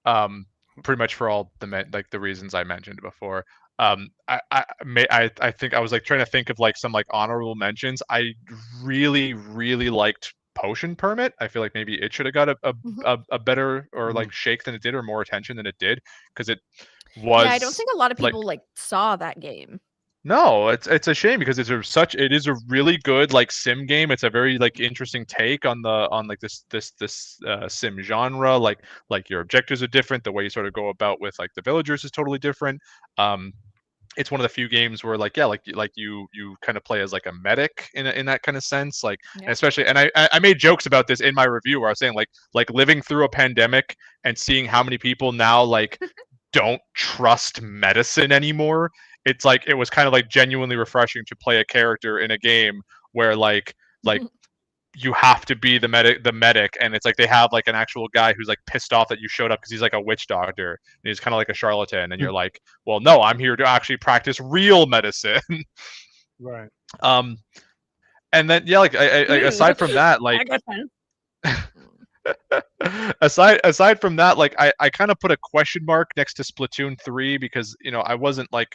[SPEAKER 2] Pretty much for all the reasons I mentioned before. I think I was like trying to think of like some like honorable mentions. I really liked Potion Permit. I feel like maybe it should have got a better or like shake than it did, or more attention than it did, because it was.
[SPEAKER 1] Yeah, I don't think a lot of
[SPEAKER 2] like,
[SPEAKER 1] people like saw that game.
[SPEAKER 2] no, it's a shame, because it is a really good like sim game. It's a very like interesting take on like this sim genre. Like your objectives are different. The way you sort of go about with like the villagers is totally different. It's one of the few games where like, yeah, like you kind of play as like a medic in that kind of sense. Like,
[SPEAKER 1] Yeah.
[SPEAKER 2] and especially, and I made jokes about this in my review where I was saying like living through a pandemic and seeing how many people now like don't trust medicine anymore. It's like it was kind of like genuinely refreshing to play a character in a game where like you have to be the medic, and it's like they have like an actual guy who's like pissed off that you showed up because he's like a witch doctor and he's kind of like a charlatan, and you're like, well, no, I'm here to actually practice real medicine.
[SPEAKER 4] Right.
[SPEAKER 2] And then yeah, like aside from that, like aside from that, like I kind of put a question mark next to Splatoon 3, because I wasn't like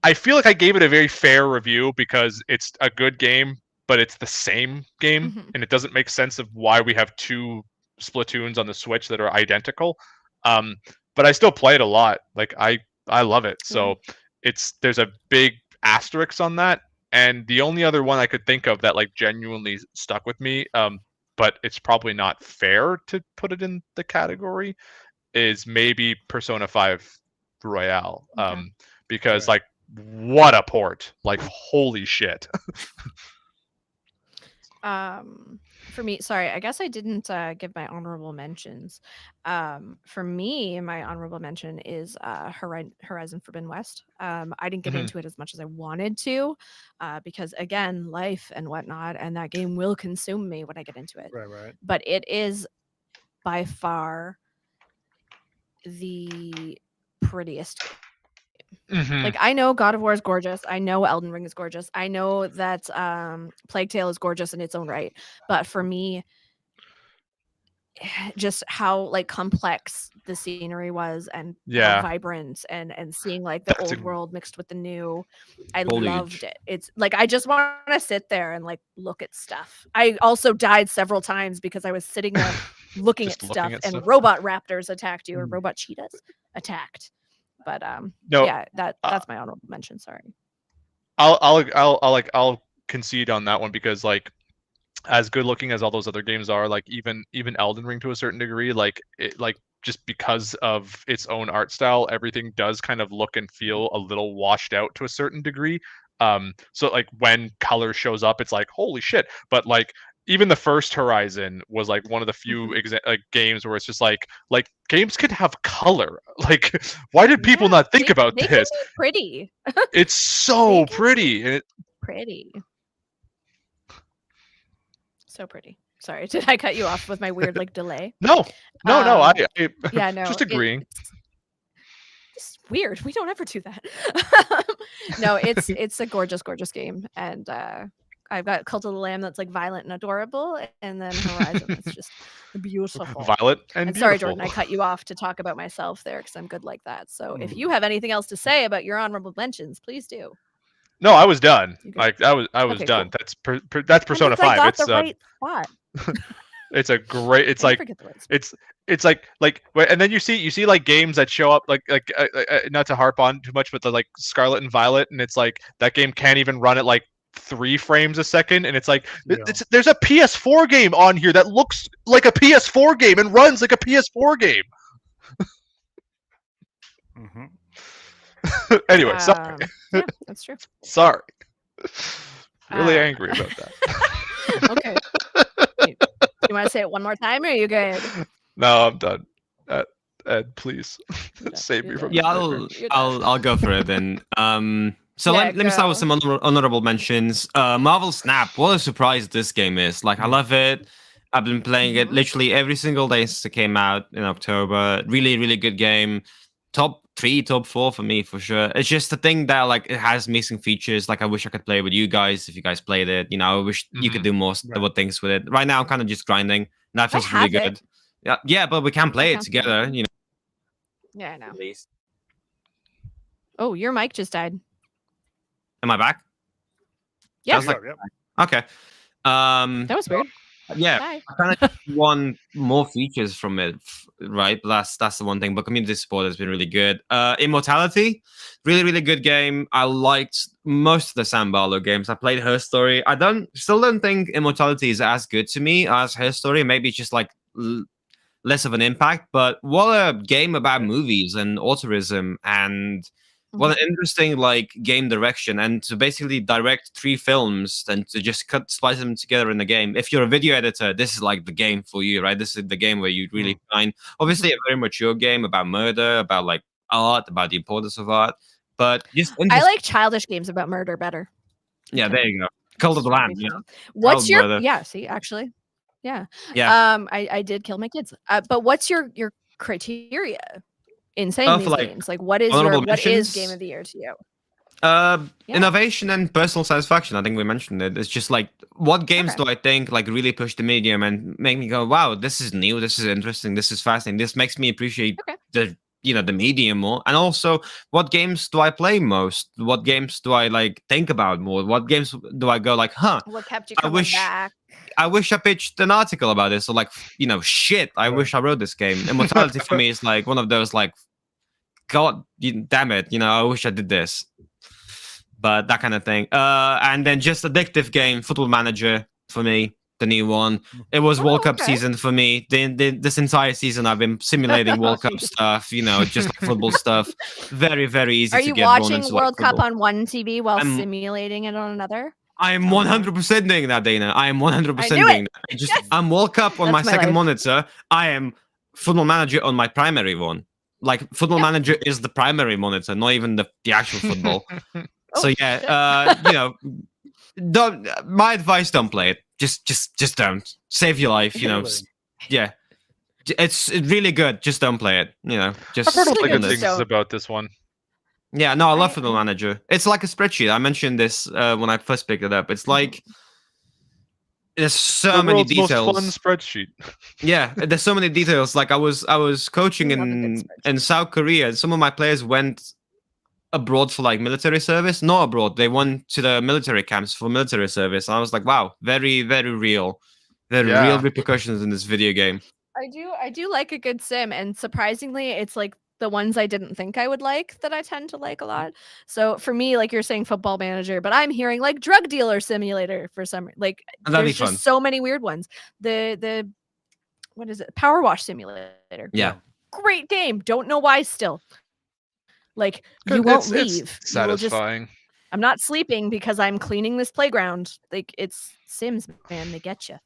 [SPEAKER 2] I feel like I gave it a very fair review because it's a good game, but it's the same game, and it doesn't make sense of why we have two Splatoons on the Switch that are identical. But I still play it a lot. Like I love it. So there's a big asterisk on that. And the only other one I could think of that like genuinely stuck with me, but it's probably not fair to put it in the category, is maybe Persona 5 Royale. Because like, what a port! Like, holy shit.
[SPEAKER 1] For me, sorry, I guess I didn't give my honorable mentions. For me, my honorable mention is Horizon Forbidden West. I didn't get into it as much as I wanted to, because again, life and whatnot, and that game will consume me when I get into it.
[SPEAKER 4] Right.
[SPEAKER 1] But it is by far the prettiest game. Like, I know God of War is gorgeous. I know Elden Ring is gorgeous. I know that Plague Tale is gorgeous in its own right. But for me, just how like complex the scenery was, and how vibrant, and seeing like the old world mixed with the new, I loved it. It's like I just want to sit there and like look at stuff. I also died several times because I was sitting there looking at stuff, and robot raptors attacked you, or robot cheetahs attacked. But
[SPEAKER 2] no,
[SPEAKER 1] yeah, that's my honorable mention. Sorry.
[SPEAKER 2] I'll concede on that one, because like, as good looking as all those other games are, like even Elden Ring to a certain degree, like it, like just because of its own art style, everything does kind of look and feel a little washed out to a certain degree. So like when color shows up, it's like, holy shit. But like even the first Horizon was like one of the few games where it's just like games could have color. Like, why did people not think about
[SPEAKER 1] they
[SPEAKER 2] this?
[SPEAKER 1] Can be pretty.
[SPEAKER 2] It's so pretty.
[SPEAKER 1] Pretty. So pretty. Sorry, did I cut you off with my weird like delay?
[SPEAKER 2] No.
[SPEAKER 1] Um,
[SPEAKER 2] I
[SPEAKER 1] Yeah, no.
[SPEAKER 2] just agreeing.
[SPEAKER 1] It's weird. We don't ever do that. No, it's a gorgeous, gorgeous game, and I've got Cult of the Lamb that's like violent and adorable, and then Horizon that's just beautiful.
[SPEAKER 2] Violet and
[SPEAKER 1] Sorry,
[SPEAKER 2] beautiful.
[SPEAKER 1] Jordan, I cut you off to talk about myself there because I'm good like that. So if
[SPEAKER 4] Mm.
[SPEAKER 1] you have anything else to say about your honorable mentions, please do.
[SPEAKER 2] No, I was done.
[SPEAKER 1] You good?
[SPEAKER 2] Like I was
[SPEAKER 1] Okay,
[SPEAKER 2] done.
[SPEAKER 1] cool.
[SPEAKER 2] That's Persona
[SPEAKER 1] I
[SPEAKER 2] 5.
[SPEAKER 1] got
[SPEAKER 2] It's
[SPEAKER 1] the right spot.
[SPEAKER 2] it's a great. It's
[SPEAKER 1] I
[SPEAKER 2] like
[SPEAKER 1] forget the right spot.
[SPEAKER 2] it's like and then you see like games that show up like not to harp on too much, but the like Scarlet and Violet, and it's like that game can't even run at like 3 frames a second, and it's like
[SPEAKER 4] Yeah.
[SPEAKER 2] there's a PS4 game on here that looks like a PS4 game and runs like a PS4 game.
[SPEAKER 4] Mhm.
[SPEAKER 2] Anyway, sorry.
[SPEAKER 1] Yeah, that's true.
[SPEAKER 2] Sorry. Really
[SPEAKER 1] Uh,
[SPEAKER 2] angry about that.
[SPEAKER 1] Okay. You want to say it one more time, or are you good?
[SPEAKER 2] No, I'm done. Ed, please
[SPEAKER 1] You're done.
[SPEAKER 2] save
[SPEAKER 1] You're
[SPEAKER 2] me
[SPEAKER 1] done.
[SPEAKER 2] from
[SPEAKER 3] Yeah,
[SPEAKER 2] this nightmare.
[SPEAKER 3] I'll go for it then. So
[SPEAKER 1] Yeah,
[SPEAKER 3] let me start with
[SPEAKER 1] go.
[SPEAKER 3] some honorable mentions. Marvel Snap, what a surprise this game is! Like, I love it. I've been playing it
[SPEAKER 1] Mhm.
[SPEAKER 3] literally every single day since it came out in October. Really, really good game. Top 3, top 4 for me for sure. It's just the thing that like it has missing features. Like I wish I could play with you guys if you guys played it. You know, I wish you could do more
[SPEAKER 4] Right.
[SPEAKER 3] things with it. Right now, I'm kind of just grinding. And that feels really
[SPEAKER 1] have it.
[SPEAKER 3] good. Yeah, but we can play it
[SPEAKER 1] can't
[SPEAKER 3] together.
[SPEAKER 1] play it.
[SPEAKER 3] You know,
[SPEAKER 1] Yeah, I know.
[SPEAKER 3] at least.
[SPEAKER 1] Oh, your mic just died.
[SPEAKER 3] Am I back?
[SPEAKER 1] Yeah.
[SPEAKER 3] Sounds like-
[SPEAKER 4] Yep.
[SPEAKER 3] Okay.
[SPEAKER 1] That was weird.
[SPEAKER 3] Yeah,
[SPEAKER 1] Bye.
[SPEAKER 3] I kind of want more features from it, right? But that's the one thing. But community support has been really good. Immortality, really really good game. I liked most of the Sam Barlow games. I played Her Story. I still don't think Immortality is as good to me as Her Story. Maybe it's just like less of an impact. But what a game about movies and autism and what an interesting like game direction, and to basically direct 3 films and to just splice them together in the game. If you're a video editor, this is like the game for you, right? This is the game where you really shine. Obviously, a very mature game about murder, about like art, about the importance of art. But just
[SPEAKER 1] I like childish games about murder better.
[SPEAKER 3] yeah, there you go. Cult of the Lamb.
[SPEAKER 1] Pretty
[SPEAKER 3] Yeah,
[SPEAKER 1] fun. What's
[SPEAKER 3] Child
[SPEAKER 1] your
[SPEAKER 3] murder.
[SPEAKER 1] yeah? See, actually, yeah.
[SPEAKER 3] Yeah.
[SPEAKER 1] I did kill my kids. But what's your criteria in saying
[SPEAKER 3] For,
[SPEAKER 1] these
[SPEAKER 3] like,
[SPEAKER 1] games? Like, what is
[SPEAKER 3] honorable
[SPEAKER 1] what is
[SPEAKER 3] mentions?
[SPEAKER 1] game of the year to you?
[SPEAKER 3] Yeah.
[SPEAKER 1] Innovation
[SPEAKER 3] And personal satisfaction. I think we mentioned it. It's just like, what games
[SPEAKER 1] Okay.
[SPEAKER 3] do I think like really push the medium and make me go, wow, this is new, this is interesting, this is fascinating, this makes me appreciate
[SPEAKER 1] Okay.
[SPEAKER 3] the medium more. And also, what games do I play most? What games do I like think about more? What games do I go like, huh?
[SPEAKER 1] What kept you
[SPEAKER 3] I
[SPEAKER 1] coming
[SPEAKER 3] wish-
[SPEAKER 1] back?
[SPEAKER 3] I wish I pitched an article about this, or like, shit, I
[SPEAKER 4] Right.
[SPEAKER 3] wish I wrote this game. Immortality for me is like one of those like, God damn it, I wish I did this. But that kind of thing. And then just addictive game, Football Manager for me, the new one. It was World Cup
[SPEAKER 1] okay.
[SPEAKER 3] season for me. This entire season I've been simulating World Cup stuff, just like football stuff. Very, very easy
[SPEAKER 1] Are
[SPEAKER 3] to
[SPEAKER 1] you
[SPEAKER 3] get drawn
[SPEAKER 1] watching
[SPEAKER 3] into,
[SPEAKER 1] World
[SPEAKER 3] like,
[SPEAKER 1] Cup
[SPEAKER 3] football.
[SPEAKER 1] on one TV while
[SPEAKER 3] I'm-
[SPEAKER 1] simulating it on another?
[SPEAKER 3] I am 100% doing that, Dana. I am 100%
[SPEAKER 1] I knew
[SPEAKER 3] doing
[SPEAKER 1] it.
[SPEAKER 3] that.
[SPEAKER 1] Yes.
[SPEAKER 3] I'm World Cup on
[SPEAKER 1] That's
[SPEAKER 3] my
[SPEAKER 1] my
[SPEAKER 3] second
[SPEAKER 1] life.
[SPEAKER 3] monitor. I am Football Manager on my primary one. Like, Football
[SPEAKER 1] Yeah.
[SPEAKER 3] Manager is the primary monitor, not even the actual football.
[SPEAKER 1] Oh,
[SPEAKER 3] So
[SPEAKER 1] shit.
[SPEAKER 3] yeah, don't. My advice: don't play it. Just don't. Save your life.
[SPEAKER 4] Really?
[SPEAKER 3] Yeah. It's really good. Just don't play it. Just
[SPEAKER 2] I've heard a lot
[SPEAKER 1] Really
[SPEAKER 2] of good
[SPEAKER 1] good
[SPEAKER 2] things
[SPEAKER 1] stuff.
[SPEAKER 2] about this one.
[SPEAKER 3] yeah. No, I love
[SPEAKER 1] I-
[SPEAKER 3] Football Manager. It's like a spreadsheet. I mentioned this when I first picked it up. It's like there's so
[SPEAKER 2] The
[SPEAKER 3] many
[SPEAKER 2] world's most
[SPEAKER 3] details.
[SPEAKER 2] fun spreadsheet.
[SPEAKER 3] Yeah, there's so many details. Like I was coaching
[SPEAKER 1] I love a good spreadsheet.
[SPEAKER 3] in South Korea. Some of my players went abroad for like military service. Not abroad. They went to the military camps for military service. And I was like, wow, very, very real. Very
[SPEAKER 2] Yeah.
[SPEAKER 3] real repercussions in this video game.
[SPEAKER 1] I do like a good sim, and surprisingly, it's like the ones I didn't think I would like that I tend to like a lot. So for me, like you're saying, Football Manager, but I'm hearing like Drug Dealer Simulator for some like.
[SPEAKER 3] And that'd be
[SPEAKER 1] There's just
[SPEAKER 3] fun.
[SPEAKER 1] so many weird ones. The what is it? Power Wash Simulator.
[SPEAKER 3] Yeah.
[SPEAKER 1] Great game. Don't know why still. Like you
[SPEAKER 2] Good.
[SPEAKER 1] won't
[SPEAKER 2] It's
[SPEAKER 1] leave. You will just.
[SPEAKER 2] satisfying.
[SPEAKER 1] I'm not sleeping because I'm cleaning this playground. Like it's Sims, man. They get you.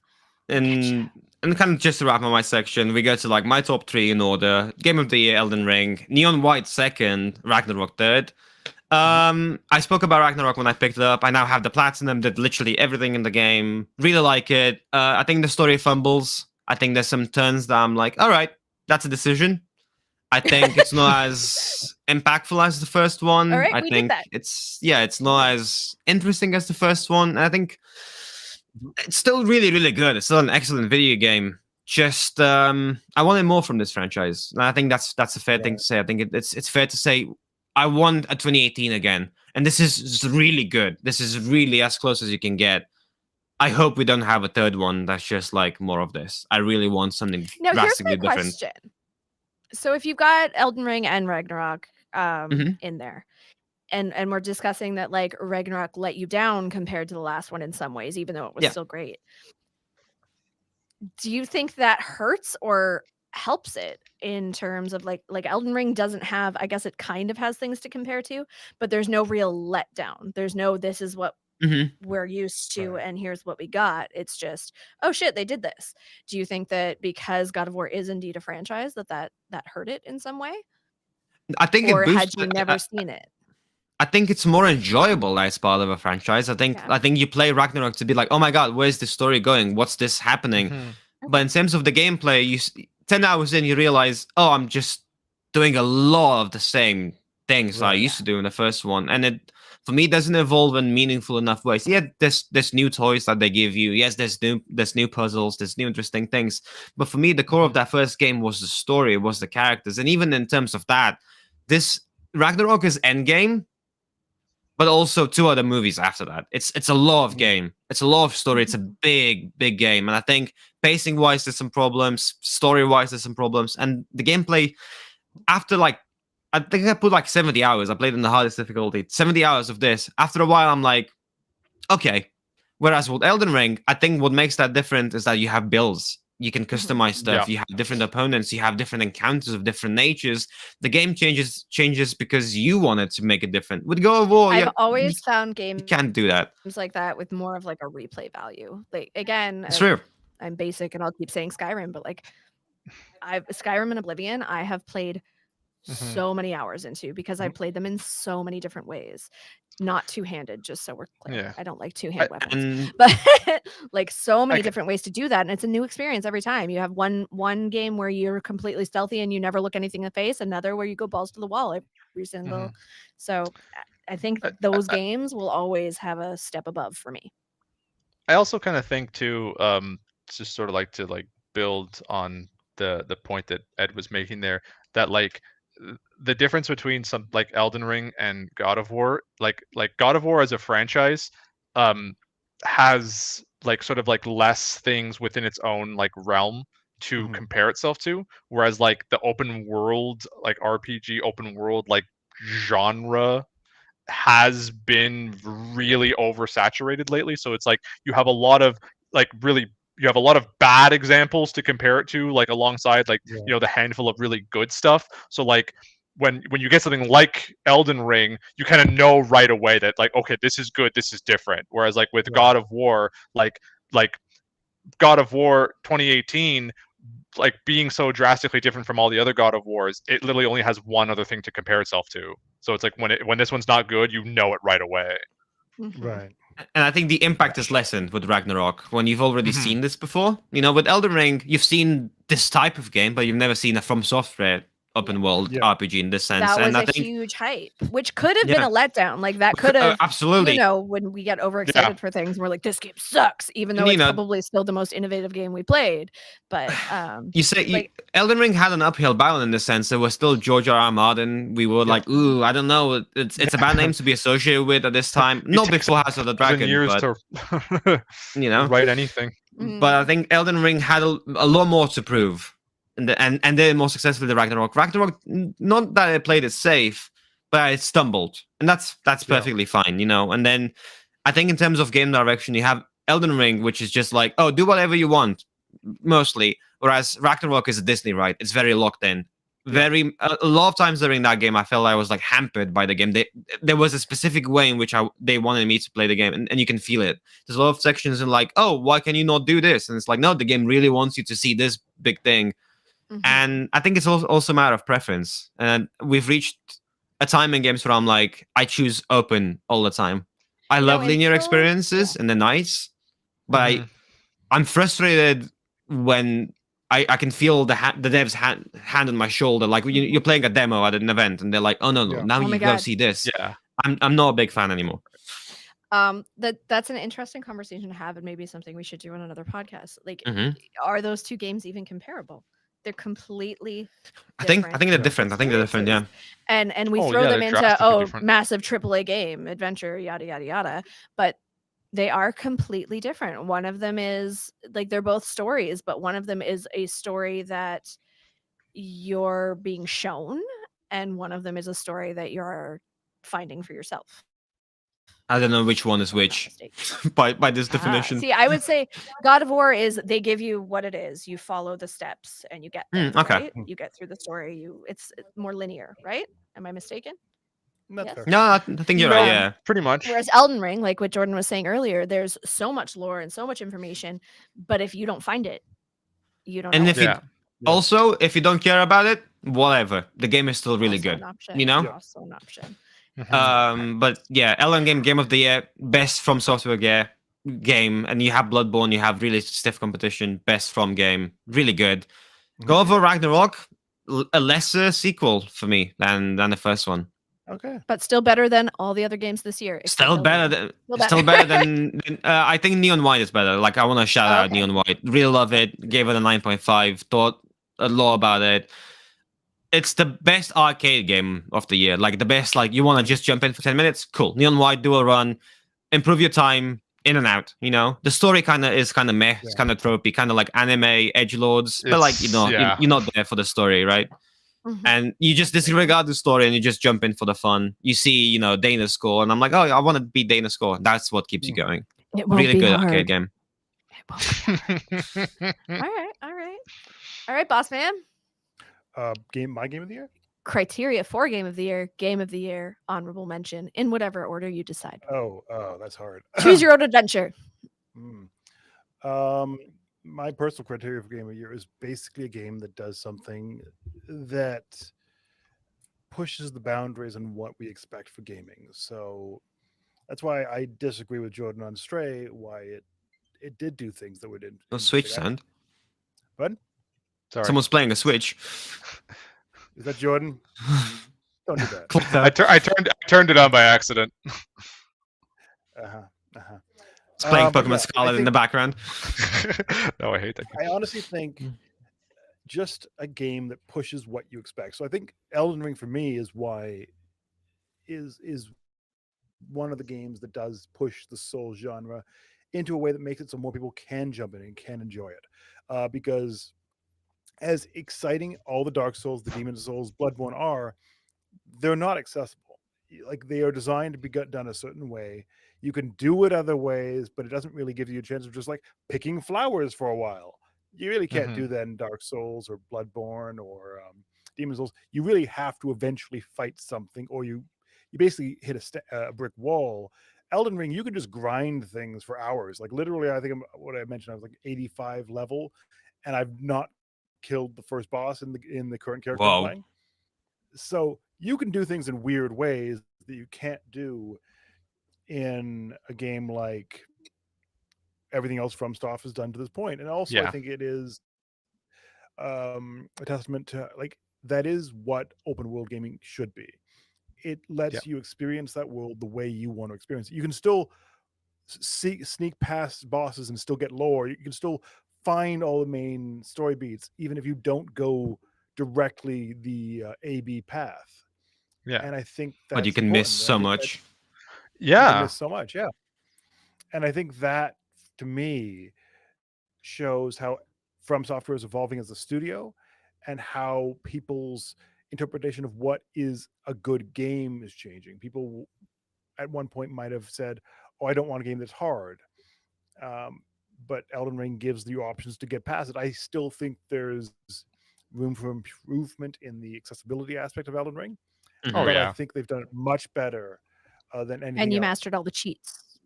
[SPEAKER 3] And kind of just to wrap up my section, we go to like my top 3 in order. Game of the Year, Elden Ring. Neon White second, Ragnarok third. I spoke about Ragnarok when I picked it up. I now have the platinum, did literally everything in the game. Really like it. I think the story fumbles. I think there's some turns that I'm like, all right, that's a decision. I think it's not as impactful as the first one.
[SPEAKER 1] All right,
[SPEAKER 3] I
[SPEAKER 1] we did
[SPEAKER 3] think
[SPEAKER 1] that.
[SPEAKER 3] it's not as interesting as the first one. And I think it's still really, really good. It's still an excellent video game. Just I wanted more from this franchise. And I think that's a fair thing to say. I think it's fair to say I want a 2018 again. And this is just really good. This is really as close as you can get. I hope we don't have a third one that's just like more of this. I really want something
[SPEAKER 1] Now, here's my
[SPEAKER 3] drastically different.
[SPEAKER 1] question. So if you've got Elden Ring and Ragnarok
[SPEAKER 3] Mhm.
[SPEAKER 1] in there, and we're discussing that like Ragnarok let you down compared to the last one in some ways, even though it was
[SPEAKER 3] Yeah.
[SPEAKER 1] still great. Do you think that hurts or helps it in terms of like Elden Ring doesn't have, I guess it kind of has things to compare to, but there's no real letdown. There's no this is what
[SPEAKER 3] Mhm.
[SPEAKER 1] we're used to
[SPEAKER 4] Right.
[SPEAKER 1] and here's what we got. It's just, oh shit, they did this. Do you think that because God of War is indeed a franchise that hurt it in some way?
[SPEAKER 3] I think
[SPEAKER 1] Or
[SPEAKER 3] it
[SPEAKER 1] had
[SPEAKER 3] boosts.
[SPEAKER 1] you never seen it?
[SPEAKER 3] I think it's more enjoyable as part of a franchise. I think
[SPEAKER 1] Yeah.
[SPEAKER 3] you play Ragnarok to be like, oh my god, where's the story going? What's this happening?
[SPEAKER 2] Mhm.
[SPEAKER 3] But in terms of the gameplay, 10 hours in, you realize, oh, I'm just doing a lot of the same things I
[SPEAKER 4] Right.
[SPEAKER 3] used to do in the first one, and it for me doesn't evolve in meaningful enough ways. Yeah, there's new toys that they give you. Yes, there's new puzzles, there's new interesting things. But for me, the core of that first game was the story, was the characters, and even in terms of that, this Ragnarok is endgame, but also 2 other movies after that. It's a lot of game. It's a lot of story. It's a big game, and I think pacing wise there's some problems, story wise there's some problems, and the gameplay after like I think I put like 70 hours. I played in the hardest difficulty. 70 hours of this. After a while, I'm like, okay. Whereas with Elden Ring, I think what makes that different is that you have builds. You can customize stuff.
[SPEAKER 2] Yeah.
[SPEAKER 3] You have different opponents. You have different encounters of different natures. The game changes because you wanted to make it different. With God of War,
[SPEAKER 1] I've
[SPEAKER 3] you
[SPEAKER 1] always found
[SPEAKER 3] you
[SPEAKER 1] games
[SPEAKER 3] can't do that.
[SPEAKER 1] like that with more of like a replay value. Like again,
[SPEAKER 3] It's true.
[SPEAKER 1] I'm basic and I'll keep saying Skyrim, but like I've Skyrim and Oblivion, I have played
[SPEAKER 2] Mhm.
[SPEAKER 1] so many hours into because I played them in so many different ways. Not two-handed, just so we're clear.
[SPEAKER 2] Yeah.
[SPEAKER 1] I don't like two-hand weapons.
[SPEAKER 3] And
[SPEAKER 1] But like so many
[SPEAKER 2] ca-
[SPEAKER 1] different ways to do that, and it's a new experience every time. You have one game where you're completely stealthy and you never look anything in the face, another where you go balls to the wall every single.
[SPEAKER 2] Mhm.
[SPEAKER 1] So I think
[SPEAKER 2] I-
[SPEAKER 1] those games will always have a step above for me.
[SPEAKER 2] I also kind of think too, just sort of like to like build on the point that Ed was making there, that like the difference between some like Elden Ring and God of War, like God of War as a franchise, has like sort of like less things within its own like realm to
[SPEAKER 4] Mhm.
[SPEAKER 2] compare itself to, whereas like the open world like RPG open world like genre has been really oversaturated lately. So it's like you have a lot of like really you have a lot of bad examples to compare it to, like alongside like
[SPEAKER 4] Yeah.
[SPEAKER 2] the handful of really good stuff. So like when you get something like Elden Ring, you kind of know right away that like, okay, this is good, this is different. Whereas like with
[SPEAKER 4] Right.
[SPEAKER 2] God of War, like God of War 2018, like being so drastically different from all the other God of Wars, it literally only has one other thing to compare itself to. So it's like when this one's not good, you know it right away.
[SPEAKER 1] Mhm.
[SPEAKER 4] Right.
[SPEAKER 3] and I think the impact is lessened with Ragnarok when you've already
[SPEAKER 2] Mhm.
[SPEAKER 3] seen this before. With Elden Ring, you've seen this type of game, but you've never seen a From Software open world
[SPEAKER 4] Yeah.
[SPEAKER 3] RPG in this sense.
[SPEAKER 1] That was
[SPEAKER 3] And I
[SPEAKER 1] a
[SPEAKER 3] think
[SPEAKER 1] huge hype, which could have been
[SPEAKER 3] Yeah.
[SPEAKER 1] a letdown. Like that could have,
[SPEAKER 3] absolutely.
[SPEAKER 1] when we get overexcited for things, we're like, this game sucks, even though
[SPEAKER 3] And,
[SPEAKER 1] it's probably still the most innovative game we played. But
[SPEAKER 3] You say
[SPEAKER 1] like
[SPEAKER 3] Elden Ring had an uphill battle in this sense. There was still George R.R. Martin. We were like, ooh, I don't know. It's a bad name to be associated with at this time. Not before House of the Dragon,
[SPEAKER 2] years
[SPEAKER 3] but
[SPEAKER 2] to write anything.
[SPEAKER 3] But I think Elden Ring had a lot more to prove, and did it more successfully than Ragnarok. Ragnarok, not that it played it safe, but it stumbled, and that's perfectly fine, And then I think in terms of game direction, you have Elden Ring, which is just like, oh, do whatever you want, mostly. Whereas Ragnarok is a Disney ride; it's very locked in. Very a lot of times during that game, I felt I was like hampered by the game. There was a specific way in which they wanted me to play the game, and you can feel it. There's a lot of sections in like, oh, why can you not do this? And it's like, no, the game really wants you to see this big thing.
[SPEAKER 1] mhm.
[SPEAKER 3] And I think it's also a matter of preference. And we've reached a time in games where I'm like, I choose open all the time. I love linear experiences and they're nice, but
[SPEAKER 2] Mhm.
[SPEAKER 3] I'm frustrated when I can feel the dev's hand on my shoulder. Like you're playing a demo at an event and they're like, oh no,
[SPEAKER 4] Yeah.
[SPEAKER 3] now
[SPEAKER 1] Oh
[SPEAKER 3] you
[SPEAKER 1] my
[SPEAKER 3] go
[SPEAKER 1] God.
[SPEAKER 3] see this.
[SPEAKER 2] Yeah.
[SPEAKER 3] I'm not a big fan anymore.
[SPEAKER 1] That's an interesting conversation to have, and maybe something we should do on another podcast. Like,
[SPEAKER 3] Mhm.
[SPEAKER 1] are those two games even comparable? They're completely
[SPEAKER 3] I think they're
[SPEAKER 2] Yeah.
[SPEAKER 3] different. I think they're different. Yeah.
[SPEAKER 1] experiences. And we
[SPEAKER 2] Oh,
[SPEAKER 1] throw
[SPEAKER 2] yeah,
[SPEAKER 1] them
[SPEAKER 2] they're
[SPEAKER 1] into
[SPEAKER 2] drastically different.
[SPEAKER 1] massive AAA game, adventure, yada yada yada. But they are completely different. One of them is like they're both stories, but one of them is a story that you're being shown, and one of them is a story that you're finding for yourself.
[SPEAKER 3] I don't know which one is
[SPEAKER 1] if I'm not
[SPEAKER 3] which
[SPEAKER 1] mistaken.
[SPEAKER 3] by this definition.
[SPEAKER 1] See, I would say God of War is they give you what it is. You follow the steps and you get there,
[SPEAKER 3] Okay.
[SPEAKER 1] right? You get through the story. It's more linear, right? Am I mistaken?
[SPEAKER 4] That's
[SPEAKER 1] Yes.
[SPEAKER 4] fair.
[SPEAKER 3] No, I think you're right. Yeah.
[SPEAKER 2] Pretty much.
[SPEAKER 1] Whereas Elden Ring, like what Jordan was saying earlier, there's so much lore and so much information, but if you don't find it, you don't
[SPEAKER 3] And
[SPEAKER 1] know.
[SPEAKER 3] if
[SPEAKER 2] Yeah.
[SPEAKER 3] you also if you don't care about it, whatever, the game is still really
[SPEAKER 1] Also
[SPEAKER 3] good.
[SPEAKER 1] an option.
[SPEAKER 3] You know?
[SPEAKER 4] Yeah.
[SPEAKER 1] Also an option.
[SPEAKER 2] Mhm.
[SPEAKER 3] But yeah, Elden Game of the Year, best from software game, and you have Bloodborne, you have really stiff competition, best from game, really good. God of War Ragnarok, a lesser sequel for me than the first one.
[SPEAKER 4] Okay.
[SPEAKER 1] But still better than all the other games this year. except
[SPEAKER 3] Still
[SPEAKER 1] Elden
[SPEAKER 3] better
[SPEAKER 1] Ring.
[SPEAKER 3] than I think Neon White is better. Like I want to shout out
[SPEAKER 1] Okay.
[SPEAKER 3] Neon White. Really love it. Gave it a 9.5. Thought a lot about it. It's the best arcade game of the year. Like the best. Like you want to just jump in for 10 minutes. Cool. Neon White, do a run, improve your time in and out. You know the story kind of is kind of meh. It's kind of tropey, kind of like anime edgelords. But like
[SPEAKER 2] Yeah.
[SPEAKER 3] you're not there for the story, right?
[SPEAKER 1] Mhm.
[SPEAKER 3] And you just disregard the story and you just jump in for the fun. You see, Dana's score, and I'm like, oh, I want to beat Dana's score. That's what keeps you going.
[SPEAKER 1] It won't
[SPEAKER 3] Really
[SPEAKER 1] be
[SPEAKER 3] good
[SPEAKER 1] hard.
[SPEAKER 3] arcade game.
[SPEAKER 1] It won't be hard. All right, boss man.
[SPEAKER 4] My game of the year.
[SPEAKER 1] Criteria for game of the year, honorable mention, in whatever order you decide.
[SPEAKER 4] Oh, that's hard.
[SPEAKER 1] Choose your own adventure.
[SPEAKER 4] My personal criteria for game of the year is basically a game that does something that pushes the boundaries on what we expect for gaming. So that's why I disagree with Jordan on Stray. Why it did do things that we didn't.
[SPEAKER 3] No Switch sound.
[SPEAKER 4] What?
[SPEAKER 2] Sorry.
[SPEAKER 3] Someone's playing a Switch.
[SPEAKER 4] Is that Jordan? Don't do that.
[SPEAKER 3] Click
[SPEAKER 2] I
[SPEAKER 3] that.
[SPEAKER 2] turned it on by accident.
[SPEAKER 3] It's playing
[SPEAKER 4] But
[SPEAKER 3] Pokemon
[SPEAKER 4] yeah,
[SPEAKER 3] Scarlet in the background.
[SPEAKER 2] No, I hate that.
[SPEAKER 4] I honestly think just a game that pushes what you expect. So I think Elden Ring for me is one of the games that does push the soul genre into a way that makes it so more people can jump in and can enjoy it. Because as exciting all the Dark Souls, the Demon Souls, Bloodborne are, they're not accessible. Like they are designed to be done a certain way. You can do it other ways, but it doesn't really give you a chance of just like picking flowers for a while. You really can't do that in Dark Souls or Bloodborne or Demon Souls. You really have to eventually fight something, or you basically hit a brick wall. Elden Ring, you can just grind things for hours. Like literally, I think what I mentioned, I was like 85 level, and I've not killed the first boss in the current character I'm playing. So you can do things in weird ways that you can't do in a game like everything else FromSoft has done to this point. And also I think it is a testament to like that is what open world gaming should be. It lets you experience that world the way you want to experience it. You can still sneak past bosses and still get lore. You can still find all the main story beats even if you don't go directly the A-B path. And I think that's
[SPEAKER 3] but you can miss so much.
[SPEAKER 4] You can miss so much, and I think that to me shows how From Software is evolving as a studio and how people's interpretation of what is a good game is changing. People at one point might have said, oh, I don't want a game that's hard. But Elden Ring gives you options to get past it. I still think there's room for improvement in the accessibility aspect of Elden Ring. But I think they've done it much better than anything
[SPEAKER 1] And you
[SPEAKER 4] else.
[SPEAKER 1] mastered all the cheats.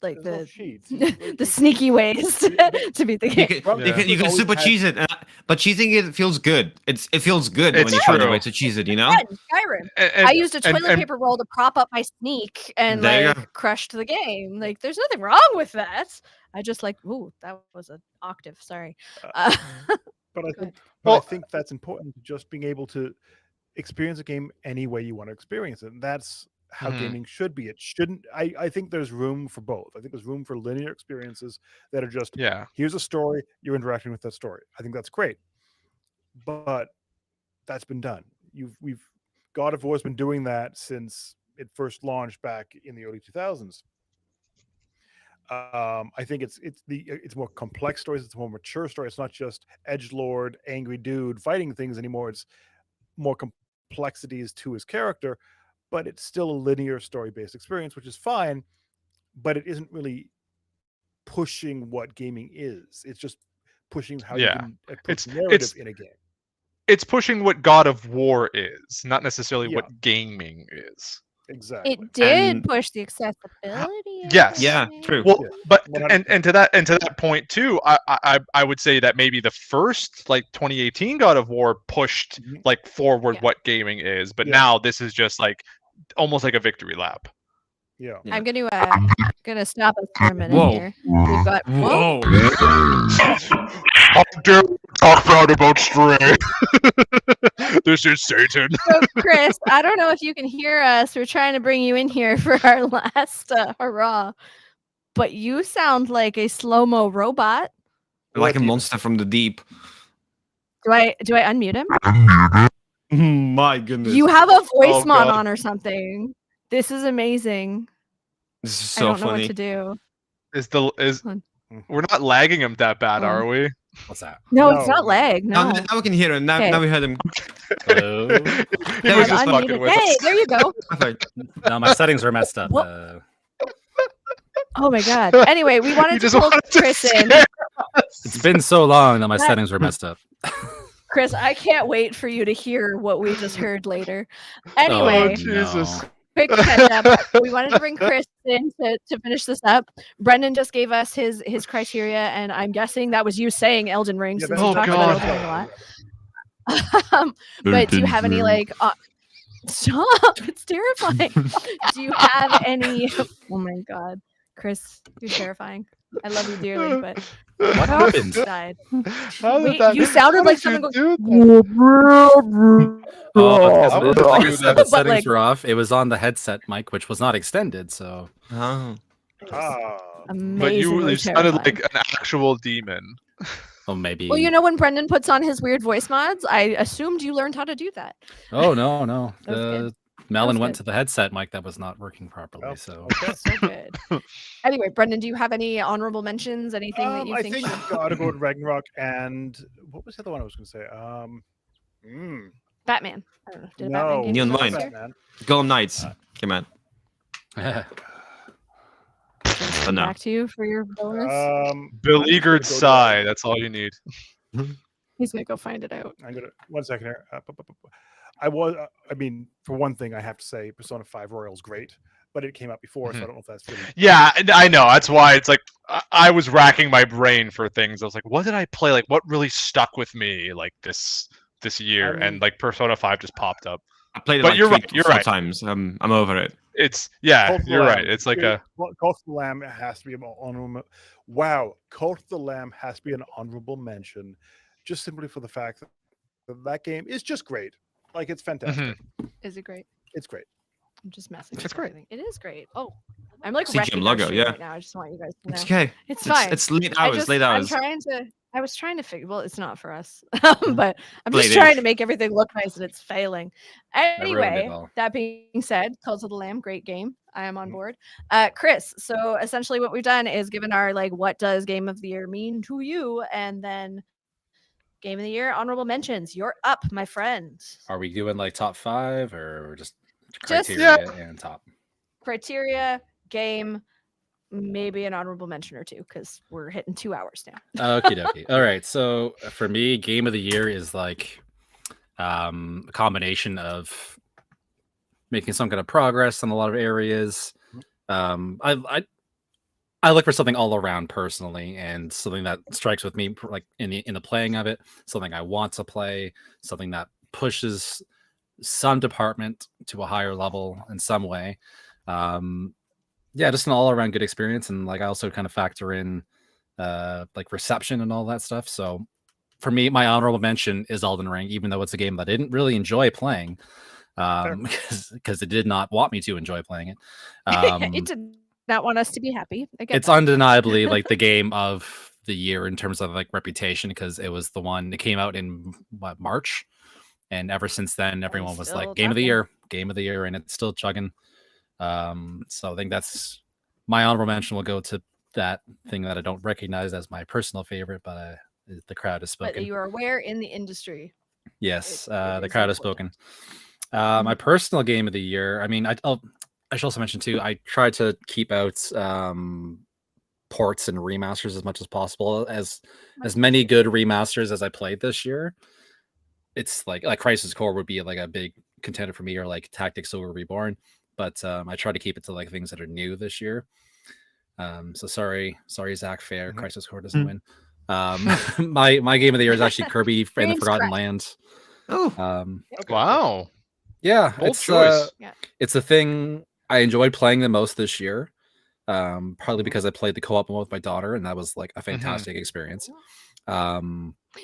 [SPEAKER 1] Like
[SPEAKER 4] There's no
[SPEAKER 1] the
[SPEAKER 4] cheats.
[SPEAKER 1] the sneaky ways to beat the game.
[SPEAKER 3] You can super cheese it. but cheesing it feels good. It feels good
[SPEAKER 2] It's
[SPEAKER 3] when you find a
[SPEAKER 2] true.
[SPEAKER 3] way to cheese it, you know?
[SPEAKER 1] Fun, Skyrim.
[SPEAKER 2] And-
[SPEAKER 1] I used a
[SPEAKER 2] and-
[SPEAKER 1] toilet
[SPEAKER 2] and-
[SPEAKER 1] paper roll to prop up my sneak and
[SPEAKER 3] There you
[SPEAKER 1] like
[SPEAKER 3] go.
[SPEAKER 1] crushed the game. Like, there's nothing wrong with that. I just like, ooh, that was an octave. Sorry. Uh,
[SPEAKER 4] But I
[SPEAKER 1] Go
[SPEAKER 4] think,
[SPEAKER 1] ahead.
[SPEAKER 4] but I
[SPEAKER 2] Well-
[SPEAKER 4] think that's important. Just being able to experience a game any way you want to experience it. And that's how
[SPEAKER 2] Mhm.
[SPEAKER 4] gaming should be. It shouldn't. I think there's room for both. I think there's room for linear experiences that are just
[SPEAKER 2] Yeah.
[SPEAKER 4] here's a story, you're interacting with that story. I think that's great. But that's been done. We've God of War's been doing that since it first launched back in the early 2000s. I think it's more complex stories. It's a more mature story. It's not just edgelord, angry dude fighting things anymore. It's more complexities to his character, but it's still a linear story-based experience, which is fine. But it isn't really pushing what gaming is. It's just pushing how you
[SPEAKER 2] Yeah.
[SPEAKER 4] can
[SPEAKER 2] It's-
[SPEAKER 4] push narrative
[SPEAKER 2] it's-
[SPEAKER 4] in a game.
[SPEAKER 2] It's pushing what God of War is, not necessarily
[SPEAKER 4] Yeah.
[SPEAKER 2] what gaming is.
[SPEAKER 4] Exactly.
[SPEAKER 1] It did
[SPEAKER 3] And-
[SPEAKER 1] push the accessibility. of
[SPEAKER 2] Yes.
[SPEAKER 3] Yeah,
[SPEAKER 1] gaming.
[SPEAKER 3] true.
[SPEAKER 2] Well,
[SPEAKER 4] Yeah.
[SPEAKER 2] but
[SPEAKER 4] 100%.
[SPEAKER 2] and to that point too, I would say that maybe the first like 2018 God of War pushed
[SPEAKER 4] Mhm.
[SPEAKER 2] like forward
[SPEAKER 1] Yeah.
[SPEAKER 2] what gaming is, but
[SPEAKER 4] Yeah.
[SPEAKER 2] now this is just like almost like a victory lap.
[SPEAKER 4] Yeah.
[SPEAKER 3] Yeah.
[SPEAKER 1] I'm gonna stop us for a minute
[SPEAKER 3] Whoa.
[SPEAKER 1] here. We've got
[SPEAKER 3] Whoa.
[SPEAKER 2] How dare you talk bad about Stray? This is Satan.
[SPEAKER 1] So, Chris, I don't know if you can hear us. We're trying to bring you in here for our last hurrah, but you sound like a slow-mo robot.
[SPEAKER 3] Like a
[SPEAKER 4] Demon.
[SPEAKER 3] monster from the deep.
[SPEAKER 1] Do I unmute him?
[SPEAKER 3] My goodness.
[SPEAKER 1] You have a voice
[SPEAKER 2] Oh,
[SPEAKER 1] mod
[SPEAKER 2] God.
[SPEAKER 1] on or something. This is amazing.
[SPEAKER 3] This is
[SPEAKER 1] I
[SPEAKER 3] so
[SPEAKER 1] don't know what
[SPEAKER 3] funny.
[SPEAKER 1] to do.
[SPEAKER 2] We're not lagging him that bad,
[SPEAKER 1] Hold on.
[SPEAKER 2] are we?
[SPEAKER 5] What's that?
[SPEAKER 1] No,
[SPEAKER 4] No,
[SPEAKER 1] it's not
[SPEAKER 4] no.
[SPEAKER 1] lag. No.
[SPEAKER 3] Now we can hear him. Now,
[SPEAKER 1] Okay.
[SPEAKER 3] now we heard him.
[SPEAKER 5] Hello?
[SPEAKER 2] He
[SPEAKER 3] There
[SPEAKER 2] was
[SPEAKER 3] we
[SPEAKER 2] just
[SPEAKER 3] go.
[SPEAKER 2] fucking
[SPEAKER 1] Unmuted.
[SPEAKER 2] with
[SPEAKER 1] Hey,
[SPEAKER 2] us.
[SPEAKER 1] there you go.
[SPEAKER 3] Perfect.
[SPEAKER 5] No, my settings were messed up.
[SPEAKER 1] What? Oh my god. Anyway, we
[SPEAKER 2] He
[SPEAKER 1] wanted to
[SPEAKER 2] just
[SPEAKER 1] pull
[SPEAKER 2] wanted to
[SPEAKER 1] Chris in.
[SPEAKER 2] scare us.
[SPEAKER 5] It's been so long that my
[SPEAKER 1] That-
[SPEAKER 5] settings were messed up.
[SPEAKER 1] Chris, I can't wait for you to hear what we just heard later.
[SPEAKER 2] Oh,
[SPEAKER 1] Anyway,
[SPEAKER 2] Jesus.
[SPEAKER 1] quick catch up. We wanted to bring Chris in to finish this up. Brendan just gave us his criteria, and I'm guessing that was you saying Elden Ring
[SPEAKER 4] Yeah,
[SPEAKER 1] since
[SPEAKER 2] Oh,
[SPEAKER 1] we talked
[SPEAKER 2] God.
[SPEAKER 1] about Elden Ring a lot. But do you have any like? Stop! It's terrifying. Do you have any? Oh my god, Chris, you're terrifying. I love you dearly, but
[SPEAKER 5] What happened?
[SPEAKER 1] died.
[SPEAKER 2] How did
[SPEAKER 1] Wait,
[SPEAKER 2] that-
[SPEAKER 1] you sounded
[SPEAKER 2] how
[SPEAKER 1] like
[SPEAKER 2] did you
[SPEAKER 1] someone
[SPEAKER 2] do that?
[SPEAKER 5] Oh,
[SPEAKER 2] I
[SPEAKER 5] because
[SPEAKER 2] would
[SPEAKER 5] like I
[SPEAKER 2] do
[SPEAKER 5] said,
[SPEAKER 2] that.
[SPEAKER 5] the
[SPEAKER 1] But,
[SPEAKER 5] settings
[SPEAKER 1] like-
[SPEAKER 5] were off. It was on the headset mic, which was not extended. So
[SPEAKER 3] Oh.
[SPEAKER 4] Ah,
[SPEAKER 2] But
[SPEAKER 1] Amazingly
[SPEAKER 2] you sounded
[SPEAKER 1] terrifying.
[SPEAKER 2] like an actual demon.
[SPEAKER 5] oh, maybe.
[SPEAKER 1] Well, you know, when Brendan puts on his weird voice mods, I assumed you learned how to do that.
[SPEAKER 5] Oh no.
[SPEAKER 1] That was good.
[SPEAKER 5] Melon
[SPEAKER 1] was
[SPEAKER 5] went
[SPEAKER 1] good.
[SPEAKER 5] to the headset mic that was not working properly.
[SPEAKER 4] oh,
[SPEAKER 5] So
[SPEAKER 4] okay.
[SPEAKER 1] So good. Anyway, Brendan, do you have any honorable mentions? Anything that you
[SPEAKER 4] I
[SPEAKER 1] think?
[SPEAKER 4] think
[SPEAKER 1] should-
[SPEAKER 4] gotta go with Ragnarok and what was the other one I was going to say?
[SPEAKER 1] Batman. I don't know. Did a
[SPEAKER 4] No,
[SPEAKER 1] Batman game
[SPEAKER 3] Neon
[SPEAKER 1] come out
[SPEAKER 3] Line.
[SPEAKER 1] this year?
[SPEAKER 4] Batman.
[SPEAKER 3] Golden Knights. Come on. Oh, no.
[SPEAKER 1] Back to you for your bonus.
[SPEAKER 2] Beleaguered
[SPEAKER 4] I'm just gonna go
[SPEAKER 2] sigh.
[SPEAKER 4] to-
[SPEAKER 2] That's all you need.
[SPEAKER 1] He's gonna go find it out.
[SPEAKER 4] I'm gonna 1 second here. I mean, for one thing, I have to say Persona 5 Royal's great, but it came out before, so I don't know if that's really.
[SPEAKER 2] Yeah, I know. That's why it's like I was racking my brain for things. I was like, what did I play? Like, what really stuck with me like this year?
[SPEAKER 4] I mean-
[SPEAKER 2] And like Persona 5 just popped up.
[SPEAKER 3] I played it
[SPEAKER 2] But
[SPEAKER 3] like
[SPEAKER 2] you're
[SPEAKER 3] three
[SPEAKER 2] right, you're
[SPEAKER 3] four
[SPEAKER 2] right.
[SPEAKER 3] times. I'm over it.
[SPEAKER 2] It's yeah,
[SPEAKER 4] Cult of the
[SPEAKER 2] you're right.
[SPEAKER 4] Lamb.
[SPEAKER 2] It's like
[SPEAKER 4] Yeah,
[SPEAKER 2] a
[SPEAKER 4] Cult of the Lamb has to be an honorable. Wow, Cult of the Lamb has to be an honorable mention, just simply for the fact that that game is just great. Like it's fantastic.
[SPEAKER 1] Is it great?
[SPEAKER 4] It's great.
[SPEAKER 1] I'm just messing.
[SPEAKER 2] It's
[SPEAKER 1] with
[SPEAKER 2] great.
[SPEAKER 1] everything. It is great. Oh, I'm like
[SPEAKER 3] CGM
[SPEAKER 1] wrecking our
[SPEAKER 3] logo,
[SPEAKER 1] stream
[SPEAKER 3] yeah.
[SPEAKER 1] right now. I just want you guys to know.
[SPEAKER 3] It's okay.
[SPEAKER 1] It's fine.
[SPEAKER 3] It's late
[SPEAKER 1] I
[SPEAKER 3] hours.
[SPEAKER 1] just,
[SPEAKER 3] Late hours.
[SPEAKER 1] I was trying to figure. Well, it's not for us, but I'm just
[SPEAKER 3] Late-ish.
[SPEAKER 1] trying to make everything look nice, and it's failing.
[SPEAKER 5] ruined it
[SPEAKER 1] Anyway,
[SPEAKER 5] all.
[SPEAKER 1] that being said, Cult of the Lamb, great game. I am on board. Chris, so essentially what we've done is given our like, what does Game of the Year mean to you, and then Game of the Year honorable mentions. You're up, my friend.
[SPEAKER 5] are we doing like top 5 or just
[SPEAKER 1] Just-
[SPEAKER 5] criteria and top?
[SPEAKER 1] Criteria, game, maybe an honorable mention or two because we're hitting 2 hours now.
[SPEAKER 5] Okie dokie. All right. So for me, game of the year is like a combination of making some kind of progress in a lot of areas. I'm I look for something all around personally, and something that strikes with me, like in the playing of it, something I want to play, something that pushes some department to a higher level in some way. Yeah, just an all around good experience, and like I also kind of factor in like reception and all that stuff. So for me, my honorable mention is Elden Ring, even though it's a game that I didn't really enjoy playing, because it did not want me to enjoy playing it.
[SPEAKER 1] It did not want us to be happy. I get
[SPEAKER 5] It's
[SPEAKER 1] that.
[SPEAKER 5] undeniably like the game of the year in terms of like reputation, because it was the one that came out in March, and ever since then everyone was like
[SPEAKER 1] still
[SPEAKER 5] game of the
[SPEAKER 1] chugging.
[SPEAKER 5] year, game of the year, and it's still chugging. So I think that's my honorable mention will go to that thing that I don't recognize as my personal favorite, but the crowd has
[SPEAKER 1] But
[SPEAKER 5] spoken.
[SPEAKER 1] you are aware in the industry.
[SPEAKER 5] Yes,
[SPEAKER 1] it
[SPEAKER 5] the
[SPEAKER 1] is
[SPEAKER 5] crowd has
[SPEAKER 1] important.
[SPEAKER 5] spoken. My personal game of the year. I mean, I should also mention too. I tried to keep out ports and remasters as much as possible. As many good remasters as I played this year. It's like Crisis Core would be like a big contender for me, or like Tactics Ogre Reborn. But I try to keep it to like things that are new this year. So sorry, Zach Fair. Crisis Core doesn't win. My game of the year is actually Kirby and the
[SPEAKER 1] Dreams
[SPEAKER 5] Forgotten
[SPEAKER 1] Crest.
[SPEAKER 5] Lands.
[SPEAKER 3] Oh,
[SPEAKER 2] Wow.
[SPEAKER 5] Yeah,
[SPEAKER 2] Bold
[SPEAKER 5] it's
[SPEAKER 2] choice.
[SPEAKER 5] it's the thing I enjoyed playing the most this year. Partly because I played the co-op mode with my daughter, and that was like a fantastic experience.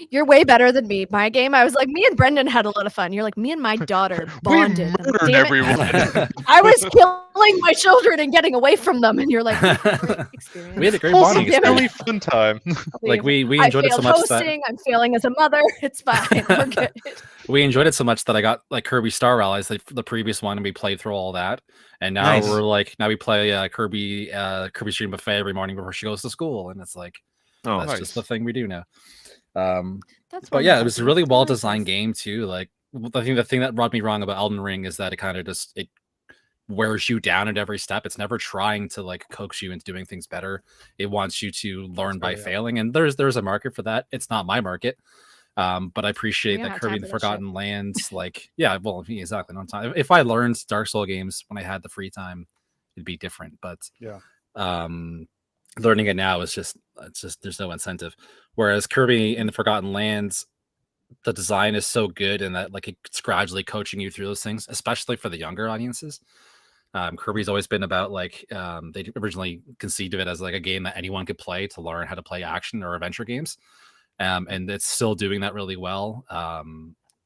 [SPEAKER 1] You're way better than me. My game, I was like, me and Brendan had a lot of fun. You're like, me and my daughter
[SPEAKER 2] We
[SPEAKER 1] bonded. I'm like,
[SPEAKER 2] murdered
[SPEAKER 1] "Damn it."
[SPEAKER 2] everyone.
[SPEAKER 1] I was killing my children and getting away from them, and you're like, great experience.
[SPEAKER 5] We had a great
[SPEAKER 2] Wholesome,
[SPEAKER 5] bonding
[SPEAKER 1] Damn it.
[SPEAKER 2] silly
[SPEAKER 5] experience.
[SPEAKER 2] fun time.
[SPEAKER 5] Like we
[SPEAKER 1] I
[SPEAKER 5] enjoyed it so
[SPEAKER 1] failed
[SPEAKER 5] much that
[SPEAKER 1] hosting. I'm failing as a mother. It's fine. We're good.
[SPEAKER 5] we enjoyed it so much that I got like Kirby Star Allies, the previous one, and we played through all that. And now
[SPEAKER 3] Nice.
[SPEAKER 5] we're like, now we play Kirby Stream Buffet every morning before she goes to school, and it's like
[SPEAKER 3] Oh,
[SPEAKER 5] that's
[SPEAKER 2] nice.
[SPEAKER 5] just the thing we do now.
[SPEAKER 1] That's
[SPEAKER 5] But yeah, it
[SPEAKER 1] wonderful.
[SPEAKER 5] was a really
[SPEAKER 1] I
[SPEAKER 5] well
[SPEAKER 1] like
[SPEAKER 5] designed
[SPEAKER 1] this.
[SPEAKER 5] game too. Like I think the thing that rubbed me wrong about Elden Ring is that it kind of just it wears you down at every step. It's never trying to like coax you into doing things better. It wants you to learn by failing, and there's a market for that. It's not my market. But I appreciate
[SPEAKER 1] don't
[SPEAKER 5] that
[SPEAKER 1] have
[SPEAKER 5] Kirby
[SPEAKER 1] time
[SPEAKER 5] and the
[SPEAKER 1] for that shit.
[SPEAKER 5] Forgotten Lands, like, yeah, well, exactly. No time. If I learned Dark Soul games when I had the free time, it'd be different. But
[SPEAKER 4] Yeah.
[SPEAKER 5] learning it now is just there's no incentive. Whereas Kirby and the Forgotten Lands, the design is so good, and that like it's gradually coaching you through those things, especially for the younger audiences. Kirby's always been about like they originally conceived of it as like a game that anyone could play to learn how to play action or adventure games. And it's still doing that really well.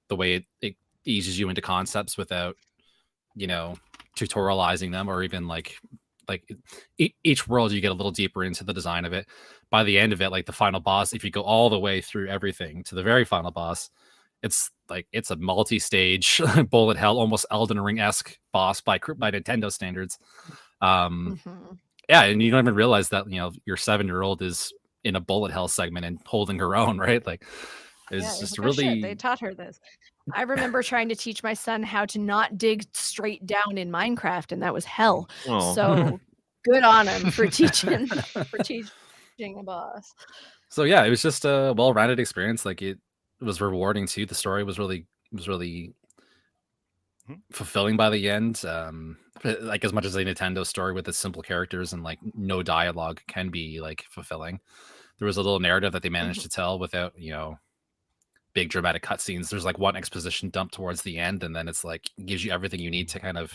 [SPEAKER 5] The way it eases you into concepts without, tutorializing them, or even like each world you get a little deeper into the design of it. By the end of it, like the final boss, if you go all the way through everything to the very final boss, it's a multi-stage bullet hell, almost Elden Ring-esque boss by Nintendo standards. Yeah, and you don't even realize that your 7-year-old is in a bullet hell segment and holding her own, right? Like it's just
[SPEAKER 1] like, oh, shit,
[SPEAKER 5] really
[SPEAKER 1] they taught her this. I remember trying to teach my son how to not dig straight down in Minecraft, and that was hell.
[SPEAKER 3] Oh.
[SPEAKER 1] So good on him for teaching a boss.
[SPEAKER 5] So yeah, it was just a well-rounded experience. Like it was rewarding too. The story was really fulfilling by the end. Like as much as a Nintendo story with its simple characters and like no dialogue can be like fulfilling, there was a little narrative that they managed to tell without big dramatic cutscenes. There's like one exposition dump towards the end, and then it's like it gives you everything you need to kind of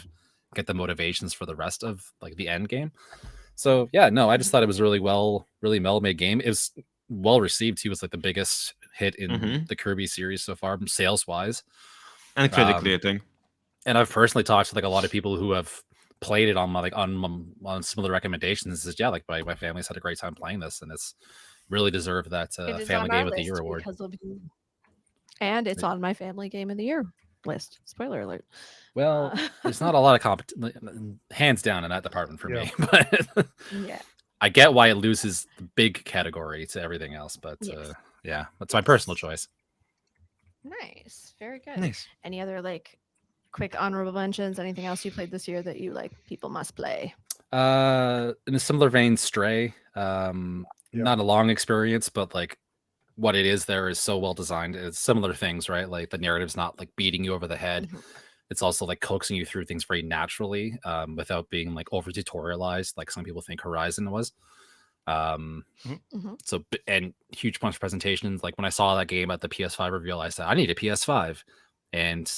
[SPEAKER 5] get the motivations for the rest of like the end game. So yeah, no, I just thought it was really well made game. It was well received too. It was like the biggest hit in the Kirby series so far, sales wise,
[SPEAKER 3] And critically, I think.
[SPEAKER 5] and I've personally talked to like a lot of people who have played it on on similar recommendations. Is like my family's had a great time playing this, and it's really deserved that family game of the year award.
[SPEAKER 1] And it's on my family game of the year list. Spoiler alert.
[SPEAKER 5] Well, there's not a lot of hands down in that department for me, but
[SPEAKER 1] yeah,
[SPEAKER 5] I get why it loses the big category to everything else. But yeah, that's my personal choice.
[SPEAKER 1] Nice, very good.
[SPEAKER 3] Nice.
[SPEAKER 1] Any other like quick honorable mentions? Anything else you played this year that you like people must play?
[SPEAKER 5] In a similar vein, Stray. Not a long experience, but like what it is there is so well designed. It's similar things, right? Like the narrative's not like beating you over the head. It's also like coaxing you through things very naturally, without being like over tutorialized, like some people think Horizon was. So and huge bunch of presentations. Like when I saw that game at the PS5 reveal, I said I need a PS5, and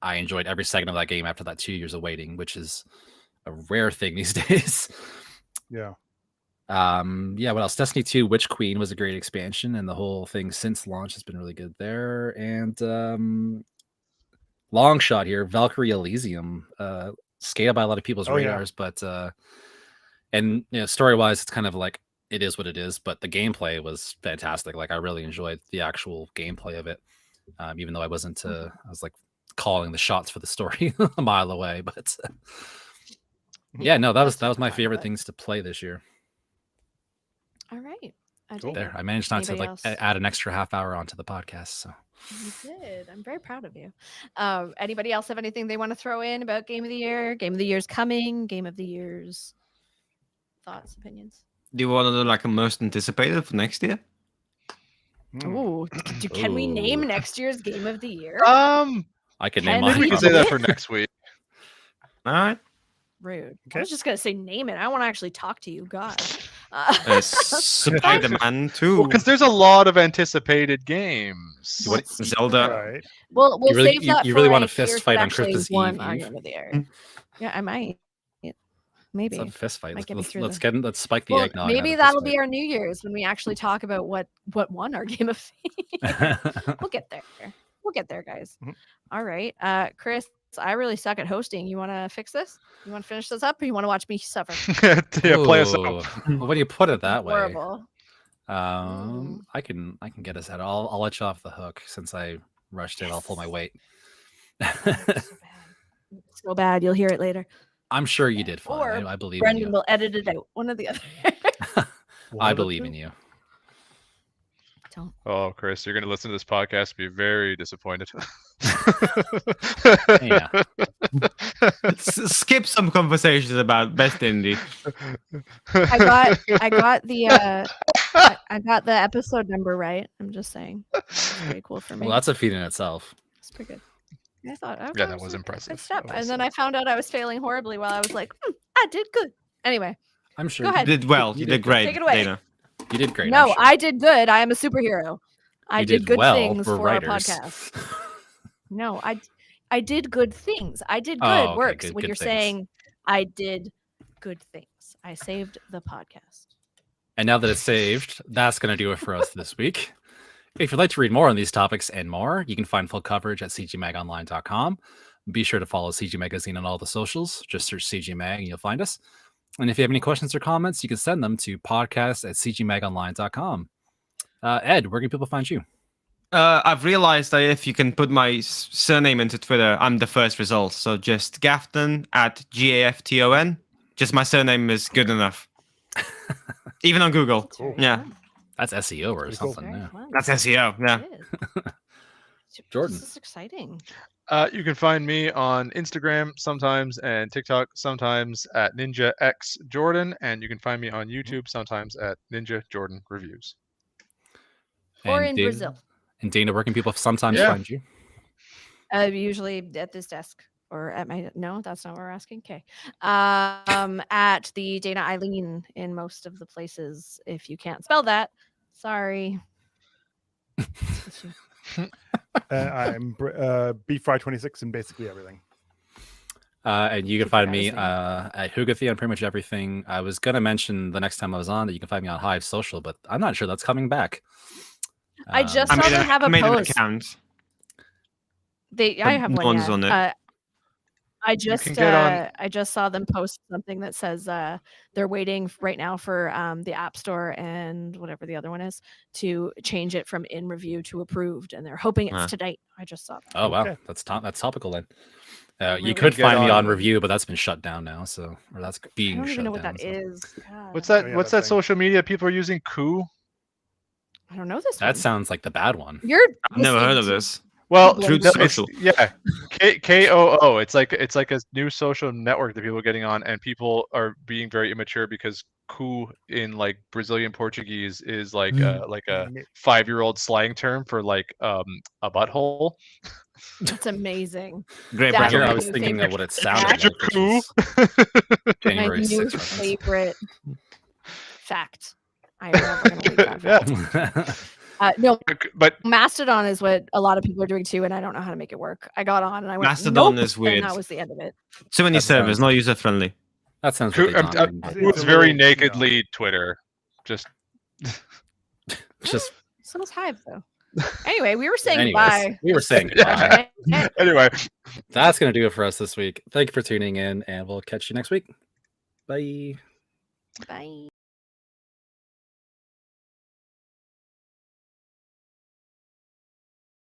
[SPEAKER 5] I enjoyed every second of that game after that 2 years of waiting, which is a rare thing these days.
[SPEAKER 4] Yeah.
[SPEAKER 5] Yeah, what else? Destiny 2 Witch Queen was a great expansion, and the whole thing since launch has been really good there. And long shot here, Valkyrie Elysium, scaled by a lot of people's radars, but and story-wise, it's kind of like it is what it is, but the gameplay was fantastic. Like I really enjoyed the actual gameplay of it, even though I wasn't I was like calling the shots for the story a mile away. But yeah, no, that was my favorite things to play this year.
[SPEAKER 1] All right.
[SPEAKER 5] There, I managed not
[SPEAKER 1] Anybody
[SPEAKER 5] to
[SPEAKER 1] else?
[SPEAKER 5] add an extra half hour onto the podcast. So
[SPEAKER 1] You did. I'm very proud of you. Anybody else have anything they want to throw in about Game of the Year? Game of the Year's coming. Game of the Year's thoughts, opinions.
[SPEAKER 3] Do you want to do like a most anticipated for next year?
[SPEAKER 1] Ooh, can we name next year's Game of the Year?
[SPEAKER 5] I could name
[SPEAKER 1] Maybe
[SPEAKER 2] Maybe we
[SPEAKER 5] mine.
[SPEAKER 2] can say that for next week.
[SPEAKER 3] All right.
[SPEAKER 1] Rude. I
[SPEAKER 4] Okay.
[SPEAKER 1] was just gonna say name it. I want to actually talk to you. God.
[SPEAKER 3] Spider-Man 2.
[SPEAKER 2] Because there's a lot of anticipated games.
[SPEAKER 5] What-
[SPEAKER 3] Zelda.
[SPEAKER 4] Right.
[SPEAKER 1] We'll
[SPEAKER 5] You really-
[SPEAKER 1] save that
[SPEAKER 5] you
[SPEAKER 1] for
[SPEAKER 5] really
[SPEAKER 1] a
[SPEAKER 5] want a fist
[SPEAKER 1] years
[SPEAKER 5] fight
[SPEAKER 1] that
[SPEAKER 5] on
[SPEAKER 1] actually
[SPEAKER 5] Christmas
[SPEAKER 1] won
[SPEAKER 5] Eve,
[SPEAKER 1] our
[SPEAKER 5] Eve?
[SPEAKER 1] Game of the Year.
[SPEAKER 3] Mm.
[SPEAKER 1] Yeah, I might. Maybe.
[SPEAKER 5] Let's have a fist fight.
[SPEAKER 1] Might get me
[SPEAKER 5] Let's
[SPEAKER 1] through
[SPEAKER 5] let's
[SPEAKER 1] the-
[SPEAKER 5] get let's spike the
[SPEAKER 1] Well,
[SPEAKER 5] eggnog.
[SPEAKER 1] maybe that'll be our New Year's when we actually talk about what won our Game of the Year. We'll get there. We'll get there, guys.
[SPEAKER 4] Mhm.
[SPEAKER 1] All right. Chris, I really suck at hosting. You want to fix this? You want to finish this up, or you want to watch me suffer?
[SPEAKER 2] Yeah, play us out.
[SPEAKER 5] Well, when you put it that way,
[SPEAKER 1] Horrible.
[SPEAKER 5] I can get us out. I'll let you off the hook since I rushed in. I'll pull my weight.
[SPEAKER 1] So bad. You'll hear it later.
[SPEAKER 5] I'm sure you did fine.
[SPEAKER 1] Or
[SPEAKER 5] I believe in
[SPEAKER 1] Brendan
[SPEAKER 5] you.
[SPEAKER 1] will edit it out. One or the other.
[SPEAKER 5] I believe in you.
[SPEAKER 1] Don't.
[SPEAKER 2] Oh, Chris, you're going to listen to this podcast and be very disappointed.
[SPEAKER 5] Yeah.
[SPEAKER 3] Skip some conversations about best indie.
[SPEAKER 1] I got the episode number right. I'm just saying. It's pretty cool for me.
[SPEAKER 5] Well, that's a feat in itself.
[SPEAKER 1] It's pretty good. I thought,
[SPEAKER 2] Yeah, that was impressive.
[SPEAKER 1] Good step.
[SPEAKER 2] I will
[SPEAKER 1] And then
[SPEAKER 2] say.
[SPEAKER 1] I found out I was failing horribly while I was like, I did good. Anyway,
[SPEAKER 5] I'm sure.
[SPEAKER 1] Go ahead.
[SPEAKER 3] You did well.
[SPEAKER 5] You
[SPEAKER 3] You
[SPEAKER 5] did
[SPEAKER 3] did great,
[SPEAKER 1] Take it away.
[SPEAKER 3] Dana.
[SPEAKER 5] You did great.
[SPEAKER 1] no,
[SPEAKER 5] I'm sure.
[SPEAKER 1] I did good. I am a superhero. I
[SPEAKER 5] You
[SPEAKER 1] did good
[SPEAKER 5] well
[SPEAKER 1] things for
[SPEAKER 5] writers.
[SPEAKER 1] our podcast. No, I did good things. I did good
[SPEAKER 5] Oh, okay,
[SPEAKER 1] works.
[SPEAKER 5] good-
[SPEAKER 1] When
[SPEAKER 5] good
[SPEAKER 1] you're
[SPEAKER 5] things.
[SPEAKER 1] saying I did good things, I saved the podcast.
[SPEAKER 5] And now that it's saved, that's going to do it for us this week. If you'd like to read more on these topics and more, you can find full coverage at cgmagonline.com. Be sure to follow CG Magazine on all the socials. Just search CG Mag and you'll find us. And if you have any questions or comments, you can send them to podcast@cgmagonline.com. Ed, where can people find you?
[SPEAKER 3] I've realized that if you can put my surname into Twitter, I'm the first result. So just Gafton at GAFTON. Just my surname is good enough. Even on Google.
[SPEAKER 1] That's very
[SPEAKER 3] Yeah.
[SPEAKER 1] fun.
[SPEAKER 5] That's SEO or
[SPEAKER 4] Pretty cool.
[SPEAKER 5] something.
[SPEAKER 1] Very
[SPEAKER 5] Yeah.
[SPEAKER 1] fun.
[SPEAKER 3] That's SEO. Yeah.
[SPEAKER 1] It is.
[SPEAKER 5] Jordan.
[SPEAKER 1] This is exciting.
[SPEAKER 2] You can find me on Instagram sometimes and TikTok sometimes at Ninja X Jordan, and you can find me on YouTube sometimes at Ninja Jordan Reviews.
[SPEAKER 1] Or
[SPEAKER 5] And
[SPEAKER 1] in
[SPEAKER 5] Dana-
[SPEAKER 1] Brazil.
[SPEAKER 5] And Dana, where can people sometimes
[SPEAKER 2] Yeah.
[SPEAKER 5] find you?
[SPEAKER 1] Usually at this desk or at my no, that's not what we're asking. Okay. At the Dana Eileen in most of the places. If you can't spell that, sorry. It's you.
[SPEAKER 4] I'm BFry26 in basically everything.
[SPEAKER 5] And you can
[SPEAKER 1] Keep
[SPEAKER 5] find
[SPEAKER 1] your
[SPEAKER 5] me
[SPEAKER 1] eyes
[SPEAKER 5] at Hugathy on pretty much everything. I was going to mention the next time I was on that you can find me on Hive Social, but I'm not sure that's coming back.
[SPEAKER 1] I just
[SPEAKER 3] I
[SPEAKER 1] saw
[SPEAKER 3] made,
[SPEAKER 1] them have
[SPEAKER 3] I
[SPEAKER 1] a
[SPEAKER 3] made an
[SPEAKER 1] post.
[SPEAKER 3] account.
[SPEAKER 1] I have
[SPEAKER 3] no
[SPEAKER 1] one.
[SPEAKER 3] one's
[SPEAKER 1] Yeah.
[SPEAKER 3] on it.
[SPEAKER 1] I
[SPEAKER 2] can
[SPEAKER 1] just
[SPEAKER 2] get on-
[SPEAKER 1] I just saw them post something that says they're waiting right now for the App Store and whatever the other one is to change it from in review to approved, and they're hoping it's
[SPEAKER 3] Huh.
[SPEAKER 1] today. I just saw that.
[SPEAKER 5] Oh, wow.
[SPEAKER 4] Okay.
[SPEAKER 5] That's topical then.
[SPEAKER 1] Really?
[SPEAKER 5] You could
[SPEAKER 2] Get
[SPEAKER 5] find me
[SPEAKER 2] on-
[SPEAKER 5] on review, but that's been shut down now. So, or that's
[SPEAKER 1] I
[SPEAKER 5] being
[SPEAKER 1] don't
[SPEAKER 5] shut
[SPEAKER 1] even know what
[SPEAKER 5] down.
[SPEAKER 1] that
[SPEAKER 5] so.
[SPEAKER 1] is. God,
[SPEAKER 2] What's
[SPEAKER 1] I
[SPEAKER 2] that?
[SPEAKER 4] Oh, yeah,
[SPEAKER 2] What's
[SPEAKER 4] that
[SPEAKER 2] that
[SPEAKER 4] thing.
[SPEAKER 2] social media people are using? Coup?
[SPEAKER 1] don't know this.
[SPEAKER 5] That
[SPEAKER 1] one.
[SPEAKER 5] sounds like the bad one.
[SPEAKER 1] You're.
[SPEAKER 3] I've never heard of
[SPEAKER 1] listening to-
[SPEAKER 3] this.
[SPEAKER 2] Well,
[SPEAKER 1] Truth
[SPEAKER 2] no, it's-
[SPEAKER 3] Social.
[SPEAKER 2] yeah, KOO. It's like a new social network that people are getting on, and people are being very immature because coup in like Brazilian Portuguese is like a 5-year-old slang term for like a butthole.
[SPEAKER 1] That's amazing.
[SPEAKER 3] Great
[SPEAKER 1] That's
[SPEAKER 5] Here,
[SPEAKER 3] brand.
[SPEAKER 5] I
[SPEAKER 1] my
[SPEAKER 5] was
[SPEAKER 1] new
[SPEAKER 5] thinking
[SPEAKER 1] favorite
[SPEAKER 5] of what it sounded
[SPEAKER 1] fact.
[SPEAKER 5] like, which
[SPEAKER 2] Coup.
[SPEAKER 5] is
[SPEAKER 1] My
[SPEAKER 5] January
[SPEAKER 1] new
[SPEAKER 5] 6th reference.
[SPEAKER 1] favorite fact. I'm never gonna leave that.
[SPEAKER 2] Yeah.
[SPEAKER 1] No,
[SPEAKER 2] But
[SPEAKER 1] Mastodon is what a lot of people are doing too, and I don't know how to make it work. I got on and I went
[SPEAKER 3] Mastodon
[SPEAKER 1] nope,
[SPEAKER 3] is weird.
[SPEAKER 1] and that was the end of it.
[SPEAKER 3] Too many
[SPEAKER 5] That
[SPEAKER 3] servers,
[SPEAKER 5] sounds-
[SPEAKER 3] not user friendly.
[SPEAKER 5] That sounds
[SPEAKER 2] Who-
[SPEAKER 5] really
[SPEAKER 2] I'm-
[SPEAKER 5] daunting.
[SPEAKER 4] I
[SPEAKER 5] but
[SPEAKER 4] think
[SPEAKER 2] it
[SPEAKER 4] it's
[SPEAKER 2] was
[SPEAKER 4] a
[SPEAKER 2] very
[SPEAKER 4] little, you know.
[SPEAKER 2] nakedly Twitter. Just
[SPEAKER 5] Just
[SPEAKER 1] So was Hive though. Anyway, we were saying
[SPEAKER 5] anyways,
[SPEAKER 1] goodbye.
[SPEAKER 5] we were saying goodbye.
[SPEAKER 2] yeah. Anyway.
[SPEAKER 5] That's gonna do it for us this week. Thank you for tuning in, and we'll catch you next week. Bye.
[SPEAKER 1] Bye.